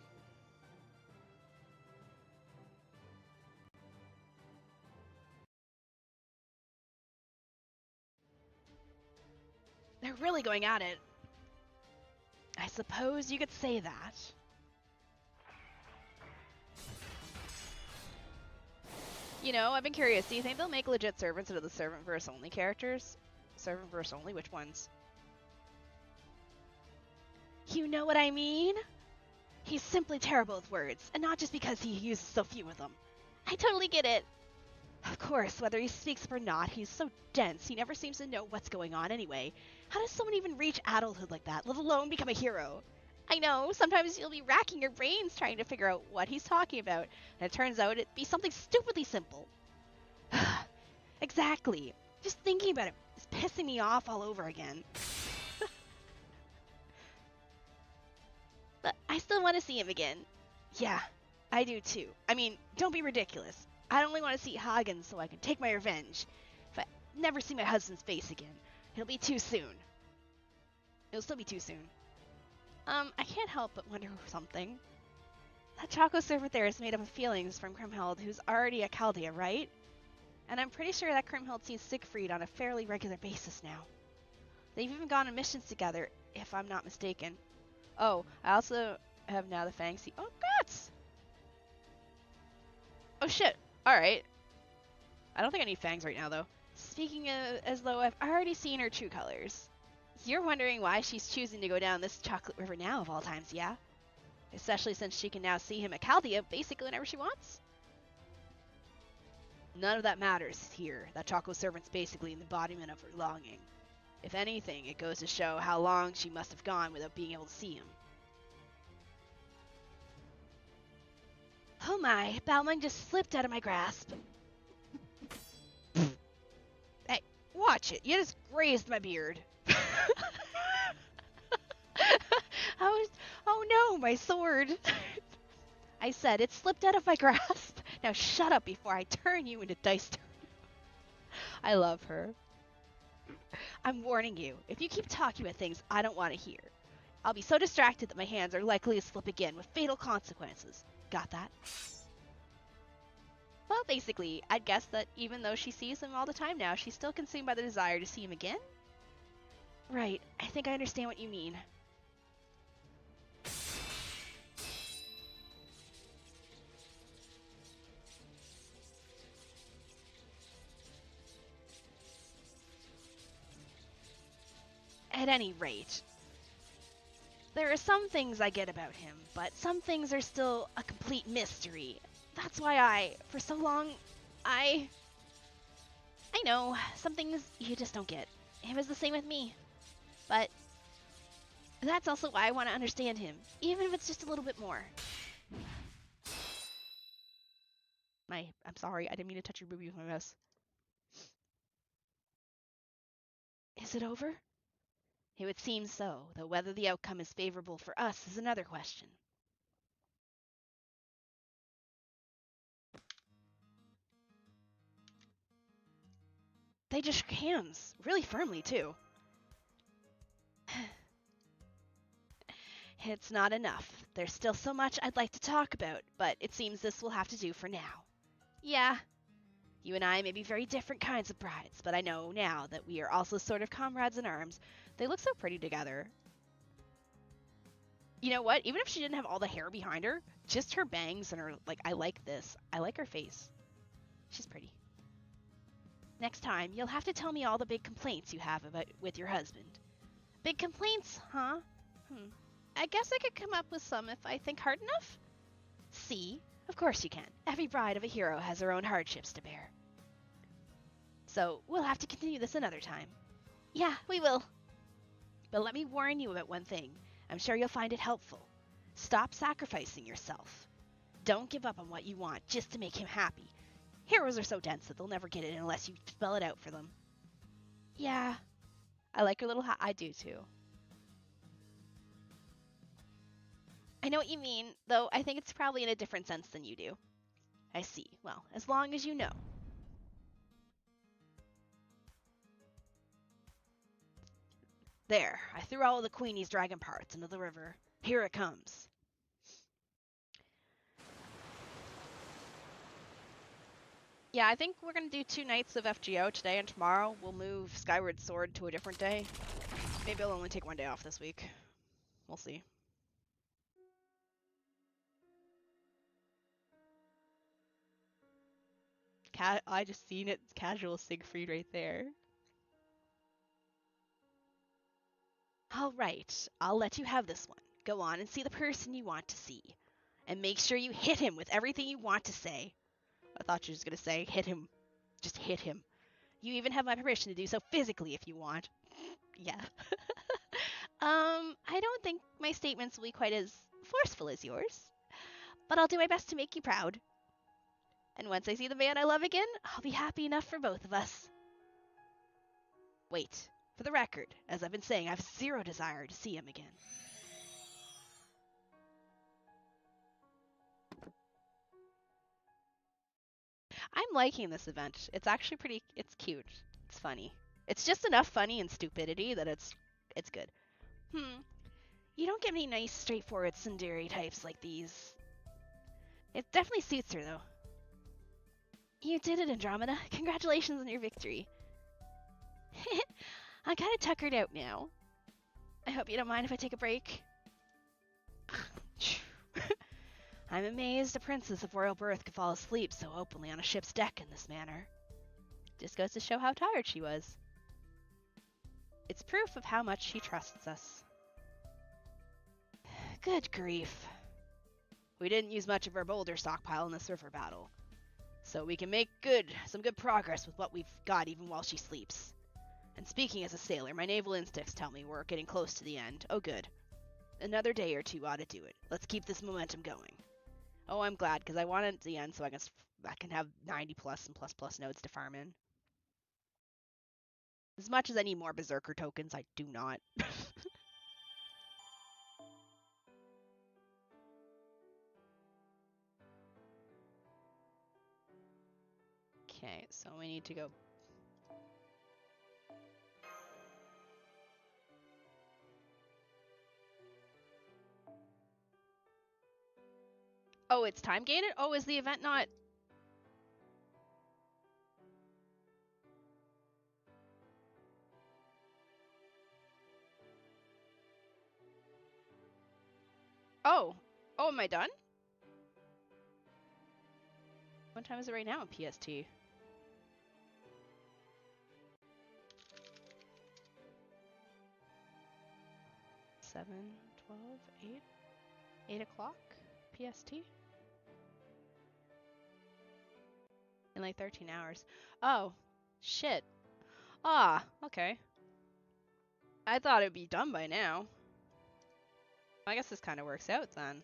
They're really going at it. I suppose you could say that. You know, I've been curious. Do you think they'll make legit servants out of the servant verse only characters? Servant verse only? Which ones? You know what I mean? He's simply terrible with words, and not just because he uses so few of them. I totally get it. Of course, whether he speaks up or not, he's so dense, he never seems to know what's going on anyway. How does someone even reach adulthood like that, let alone become a hero? I know, sometimes you'll be racking your brains trying to figure out what he's talking about, and it turns out it'd be something stupidly simple. Exactly. Just thinking about it is pissing me off all over again. But I still want to see him again. Yeah, I do too. I mean, don't be ridiculous. I only want to see Hagen so I can take my revenge. If I never see my husband's face again, it'll be too soon. It'll still be too soon. I can't help but wonder something. That Choco servant there is made up of feelings from Kriemhild, who's already a Chaldea, right? And I'm pretty sure that Kriemhild sees Siegfried on a fairly regular basis now. They've even gone on missions together, if I'm not mistaken. Oh, I also have now the Fang Sea. Oh, guts! Oh, shit. Alright. I don't think I need fangs right now, though. Speaking of, as though I've already seen her true colors. You're wondering why she's choosing to go down this chocolate river now of all times, yeah? Especially since she can now see him at Chaldea basically whenever she wants? None of that matters here. That Choco servant's basically an embodiment of her longing. If anything, it goes to show how long she must have gone without being able to see him. Oh my, Balmung just slipped out of my grasp. Hey, watch it. You just grazed my beard. Oh no, my sword. I said it slipped out of my grasp. Now shut up before I turn you into dice turn. I love her. I'm warning you, if you keep talking about things I don't want to hear, I'll be so distracted that my hands are likely to slip again with fatal consequences. Got that? Well, basically, I'd guess that even though she sees him all the time now, she's still consumed by the desire to see him again? Right, I think I understand what you mean. At any rate, there are some things I get about him, but some things are still a complete mystery. That's why for so long, I know, some things you just don't get. It was the same with me. But that's also why I want to understand him, even if it's just a little bit more. I'm sorry, I didn't mean to touch your boobie with my mouse. Is it over? It would seem so, though whether the outcome is favorable for us is another question. They just shook hands, really firmly too. It's not enough. There's still so much I'd like to talk about, but it seems this will have to do for now. Yeah, you and I may be very different kinds of brides, but I know now that we are also sort of comrades in arms. They look so pretty together. You know what? Even if she didn't have all the hair behind her, just her bangs and her, I like this. I like her face. She's pretty. Next time, you'll have to tell me all the big complaints you have with your husband. Big complaints, huh? I guess I could come up with some if I think hard enough. See? Of course you can. Every bride of a hero has her own hardships to bear. So, we'll have to continue this another time. Yeah, we will. But let me warn you about one thing. I'm sure you'll find it helpful. Stop sacrificing yourself. Don't give up on what you want just to make him happy. Heroes are so dense that they'll never get it unless you spell it out for them. Yeah. I like your little hat. I do too. I know what you mean, though I think it's probably in a different sense than you do. I see. Well, as long as you know. There, I threw all of the Queenie's dragon parts into the river. Here it comes. Yeah, I think we're going to do 2 nights of FGO today and tomorrow. We'll move Skyward Sword to a different day. Maybe I'll only take 1 day off this week. We'll see. I just seen it. Casual Siegfried right there. All right, I'll let you have this one. Go on and see the person you want to see. And make sure you hit him with everything you want to say. I thought you were just going to say, hit him. Just hit him. You even have my permission to do so physically if you want. Yeah. I don't think my statements will be quite as forceful as yours. But I'll do my best to make you proud. And once I see the man I love again, I'll be happy enough for both of us. Wait, for the record, as I've been saying, I have zero desire to see him again. I'm liking this event. It's actually it's cute. It's funny. It's just enough funny and stupidity that it's good. You don't get many nice, straightforward tsundere types like these. It definitely suits her, though. You did it, Andromeda. Congratulations on your victory. I'm kind of tuckered out now. I hope you don't mind if I take a break. I'm amazed a princess of royal birth could fall asleep so openly on a ship's deck in this manner. Just goes to show how tired she was. It's proof of how much she trusts us. Good grief. We didn't use much of our boulder stockpile in this river battle, so we can make some good progress with what we've got even while she sleeps. And speaking as a sailor, my naval instincts tell me we're getting close to the end. Oh good. Another day or 2 ought to do it. Let's keep this momentum going. Oh, I'm glad, because I want it at the end so I can have 90 plus and plus nodes to farm in. As much as I need more Berserker tokens, I do not. Okay, so we need to go. Oh, it's time gated? Oh, is the event not? Oh. Oh, am I done? What time is it right now in PST? 7, 12, 8? 8 o'clock PST? In like 13 hours. Oh, shit. Ah, okay. I thought it'd be done by now. I guess this kind of works out then.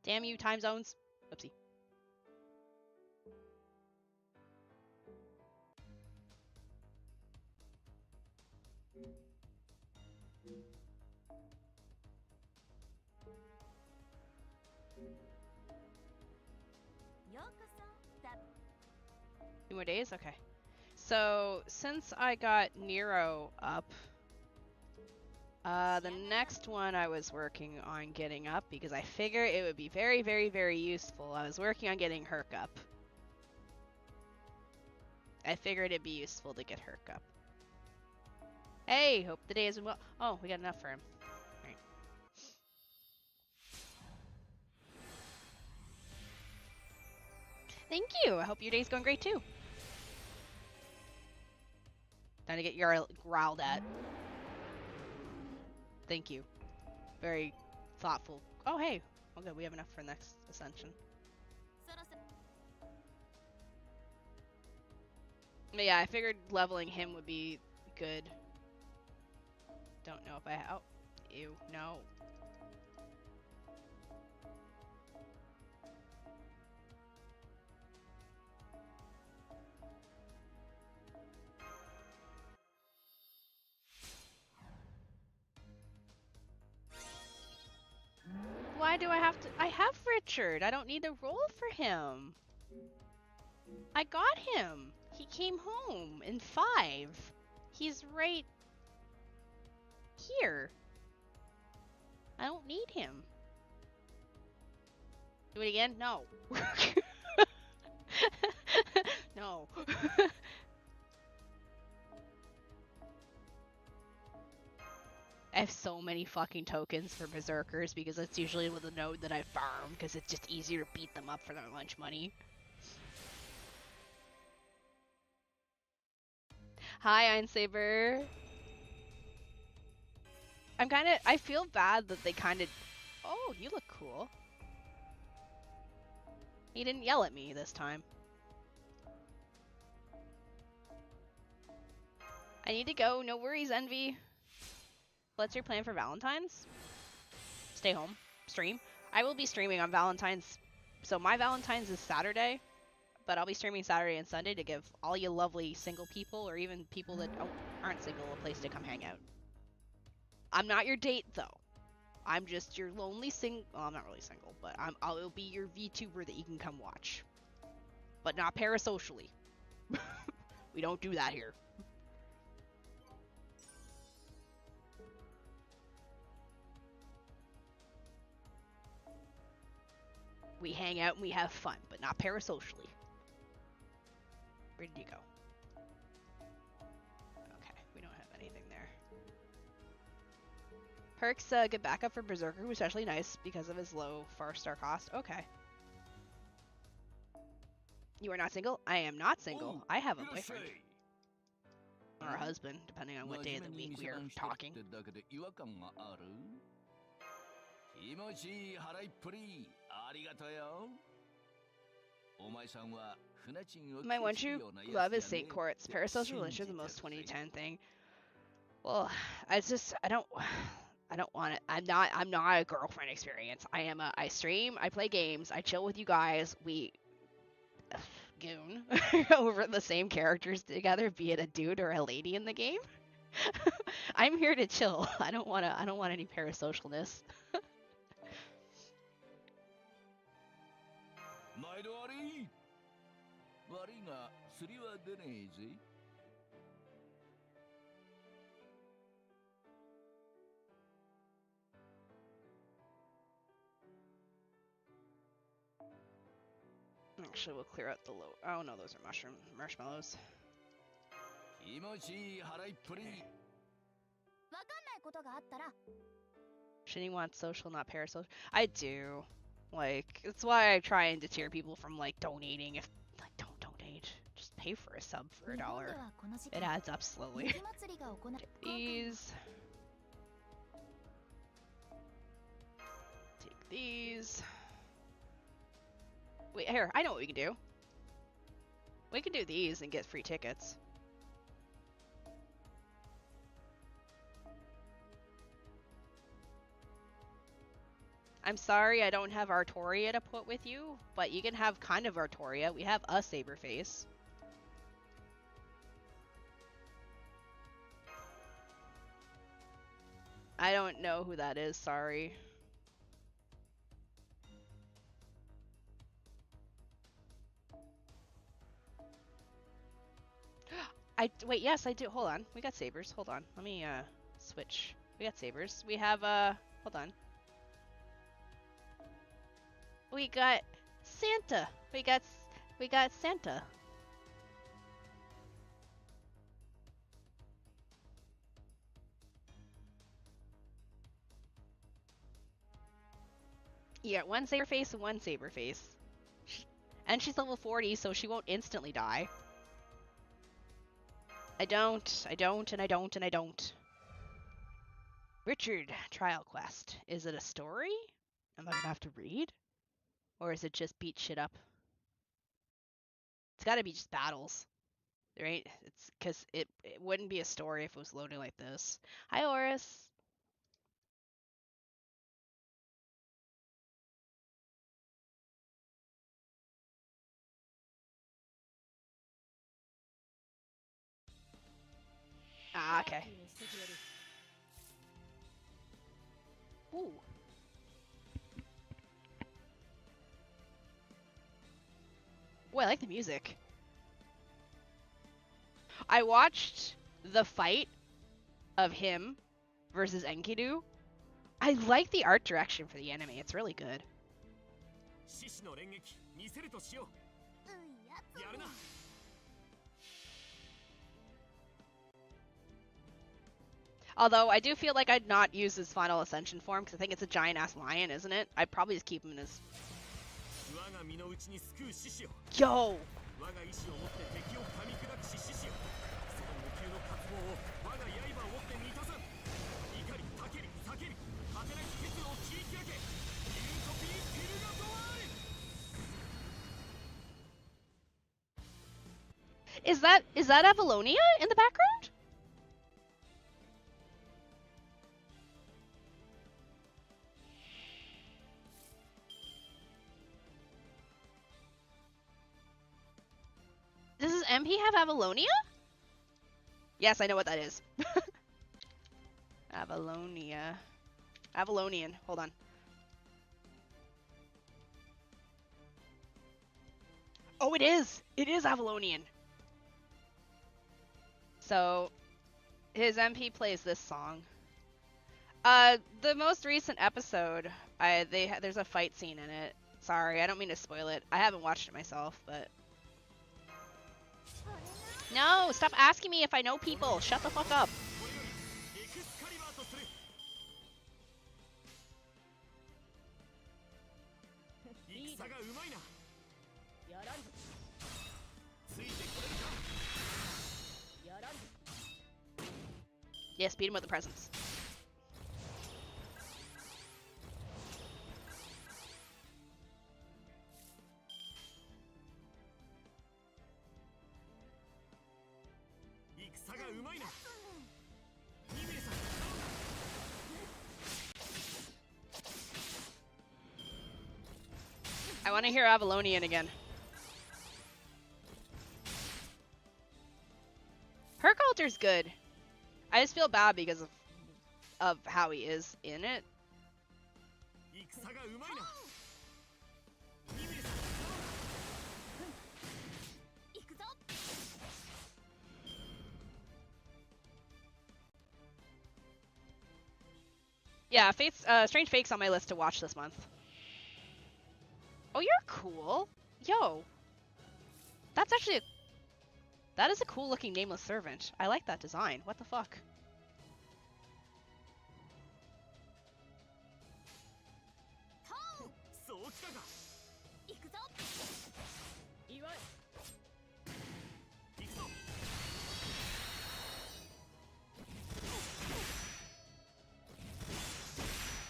Damn you, time zones. Oopsie. Two more days? Okay. So, since I got Nero up, the next one I was working on getting up because I figure it would be very, very, very useful. I was working on getting Herc up. I figured it'd be useful to get Herc up. Hey, hope the day has been well. Oh, we got enough for him. All right. Thank you. I hope your day's going great too. Time to get growled at. Thank you. Very thoughtful. Oh, hey. Okay, we have enough for next ascension. But yeah, I figured leveling him would be good. Don't know if I... Oh. Ew. No. Why do I have to... I have Richard. I don't need to roll for him. I got him. He came home in 5. He's right here. I don't need him. Do it again? No. No. I have so many fucking tokens for Berserkers because that's usually with a node that I farm because it's just easier to beat them up for their lunch money. Hi, Einsaber. I feel bad that they kind of... Oh, you look cool. He didn't yell at me this time. I need to go. No worries, Envy. What's your plan for Valentine's? Stay home. Stream. I will be streaming on Valentine's. So my Valentine's is Saturday, but I'll be streaming Saturday and Sunday to give all you lovely single people or even people that aren't single a place to come hang out. I'm not your date, though. I'm just your lonely well, I'm not really single, but I'll be your VTuber that you can come watch. But not parasocially. We don't do that here. We hang out and we have fun, but not parasocially. Where did you go? Okay, we don't have anything there. Perks, good backup for Berserker, was actually nice because of his low 4-star cost. Okay. You are not single? I am not single. I have a boyfriend. Or a husband, depending on what day of the week we are talking. My one true love is St. Quartz. Parasocial relationship is the most 2010 thing. Well, I don't want it. I'm not a girlfriend experience. I stream, I play games, I chill with you guys. We goon over the same characters together, be it a dude or a lady in the game. I'm here to chill. I don't want any parasocialness. Actually, we'll clear out the low. Oh no, those are marshmallows. Shini wants social, not parasocial. I do. Like, that's why I try and deter people from like donating. If like, don't donate, just pay for a sub for $1. It adds up slowly. Take these. Take these. Wait, here, I know what we can do. We can do these and get free tickets. I'm sorry I don't have Artoria to put with you, but you can have kind of Artoria. We have a Saberface. I don't know who that is, sorry. Wait, yes, I do. Hold on. We got sabers. Hold on. Let me switch. We got sabers. We have hold on. We got Santa. We got Santa. Yeah, one Saberface and one Saberface. And she's level 40, so she won't instantly die. I don't, and I don't. Richard, trial quest. Is it a story? Am I gonna have to read? Or is it just beat shit up? It's gotta be just battles. Right? It's because it wouldn't be a story if it was loading like this. Hi, Oris. Ah, okay. Ooh. Boy, I like the music. I watched the fight of him versus Enkidu. I like the art direction for the anime. It's really good. Although I do feel like I'd not use his final ascension form because I think it's a giant ass lion, isn't it? I'd probably just keep him in his. Yo! Is that Avalonia in the background? Does his MP have Avalonia? Yes, I know what that is. Avalonia. Avalonian. Hold on. Oh, it is! It is Avalonian! So, his MP plays this song. The most recent episode, there's a fight scene in it. Sorry, I don't mean to spoil it. I haven't watched it myself, but... No! Stop asking me if I know people! Shut the fuck up! Yes, beat him with the presence. I want to hear Avalonian again. Her culture's good. I just feel bad because of how he is in it. Yeah, Strange Fate's on my list to watch this month. Oh, you're cool. Yo. That's actually that is a cool looking nameless servant. I like that design. What the fuck?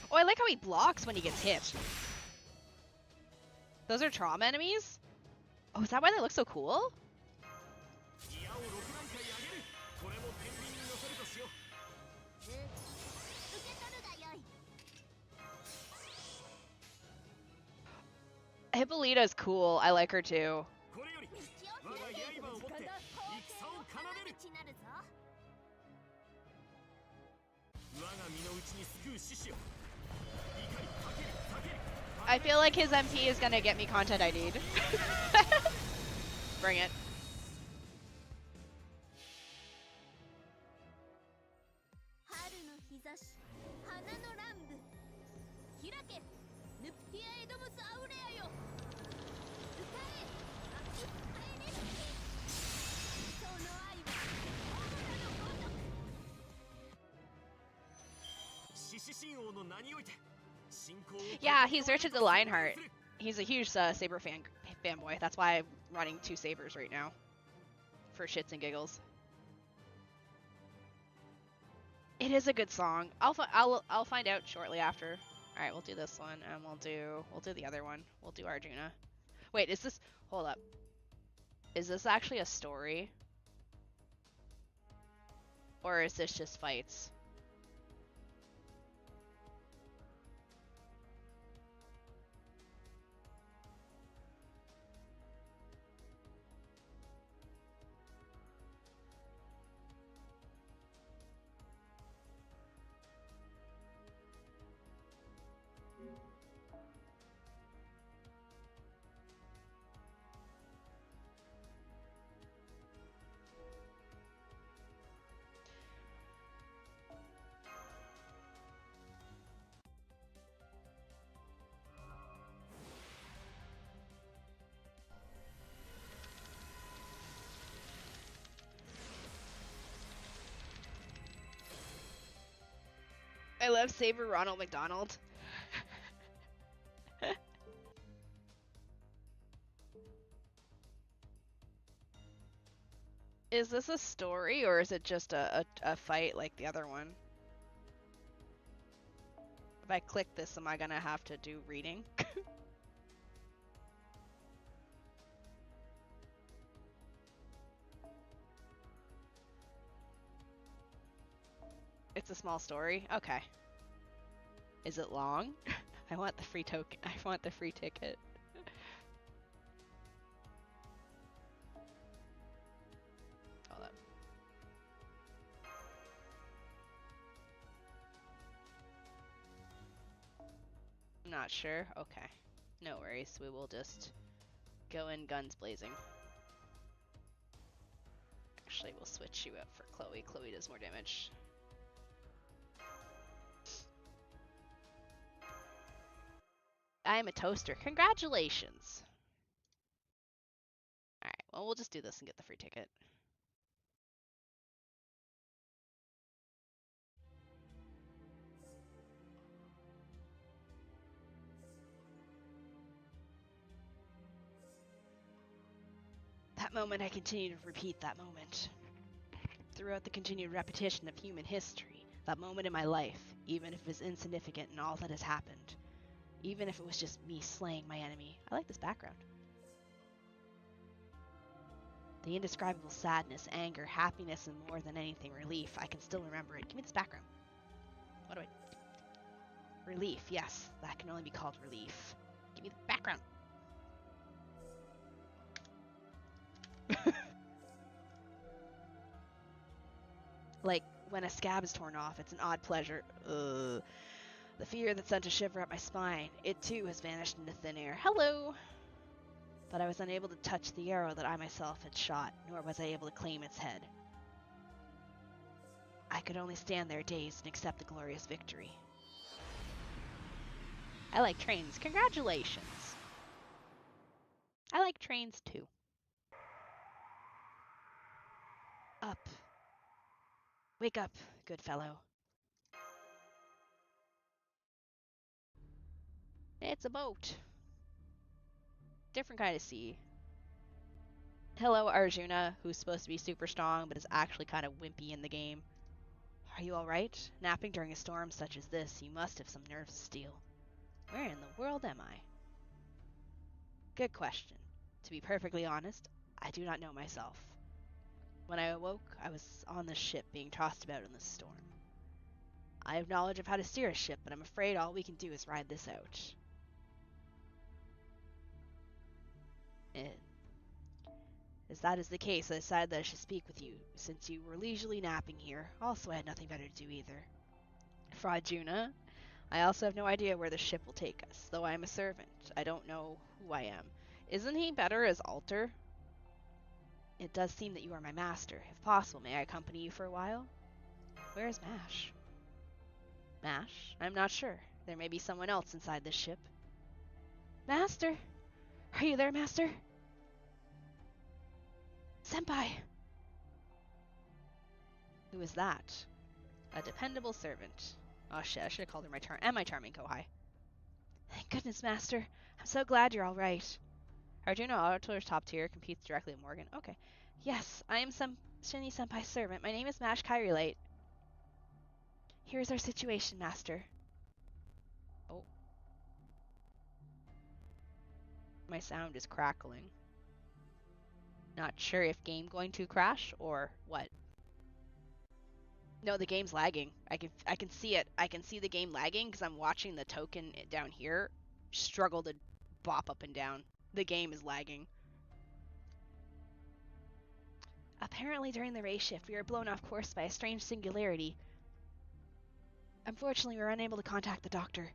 Oh, I like how he blocks when he gets hit. Those are trauma enemies? Oh, is that why they look so cool? Hippolyta's cool. I like her too. I feel like his MP is gonna get me content I need. Bring it. Yeah, he's Richard the Lionheart. He's a huge Saber fanboy. That's why I'm running 2 Sabers right now. For shits and giggles. It is a good song. I'll find out shortly after. All right, we'll do this one, and we'll do the other one. We'll do Arjuna. Wait, is this? Hold up. Is this actually a story, or is this just fights? I love Saber Ronald McDonald. Is this a story, or is it just a fight like the other one? If I click this, am I gonna have to do reading? It's a small story? Okay. Is it long? I want the free token. I want the free ticket. Hold up. Not sure? Okay. No worries. We will just go in guns blazing. Actually, we'll switch you out for Chloe. Chloe does more damage. I am a toaster. Congratulations! Alright, well, we'll just do this and get the free ticket. That moment, I continue to repeat that moment. Throughout the continued repetition of human history, that moment in my life, even if it was insignificant in all that has happened, even if it was just me slaying my enemy. I like this background. The indescribable sadness, anger, happiness, and more than anything, relief. I can still remember it. Give me this background. What do I... Relief, yes. That can only be called relief. Give me the background. Like, when a scab is torn off, it's an odd pleasure. Ugh. The fear that sent a shiver up my spine. It too has vanished into thin air. Hello! But I was unable to touch the arrow that I myself had shot, nor was I able to claim its head. I could only stand there dazed and accept the glorious victory. I like trains. Congratulations! I like trains too. Up. Wake up, good fellow. It's a boat. Different kind of sea. Hello, Arjuna, who's supposed to be super strong, but is actually kind of wimpy in the game. Are you alright? Napping during a storm such as this, you must have some nerves of steel. Where in the world am I? Good question. To be perfectly honest, I do not know myself. When I awoke, I was on the ship being tossed about in the storm. I have knowledge of how to steer a ship, but I'm afraid all we can do is ride this out. As that is the case, I decided that I should speak with you, since you were leisurely napping here. Also, I had nothing better to do either. For Arjuna, I also have no idea where the ship will take us, though I am a servant. I don't know who I am. Isn't he better as Alter? It does seem that you are my master. If possible, may I accompany you for a while? Where is Mash? Mash? I'm not sure. There may be someone else inside this ship. Master? Are you there, Master? Senpai! Who is that? A dependable servant. Oh shit, I should have called her my charming kohai. Thank goodness, Master. I'm so glad you're alright. Arjuna Auto's top tier competes directly with Morgan. Okay. Yes, I am Shini Senpai's servant. My name is Mash Kairi Light. Here's our situation, Master. Oh. My sound is crackling. Not sure if game going to crash or what. No, the game's lagging. I can see it. I can see the game lagging because I'm watching the token down here struggle to bop up and down. The game is lagging. Apparently during the race shift, we were blown off course by a strange singularity. Unfortunately, we were unable to contact the doctor.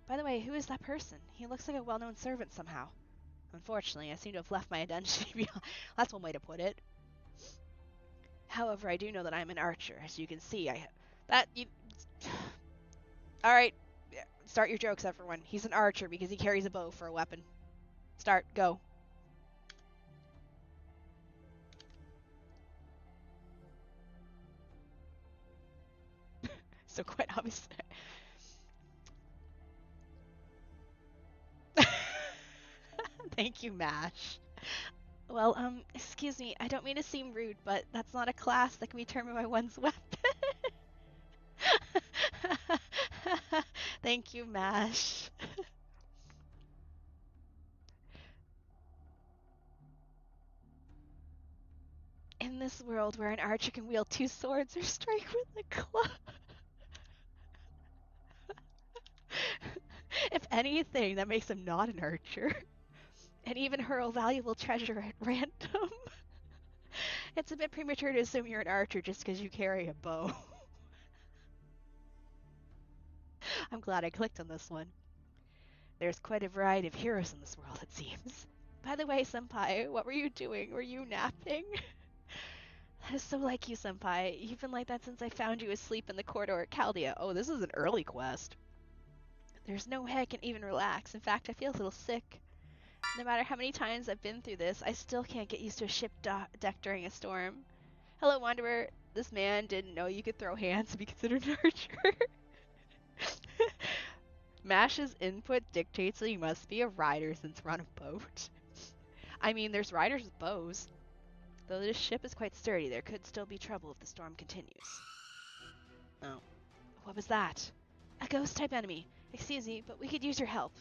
By the way, who is that person? He looks like a well-known servant somehow. Unfortunately, I seem to have left my identity behind. That's one way to put it. However, I do know that I'm an archer. As you can see, Alright, start your jokes, everyone. He's an archer because he carries a bow for a weapon. Start, go. So quite obvious. Thank you, Mash. Well, excuse me, I don't mean to seem rude, but that's not a class that can be determined by one's weapon. Thank you, Mash. In this world where an archer can wield 2 swords or strike with a club. If anything, that makes him not an archer. And even hurl valuable treasure at random. It's a bit premature to assume you're an archer just because you carry a bow. I'm glad I clicked on this one. There's quite a variety of heroes in this world, it seems. By the way, Senpai, what were you doing? Were you napping? That is so like you, Senpai. You've been like that since I found you asleep in the corridor at Chaldea. Oh, this is an early quest. There's no way I can even relax. In fact, I feel a little sick. No matter how many times I've been through this, I still can't get used to a ship deck during a storm. Hello, Wanderer. This man didn't know you could throw hands and be considered an archer. Mash's input dictates that you must be a rider since we're on a boat. I mean, there's riders with bows. Though this ship is quite sturdy, there could still be trouble if the storm continues. Oh. What was that? A ghost-type enemy. Excuse me, but we could use your help.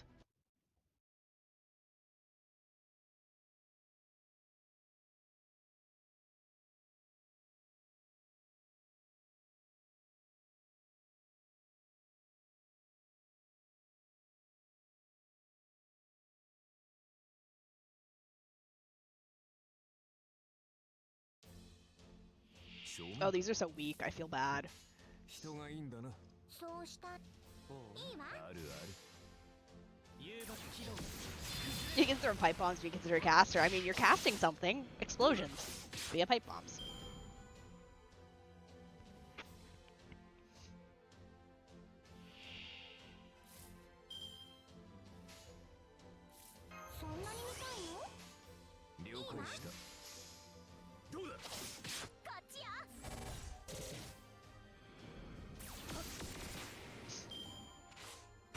Oh, these are so weak. I feel bad. You can throw pipe bombs to be considered a caster. I mean, you're casting something. Explosions via pipe bombs.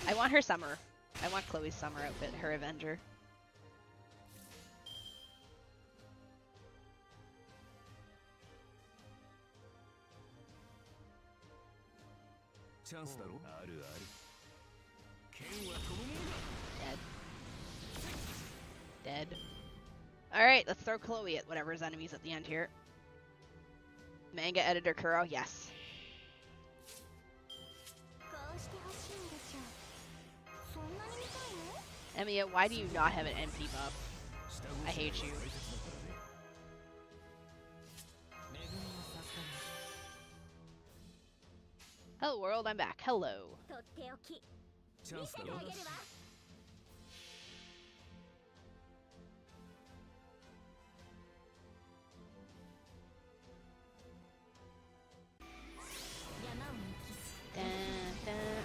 I want her summer. I want Chloe's summer outfit, her Avenger. Dead. Dead. Alright, let's throw Chloe at whatever's enemies at the end here. Manga editor Kuro, yes. Emiya, why do you not have an MP buff? I hate you. Hello world, I'm back. Hello.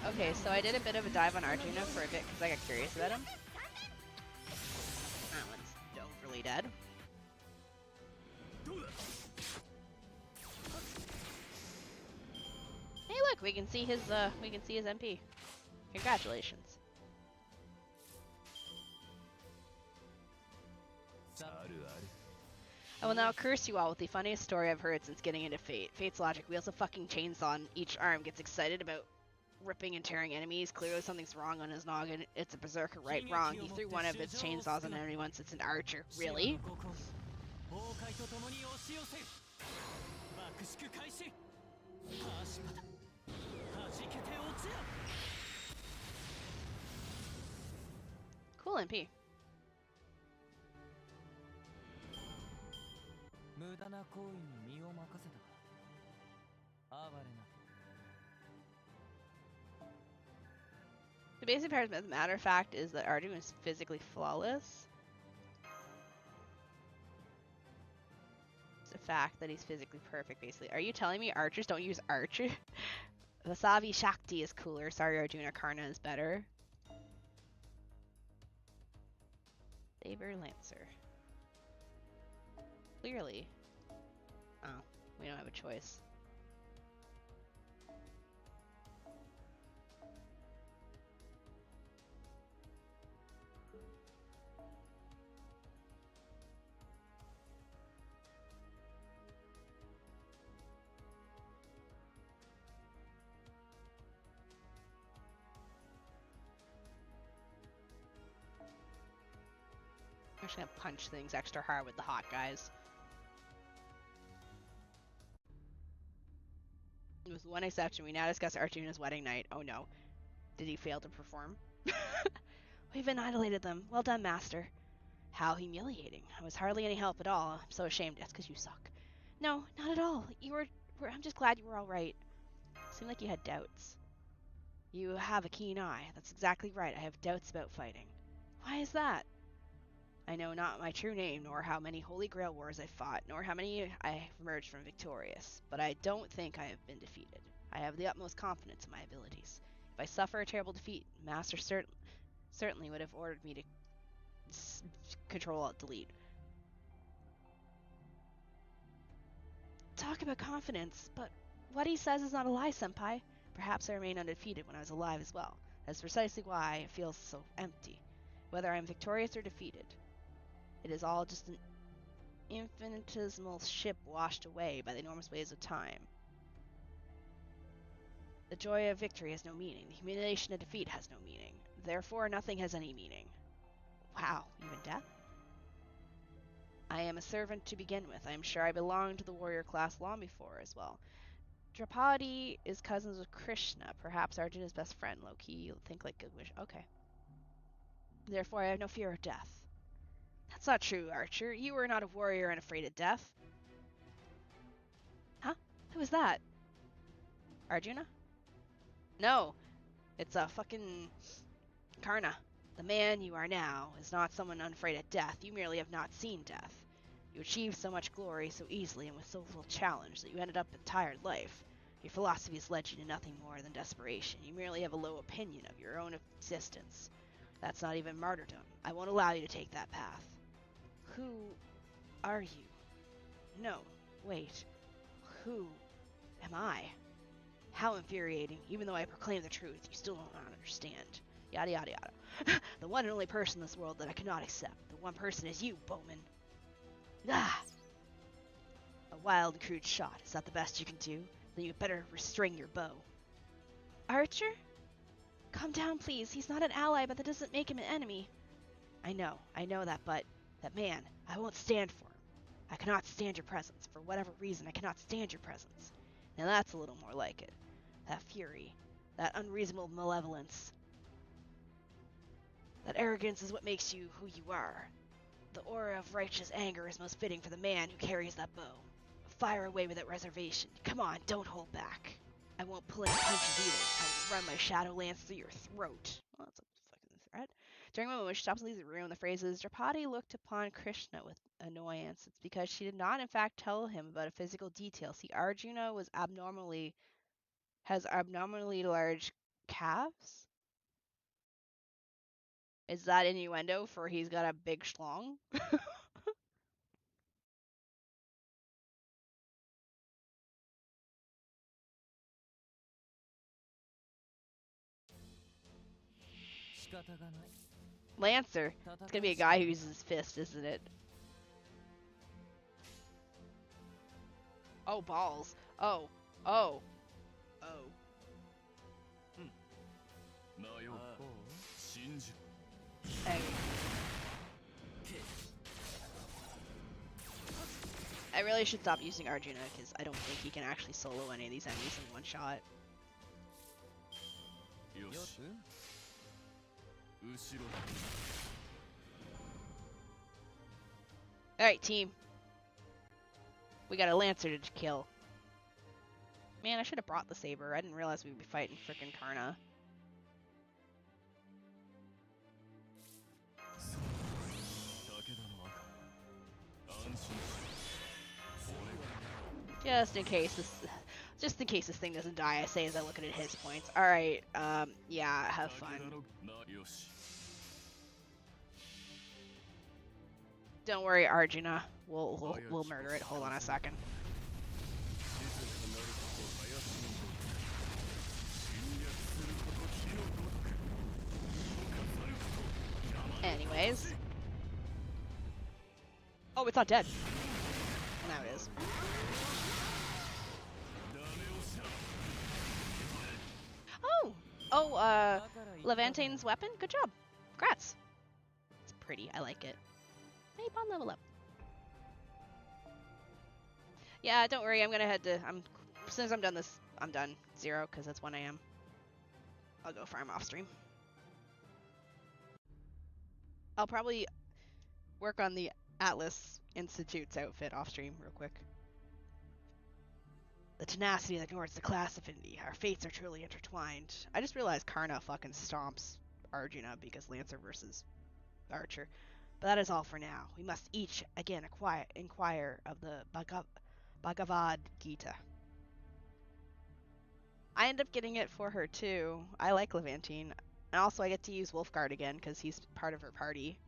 Okay, so I did a bit of a dive on Arjuna for a bit because I got curious about him. That one's overly dead. Hey, look, we can see his MP. Congratulations. I will now curse you all with the funniest story I've heard since getting into Fate. Fate's logic wields a fucking chainsaw on each arm, gets excited about ripping and tearing enemies. Clearly something's wrong on his noggin. It's a berserker, right? Wrong. He threw one of its chainsaws on an enemy once. It's an archer. Really? Cool MP. The basic part of the matter of fact is that Arjun is physically flawless. It's a fact that he's physically perfect, basically. Are you telling me archers don't use archer? Vasavi Shakti is cooler. Sorry, Arjuna. Karna is better. Saber Lancer. Clearly. Oh, we don't have a choice. I'm just gonna punch things extra hard with the hot guys. With one exception, we now discuss Arjuna's wedding night. Oh no. Did he fail to perform? We've annihilated them. Well done, Master. How humiliating. I was hardly any help at all. I'm so ashamed. That's because you suck. No, not at all. I'm just glad you were all right. Seemed like you had doubts. You have a keen eye. That's exactly right. I have doubts about fighting. Why is that? I know not my true name, nor how many Holy Grail wars I've fought, nor how many I have emerged from victorious, but I don't think I have been defeated. I have the utmost confidence in my abilities. If I suffer a terrible defeat, Master certainly would have ordered me to Control-Alt-Delete. Talk about confidence, but what he says is not a lie, Senpai. Perhaps I remained undefeated when I was alive as well. That's precisely why it feels so empty, whether I am victorious or defeated. It is all just an infinitesimal ship washed away by the enormous waves of time. The joy of victory has no meaning. The humiliation of defeat has no meaning. Therefore, nothing has any meaning. Wow, even death? I am a servant to begin with. I am sure I belonged to the warrior class long before as well. Draupadi is cousins with Krishna, perhaps Arjuna's best friend. Low-key, you'll think like good wish. Okay. Therefore, I have no fear of death. That's not true, Archer. You are not a warrior and afraid of death. Huh? Who is that? Arjuna? No. It's a fucking Karna. The man you are now is not someone unafraid of death. You merely have not seen death. You achieved so much glory so easily and with so little challenge that you ended up a tired life. Your philosophy has led you to nothing more than desperation. You merely have a low opinion of your own existence. That's not even martyrdom. I won't allow you to take that path. Who are you? No, wait. Who am I? How infuriating. Even though I proclaim the truth, you still don't understand. Yada yada yada. The one and only person in this world that I cannot accept. The one person is you, Bowman. Ah! A wild and crude shot. Is that the best you can do? Then you better restrain your bow. Archer? Calm down, please. He's not an ally, but that doesn't make him an enemy. I know that, but that man, I won't stand for him. I cannot stand your presence. For whatever reason, I cannot stand your presence. Now that's a little more like it. That fury, that unreasonable malevolence, that arrogance is what makes you who you are. The aura of righteous anger is most fitting for the man who carries that bow. Fire away without reservation. Come on, don't hold back. I won't pull any punches either. I will run my shadow lance through your throat. Well, that's a fucking threat. During a moment when she stops and leaves the room, the phrases, Draupadi looked upon Krishna with annoyance. It's because she did not, in fact, tell him about a physical detail. See, Arjuna has abnormally large calves? Is that innuendo for he's got a big schlong? Lancer. It's gonna be a guy who uses his fist, isn't it? Oh, balls. Oh. Oh. Oh. Hey. I really should stop using Arjuna because I don't think he can actually solo any of these enemies in one shot. Alright, team. We got a Lancer to kill. Man, I should have brought the saber. I didn't realize we'd be fighting frickin' Karna. Just in case this thing doesn't die, I say as I look at his points. Alright, yeah, have fun. Don't worry, Arjuna. We'll murder it. Hold on a second. Anyways. Oh, it's not dead. Well, now it is. Oh, Levantine's weapon? Good job. Congrats. It's pretty. I like it. Hey, bond level up. Yeah, don't worry. I'm gonna head to... As soon as I'm done this, I'm done. 0, because it's 1 AM. I'll go farm off stream. I'll probably work on the Atlas Institute's outfit off stream real quick. The tenacity that ignores the class affinity. Our fates are truly intertwined. I just realized Karna fucking stomps Arjuna because Lancer versus Archer. But that is all for now. We must each, again, inquire of the Bhagavad Gita. I end up getting it for her, too. I like Levantine. And also I get to use Wolfguard again, because he's part of her party.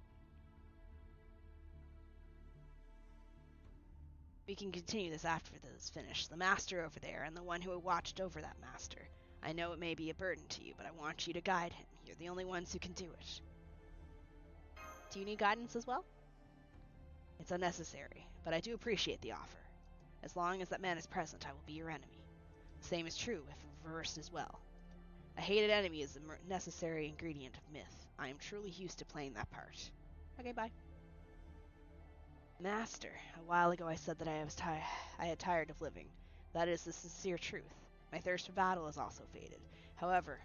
We can continue this after this is finished. The master over there, and the one who watched over that master. I know it may be a burden to you, but I want you to guide him. You're the only ones who can do it. Do you need guidance as well? It's unnecessary, but I do appreciate the offer. As long as that man is present, I will be your enemy. The same is true if reversed as well. A hated enemy is a necessary ingredient of myth. I am truly used to playing that part. Okay, bye. Master, a while ago I said that I had tired of living. That is the sincere truth. My thirst for battle has also faded. However,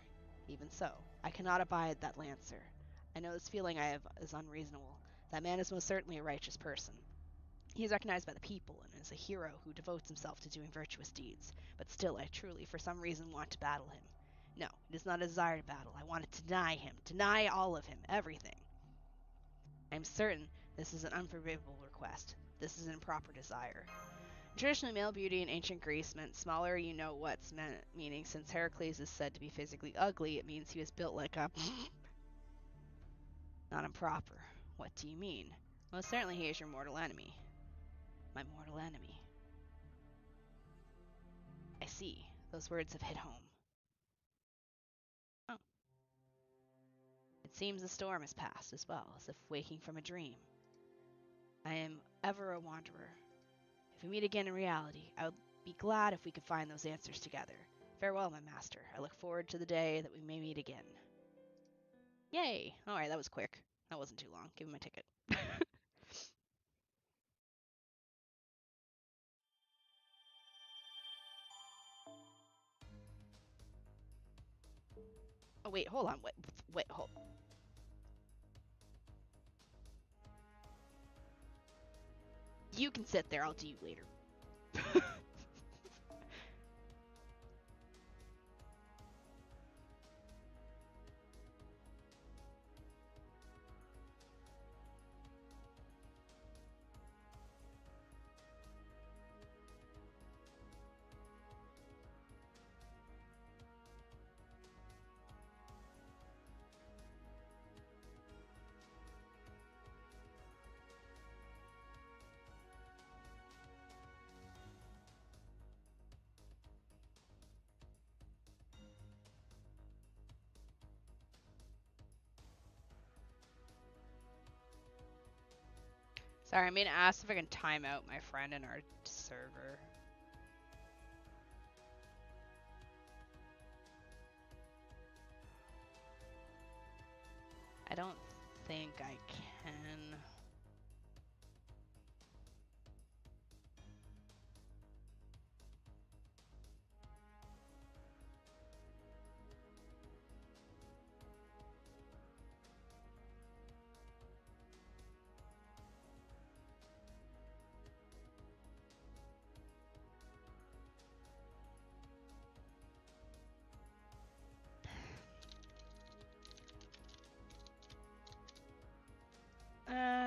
even so, I cannot abide that Lancer. I know this feeling I have is unreasonable. That man is most certainly a righteous person. He is recognized by the people and is a hero who devotes himself to doing virtuous deeds. But still, I truly, for some reason, want to battle him. No, it is not a desire to battle. I want to deny him. Deny all of him. Everything. I am certain this is an unforgivable request. This is an improper desire. Traditionally, male beauty in ancient Greece meant smaller you-know-what's meaning since Heracles is said to be physically ugly, it means he was built like a... Not improper. What do you mean? Most certainly he is your mortal enemy. My mortal enemy. I see. Those words have hit home. Oh. It seems the storm has passed as well, as if waking from a dream. I am ever a wanderer. If we meet again in reality, I would be glad if we could find those answers together. Farewell, my master. I look forward to the day that we may meet again. Yay! Alright, that was quick. That wasn't too long. Give him my ticket. Oh, wait, hold on. Wait, hold. You can sit there. I'll do you later. Sorry, I'm being asked if I can time out my friend in our server. think I can.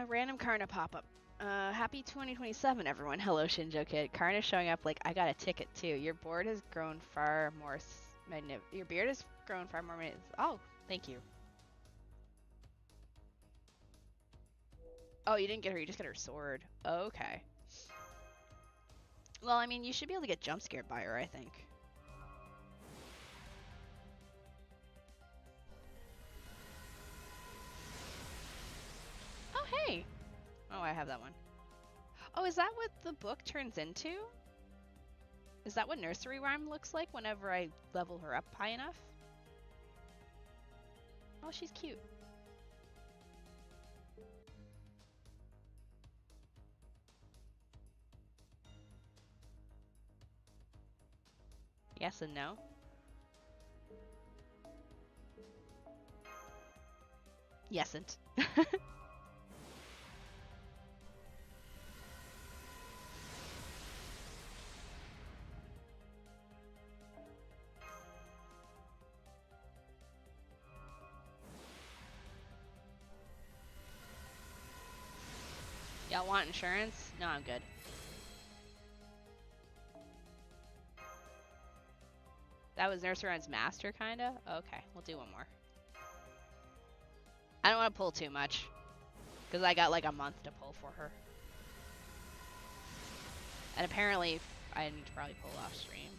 Random Karna pop-up. Happy 2027, everyone. Hello, Shinjo Kid. Karna's showing up like I got a ticket too. Your board has grown far more Your beard has grown far more. Oh, thank you. Oh, you didn't get her. You just got her sword. Okay. Well, I mean, you should be able to get jump scared by her, I think. Oh, hey. Oh, I have that one. Oh, is that what the book turns into? Is that what nursery rhyme looks like whenever I level her up high enough? Oh, she's cute. Yes and no. Yesn't. Y'all want insurance? No, I'm good. That was Nurse Ryan's master, kinda? Okay, we'll do one more. I don't want to pull too much, because I got like a month to pull for her. And apparently, I need to probably pull off stream.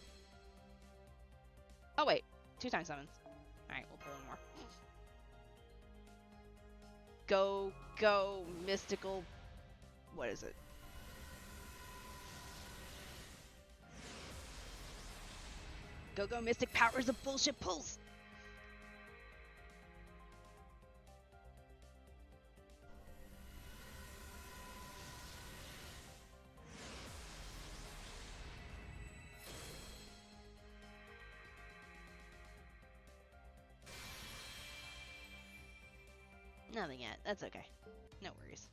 Oh wait, 2 times summons. Alright, we'll pull one more. Go, mystical... What is it? Go, mystic powers of bullshit pulse! Nothing yet. That's okay. No worries.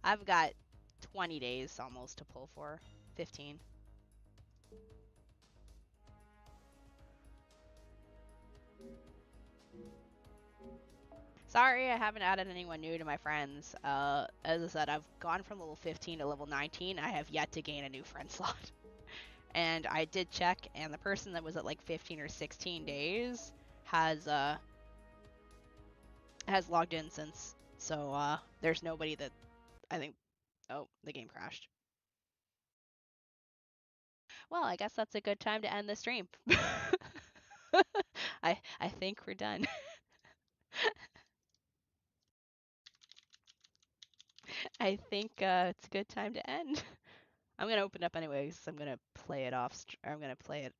I've got 20 days almost to pull for. 15. Sorry, I haven't added anyone new to my friends. As I said, I've gone from level 15 to level 19. I have yet to gain a new friend slot. And I did check, and the person that was at like 15 or 16 days has logged in since. So there's nobody that I think. Oh, the game crashed. Well, I guess that's a good time to end the stream. I think we're done. I think it's a good time to end. I'm gonna open up anyways. I'm gonna play it off. I'm gonna play it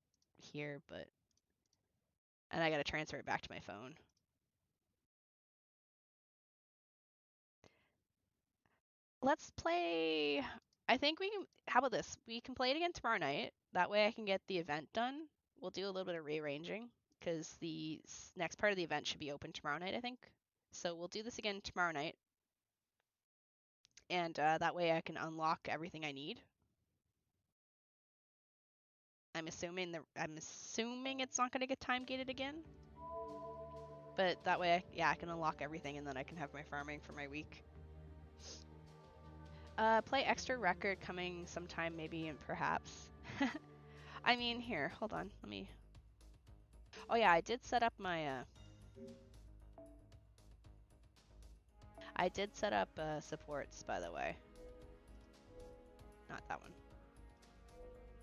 here, and I gotta transfer it back to my phone. Let's play. I think we can. How about this? We can play it again tomorrow night. That way I can get the event done. We'll do a little bit of rearranging because the next part of the event should be open tomorrow night, I think. So we'll do this again tomorrow night, and that way I can unlock everything I need. I'm assuming it's not gonna get time gated again. But that way, I can unlock everything and then I can have my farming for my week. Play extra record coming sometime maybe and perhaps. I mean, here, hold on, let me... Oh yeah, I did set up my, I did set up, supports, by the way. Not that one.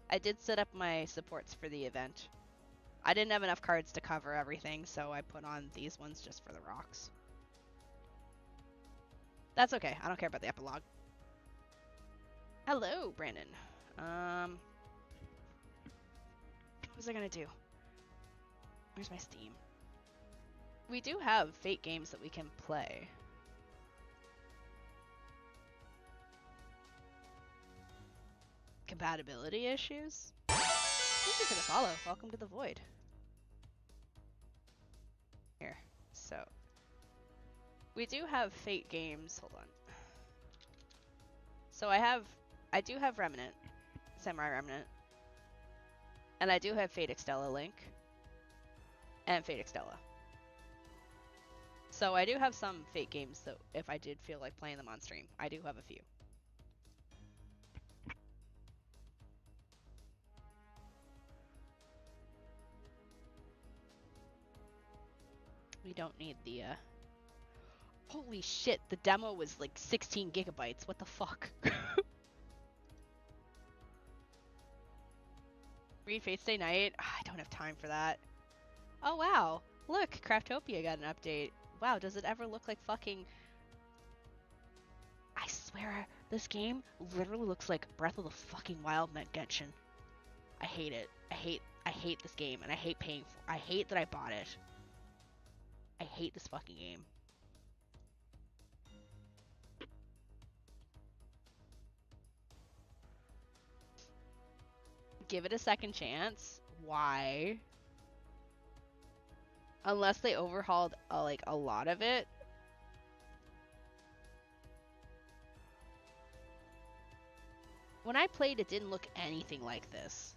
I did set up my supports for the event. I didn't have enough cards to cover everything, so I put on these ones just for the rocks. That's okay, I don't care about the epilogue. Hello, Brandon. What was I gonna do? Where's my Steam? We do have Fate games that we can play. compatibility issues. Thank you for the follow. Welcome to the void. Here. So. We do have Fate games. Hold on. So I do have Remnant. Samurai Remnant. And I do have Fate Extella Link. And Fate Extella. So I do have some Fate games, though, if I did feel like playing them on stream. I do have a few. We don't need the, Holy shit, the demo was like 16 gigabytes. What the fuck? Read Fate Stay Night? I don't have time for that. Oh wow, look, Craftopia got an update. Wow, does it ever look like fucking... I swear, this game literally looks like Breath of the fucking Wild met Genshin. I hate it. I hate this game, and I hate paying for... I hate that I bought it. I hate this fucking game. Give it a second chance. Why? Unless they overhauled like a lot of it. When I played, it didn't look anything like this.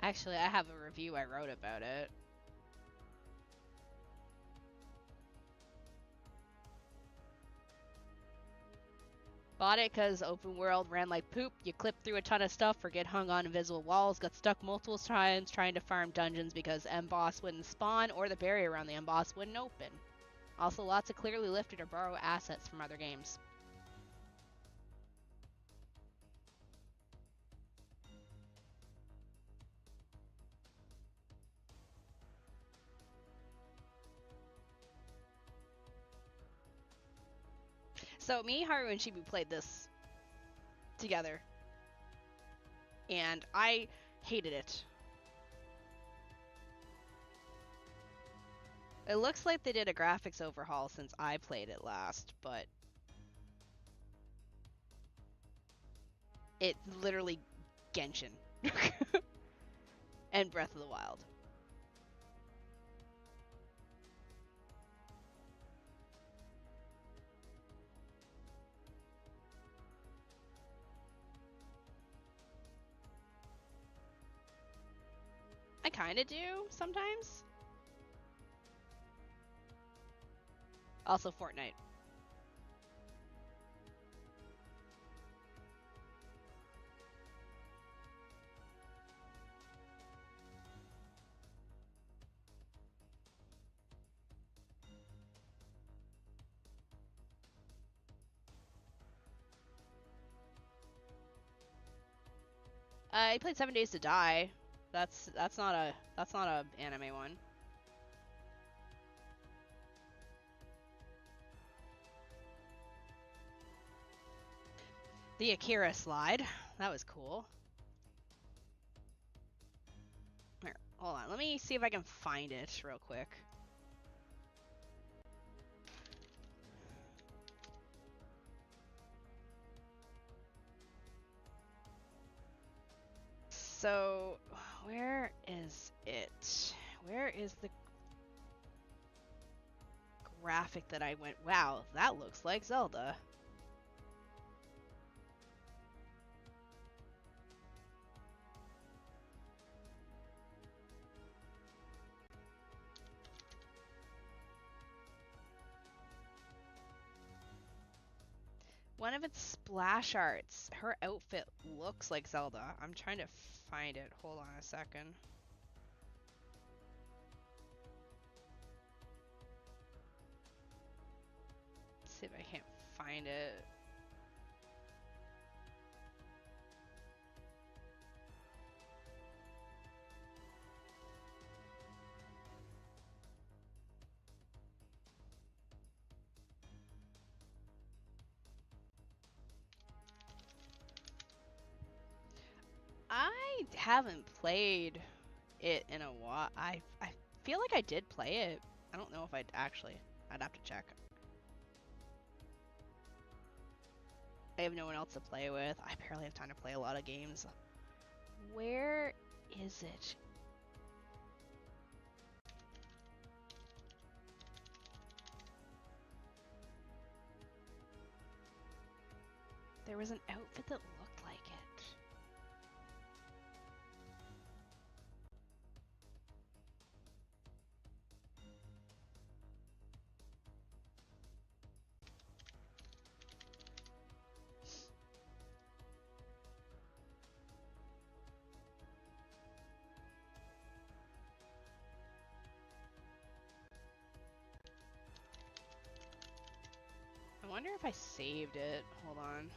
Actually, I have a review I wrote about it. Bought it because open world ran like poop. You clip through a ton of stuff or get hung on invisible walls. Got stuck multiple times trying to farm dungeons because M-Boss wouldn't spawn or the barrier around the M-Boss wouldn't open. Also, lots of clearly lifted or borrow assets from other games. So me, Haru, and Shibu played this together, and I hated it. It looks like they did a graphics overhaul since I played it last, but it's literally Genshin and Breath of the Wild. I kinda do, sometimes. Also Fortnite. I played 7 Days to Die. That's not a anime one. The Akira slide. That was cool. Here, hold on. Let me see if I can find it real quick. So, where is it? Where is the graphic that I went, wow, that looks like Zelda. One of its splash arts, her outfit looks like Zelda. I'm trying to find it. Hold on a second. Let's see if I can't find it. haven't played it in a while. I feel like I did play it. I don't know if I'd actually. I'd have to check. I have no one else to play with. I barely have time to play a lot of games. Where is it? There was an outfit that looked like it. I wonder if I saved it. Hold on.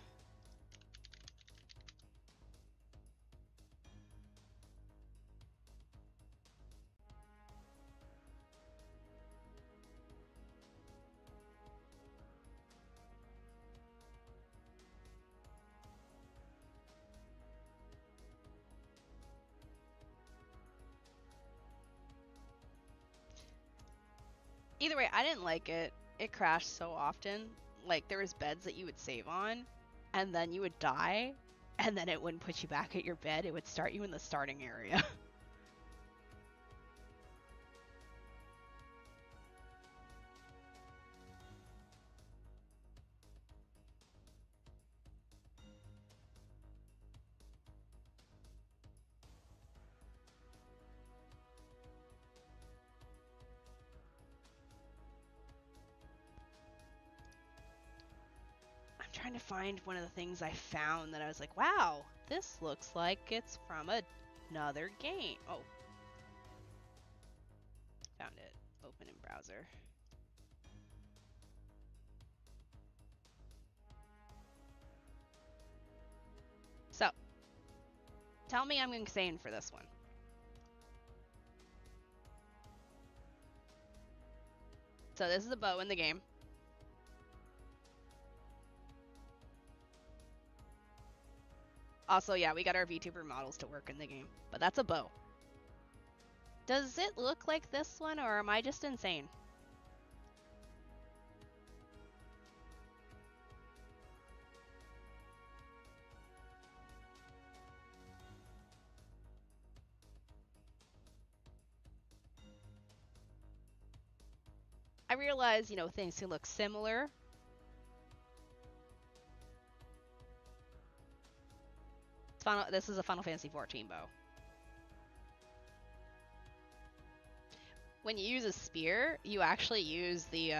Either way, I didn't like it. It crashed so often. Like, there was beds that you would save on, and then you would die, and then it wouldn't put you back at your bed. It would start you in the starting area. Trying to find one of the things I found that I was like, wow, this looks like it's from another game. Oh. Found it. Open in browser. So, tell me I'm insane for this one. So this is a bow in the game. Also, yeah, we got our Vtuber models to work in the game, but that's a bow. Does it look like this one, or am I just insane? I realize, you know, things can look similar. This is a Final Fantasy XIV bow. When you use a spear, you actually use the,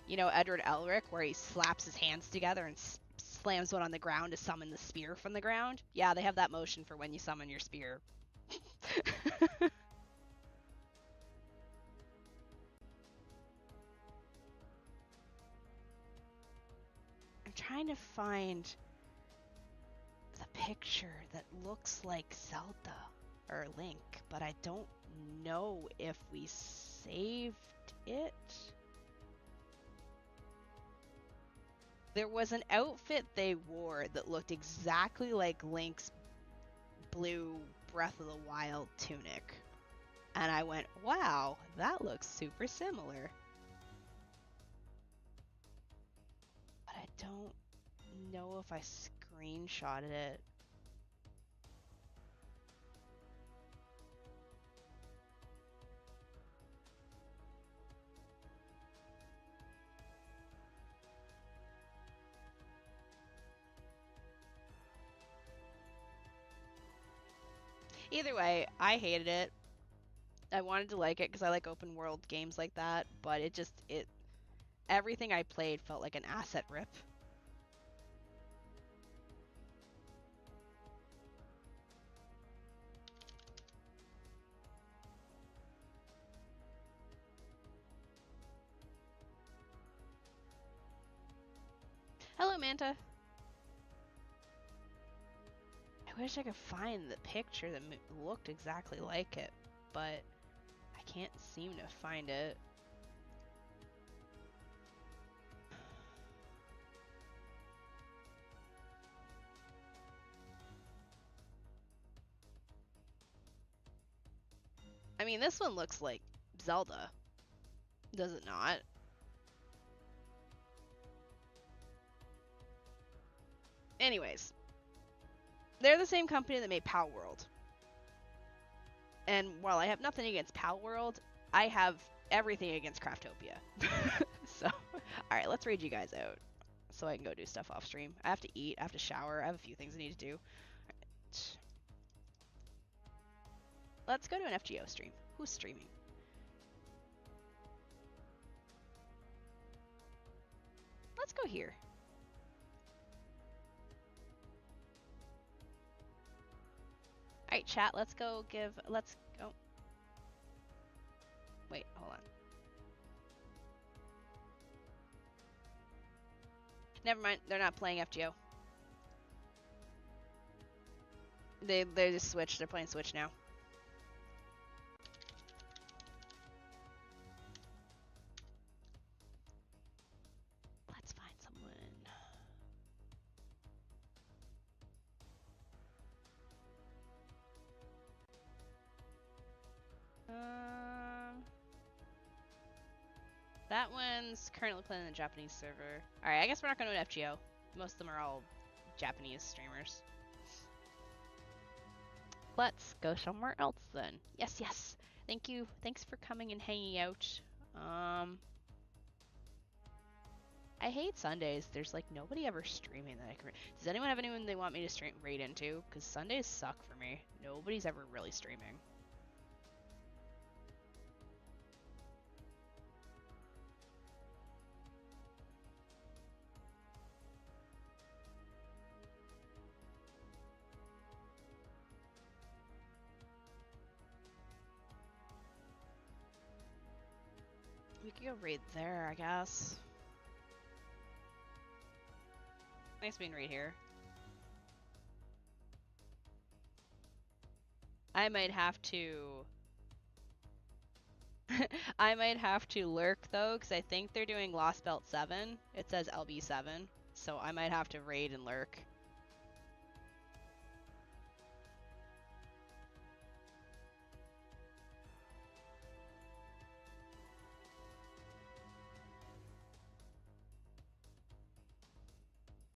you know, Edward Elric, where he slaps his hands together and slams one on the ground to summon the spear from the ground. Yeah, they have that motion for when you summon your spear. I'm trying to find the picture that looks like Zelda or Link, but I don't know if we saved it. There was an outfit they wore that looked exactly like Link's blue Breath of the Wild tunic. And I went, wow, that looks super similar. But I don't know if I screenshotted it. Either way, I hated it. I wanted to like it because I like open world games like that, but everything I played felt like an asset rip. Hello, Manta. I wish I could find the picture that looked exactly like it, but I can't seem to find it. mean, this one looks like Zelda. Does it not? Anyways, they're the same company that made Pal World. And while I have nothing against Pal World, I have everything against Craftopia. So, alright, let's raid you guys out so I can go do stuff off stream. I have to eat, I have to shower, I have a few things I need to do. Right. Let's go to an FGO stream. Who's streaming? Let's go here. Alright, chat, let's go. Wait, hold on. Never mind, they're not playing FGO. They just switched, they're playing Switch now. Let's find someone. That one's currently playing on the Japanese server. Alright, I guess we're not going to an FGO. Most of them are all Japanese streamers. Let's go somewhere else then. Yes, yes. Thank you. Thanks for coming and hanging out. I hate Sundays. There's like nobody ever streaming that I can. Does anyone have anyone they want me to stream raid into? Because Sundays suck for me. Nobody's ever really streaming. We could go raid there, I guess. Nice being right here. I might have to... I might have to lurk though, because I think they're doing Lost Belt 7. It says LB7. So I might have to raid and lurk.